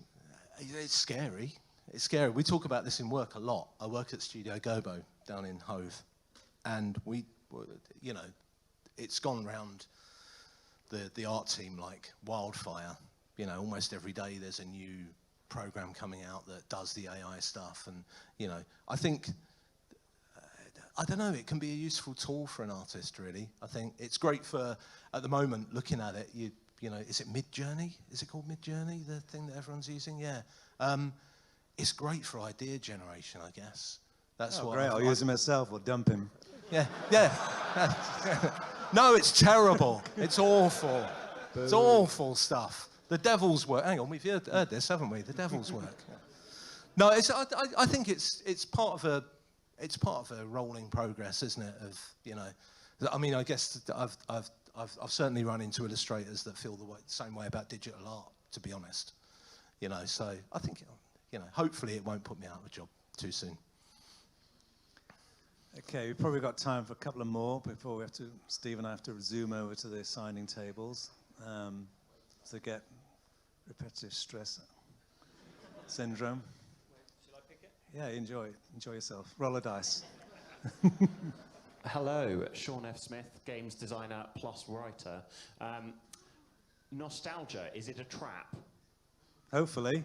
it's scary. It's scary. We talk about this in work a lot. I work at Studio Gobo down in Hove, and it's gone round the art team like wildfire. Almost every day there's a new program coming out that does the AI stuff, and I think. I don't know, it can be a useful tool for an artist, really. I think it's great for, at the moment, looking at it, is it Mid-Journey? Is it called Mid-Journey, the thing that everyone's using? Yeah. It's great for idea generation, I guess. That's what great, I'll use him myself or dump him. Yeah. No, it's terrible. It's awful. It's awful stuff. The devil's work. Hang on, we've heard this, haven't we? The devil's work. Yeah. No, I think it's part of a... It's part of a rolling progress, isn't it? I mean, I guess I've certainly run into illustrators that feel the same way about digital art. To be honest, So I think, hopefully it won't put me out of a job too soon. Okay, we've probably got time for a couple of more before Steve and I have to zoom over to the signing tables to get repetitive stress syndrome. Yeah, enjoy yourself. Roll a dice. Hello, Sean F. Smith, games designer plus writer. Nostalgia, is it a trap? Hopefully.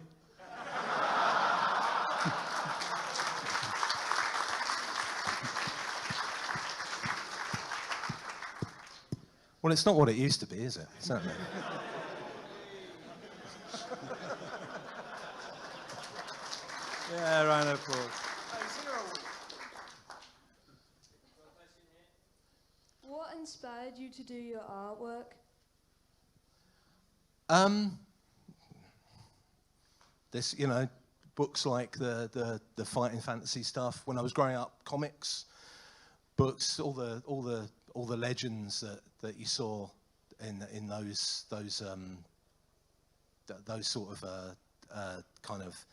Well, it's not what it used to be, is it? Certainly. Yeah, round of applause. What inspired you to do your artwork? This, books like the fighting fantasy stuff. When I was growing up, comics, books, all the legends that you saw in those sort of kind of,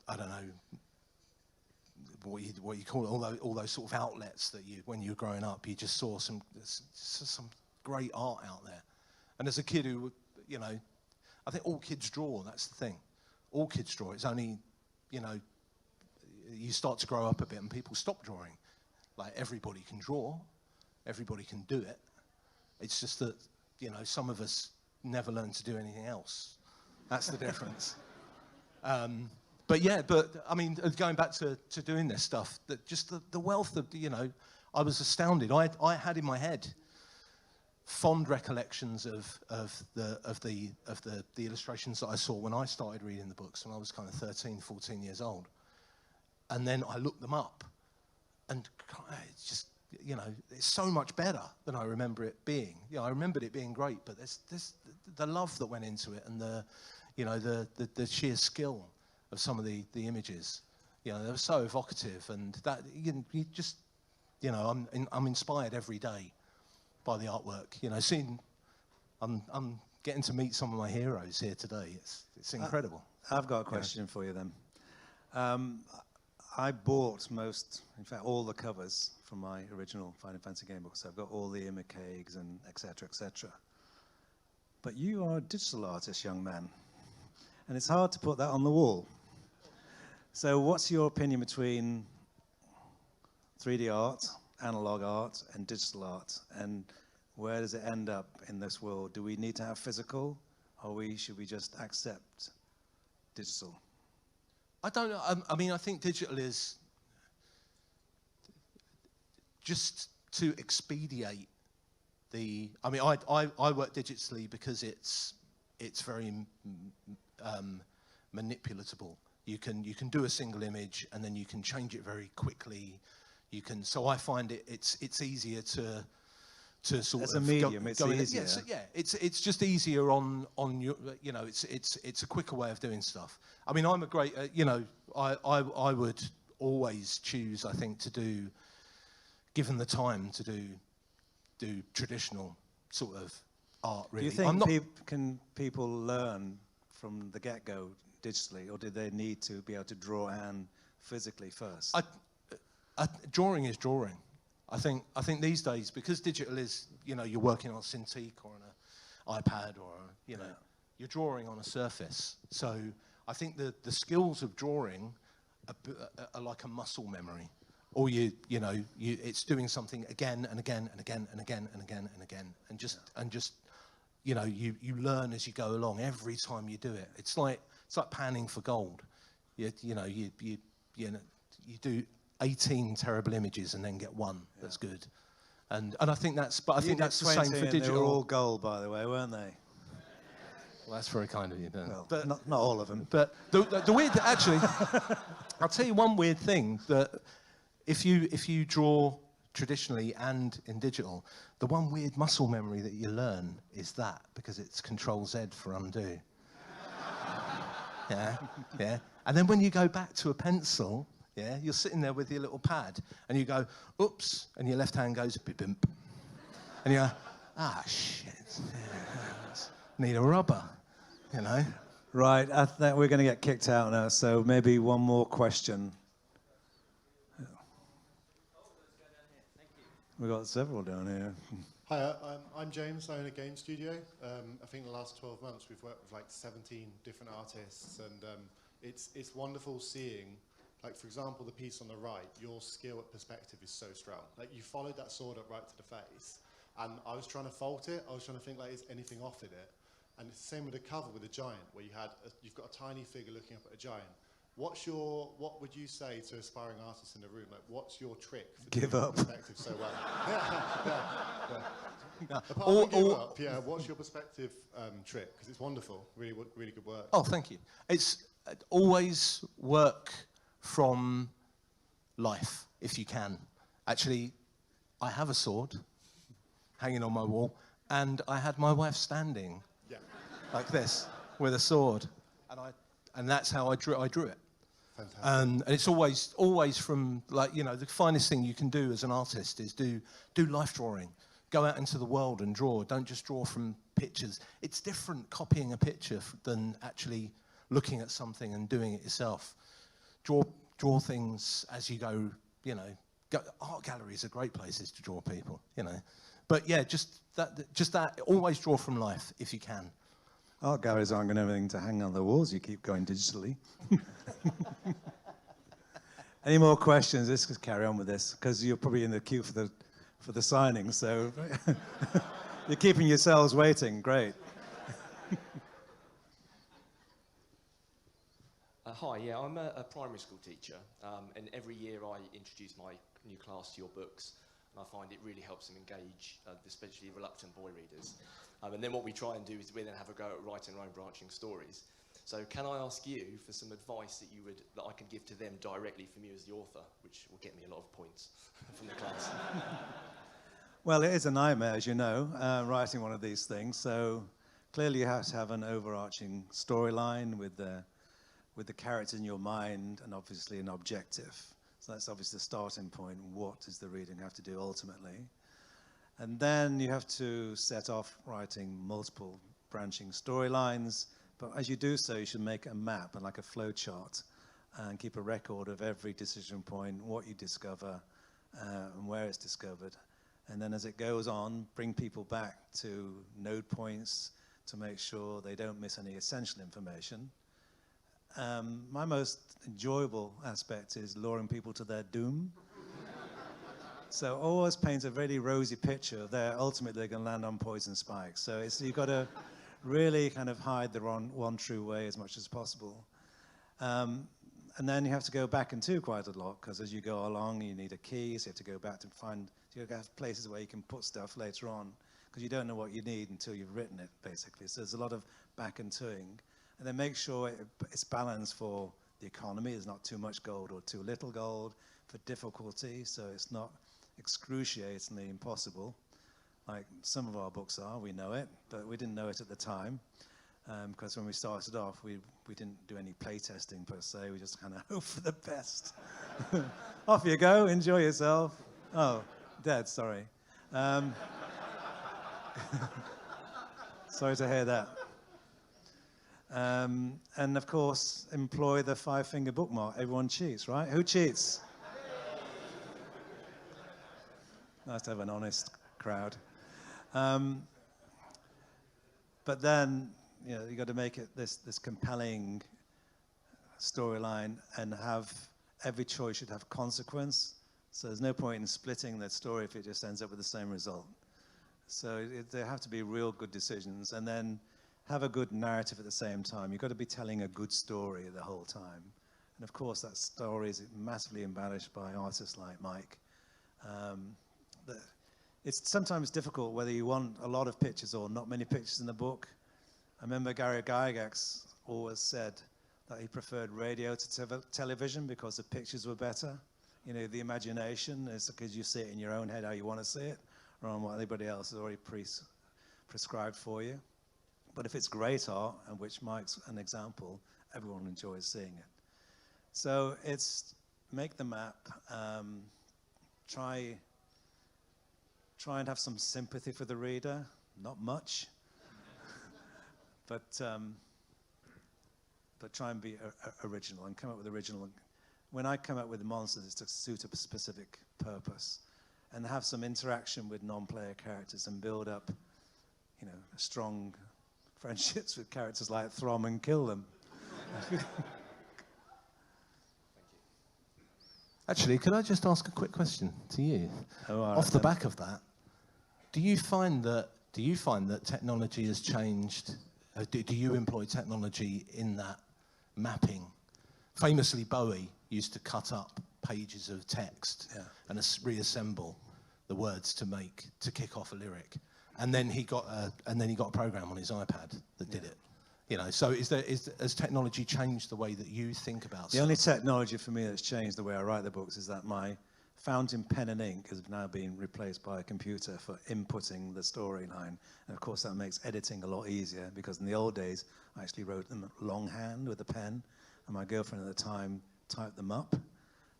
I don't know what you call it, all those sort of outlets that when you were growing up, you just saw some great art out there. And as a kid who, I think all kids draw. That's the thing. All kids draw. It's only, you start to grow up a bit and people stop drawing. Like everybody can draw, everybody can do it. It's just that, some of us never learn to do anything else. That's the difference. But I mean, going back to doing this stuff, that just the wealth of, I was astounded. I had in my head fond recollections of the illustrations that I saw when I started reading the books when I was kind of 13, 14 years old. And then I looked them up, and it's just, it's so much better than I remember it being. I remembered it being great, but there's the love that went into it, and the sheer skill of some of the images. They were so evocative, and that you just, I'm inspired every day by the artwork. I'm getting to meet some of my heroes here today. It's incredible. I've got a question for you then. I bought in fact, all the covers from my original Final Fantasy game books. I've got all the Imikegs and et cetera, But you are a digital artist, young man, and it's hard to put that on the wall. So what's your opinion between 3D art, analog art, and digital art? And where does it end up in this world? Do we need to have physical, or should we just accept digital? I don't know. I mean, I think digital is just to expedite the. I mean, I work digitally because it's very manipulatable. You can do a single image and then you can change it very quickly. So I find it's easier to sort of as a medium, it's easier. It's just easier on your, it's a quicker way of doing stuff. I mean, I'm a great, I would always choose, I think, to do, given the time, to do traditional sort of art. Really, do you think can people learn from the get-go digitally, or do they need to be able to draw hand physically first? Drawing is drawing. I think these days, because digital is, you know, you're working on a Cintiq or on an iPad or, you know, you're drawing on a surface. So I think the skills of drawing are like a muscle memory. Or it's doing something again and again and again and again and again and again, and just you know, you learn as you go along every time you do it. It's like panning for gold. You do 18 terrible images and then get one that's good, and I think that's the same for digital. They were all gold, by the way, weren't they? Well, that's very kind of you. Well, but not all of them. But the weird, actually, I'll tell you one weird thing, that if you draw traditionally and in digital, the one weird muscle memory that you learn is that, because it's Control-Z for undo. Yeah. And then when you go back to a pencil, you're sitting there with your little pad, and you go, oops, and your left hand goes, bimp. And you go, shit, need a rubber, you know? Right, I think we're going to get kicked out now, so maybe one more question. We've got several down here. Hi, I'm James. I own a game studio. I think the last 12 months we've worked with like 17 different artists, and it's wonderful seeing, like, for example, the piece on the right, your skill at perspective is so strong. Like, you followed that sword up right to the face, and I was trying to fault it. I was trying to think, like, is anything off in it? And it's the same with the cover with the giant, where you've got a tiny figure looking up at a giant. What would you say to aspiring artists in the room? Like, what's your trick for Give doing up. perspective so well? Apart from give up, what's your perspective trick? Because it's wonderful, really good work. Oh, thank you. It's always work from life, if you can. Actually, I have a sword hanging on my wall, and I had my wife standing like this with a sword, and that's how I drew it. Fantastic. And it's always from, like, you know, the finest thing you can do as an artist is do life drawing. Go out into the world and draw. Don't just draw from pictures. It's different copying a picture than actually looking at something and doing it yourself. Draw things as you go, you know. Art galleries are great places to draw people, you know. But yeah, just that. Always draw from life if you can. Art galleries aren't going to have anything to hang on the walls. You keep going digitally. Any more questions? Let's just carry on with this, because you're probably in the queue for the signing. So you're keeping yourselves waiting. Great. Hi, I'm a primary school teacher, and every year I introduce my new class to your books, and I find it really helps them engage, especially reluctant boy readers. And then what we try and do is we then have a go at writing our own branching stories. So can I ask you for some advice that I could give to them directly from you as the author, which will get me a lot of points from the class? Well, it is a nightmare, as you know, writing one of these things. So clearly you have to have an overarching storyline with the characters in your mind, and obviously an objective. So that's obviously the starting point. What does the reading have to do ultimately? And then you have to set off writing multiple branching storylines. But as you do so, you should make a map and like a flow chart, and keep a record of every decision point, what you discover, and where it's discovered. And then as it goes on, bring people back to node points to make sure they don't miss any essential information. My most enjoyable aspect is luring people to their doom. So always paint a really rosy picture there. Ultimately, they're going to land on poison spikes. So you've got to really kind of hide the one true way as much as possible. And then you have to go back and do quite a lot, because as you go along, you need a key, so you have to go back to find, you have places where you can put stuff later on, because you don't know what you need until you've written it, basically. So there's a lot of back and toing. And then make sure it's balanced for the economy. There's not too much gold or too little gold, for difficulty, so it's not excruciatingly impossible, like some of our books are. We know it, but we didn't know it at the time, because when we started off, we didn't do any play testing per se. We just kind of hope for the best. Off you go, enjoy yourself. Oh, dead, sorry. Sorry to hear that. And of course, employ the 5-finger bookmark. Everyone cheats, right? Who cheats? Nice to have an honest crowd. But then, you know, you got to make it this compelling storyline and have every choice should have consequence. So there's no point in splitting that story if it just ends up with the same result. So there have to be real good decisions, and then have a good narrative at the same time. You've got to be telling a good story the whole time. And of course, that story is massively embellished by artists like Mike. It's sometimes difficult whether you want a lot of pictures or not many pictures in the book. I remember Gary Gygax always said that he preferred radio to television because the pictures were better. You know, the imagination is because you see it in your own head how you want to see it, rather than what anybody else has already prescribed for you. But if it's great art, and which Mike's an example, everyone enjoys seeing it. So it's make the map, try and have some sympathy for the reader, not much, but try and be original and come up with original. When I come up with monsters, it's to suit a specific purpose, and have some interaction with non-player characters and build up, you know, strong friendships with characters like Throm and kill them. Actually, could I just ask a quick question to you? Oh, all right, Off the back of that, do you find that technology has changed? Do you employ technology in that mapping? Famously, Bowie used to cut up pages of text and reassemble the words to kick off a lyric, and then he got a program on his iPad that did it. You know, so has technology changed the way that you think about The only technology for me that's changed the way I write the books is that my fountain pen and ink has now been replaced by a computer for inputting the storyline. And of course that makes editing a lot easier, because in the old days I actually wrote them longhand with a pen, and my girlfriend at the time typed them up,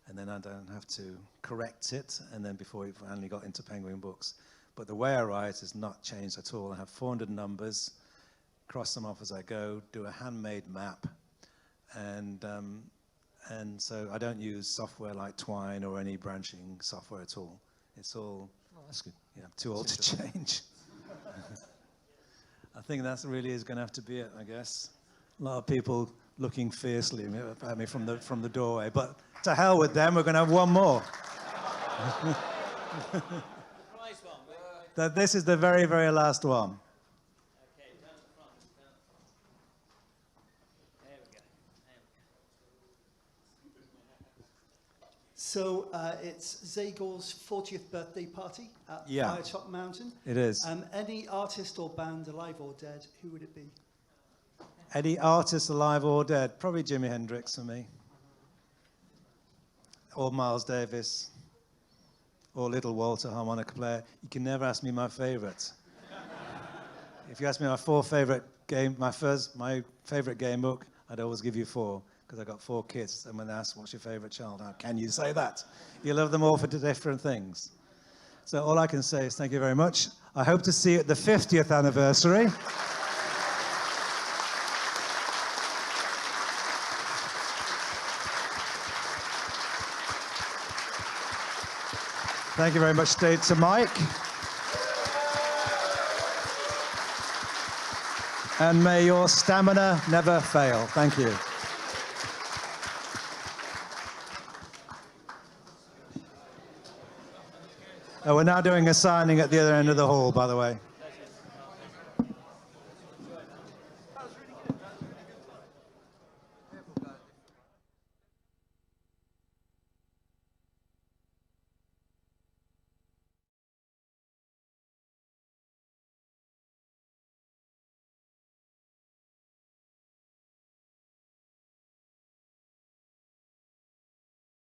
and then I don't have to correct it, and then before we finally got into Penguin Books. But the way I write has not changed at all. I have 400 numbers, cross them off as I go, do a handmade map, and so I don't use software like Twine or any branching software at all. It's all that's good. Yeah, too old to change. I think that really is going to have to be it, I guess. A lot of people looking fiercely at me from the doorway, but to hell with them, we're going to have one more. This is the very, very last one. So it's Zagor's 40th birthday party at Firetop Mountain. It is. Any artist or band, alive or dead, who would it be? Any artist alive or dead? Probably Jimi Hendrix for me. Or Miles Davis. Or Little Walter, harmonica player. You can never ask me my favourite. If you ask me my my favourite game book, I'd always give you 4. Because I got 4 kids, and when they ask what's your favourite child, how can you say that? You love them all for different things. So all I can say is thank you very much. I hope to see you at the 50th anniversary. Thank you very much to Mike. And may your stamina never fail. Thank you. We're now doing a signing at the other end of the hall, by the way.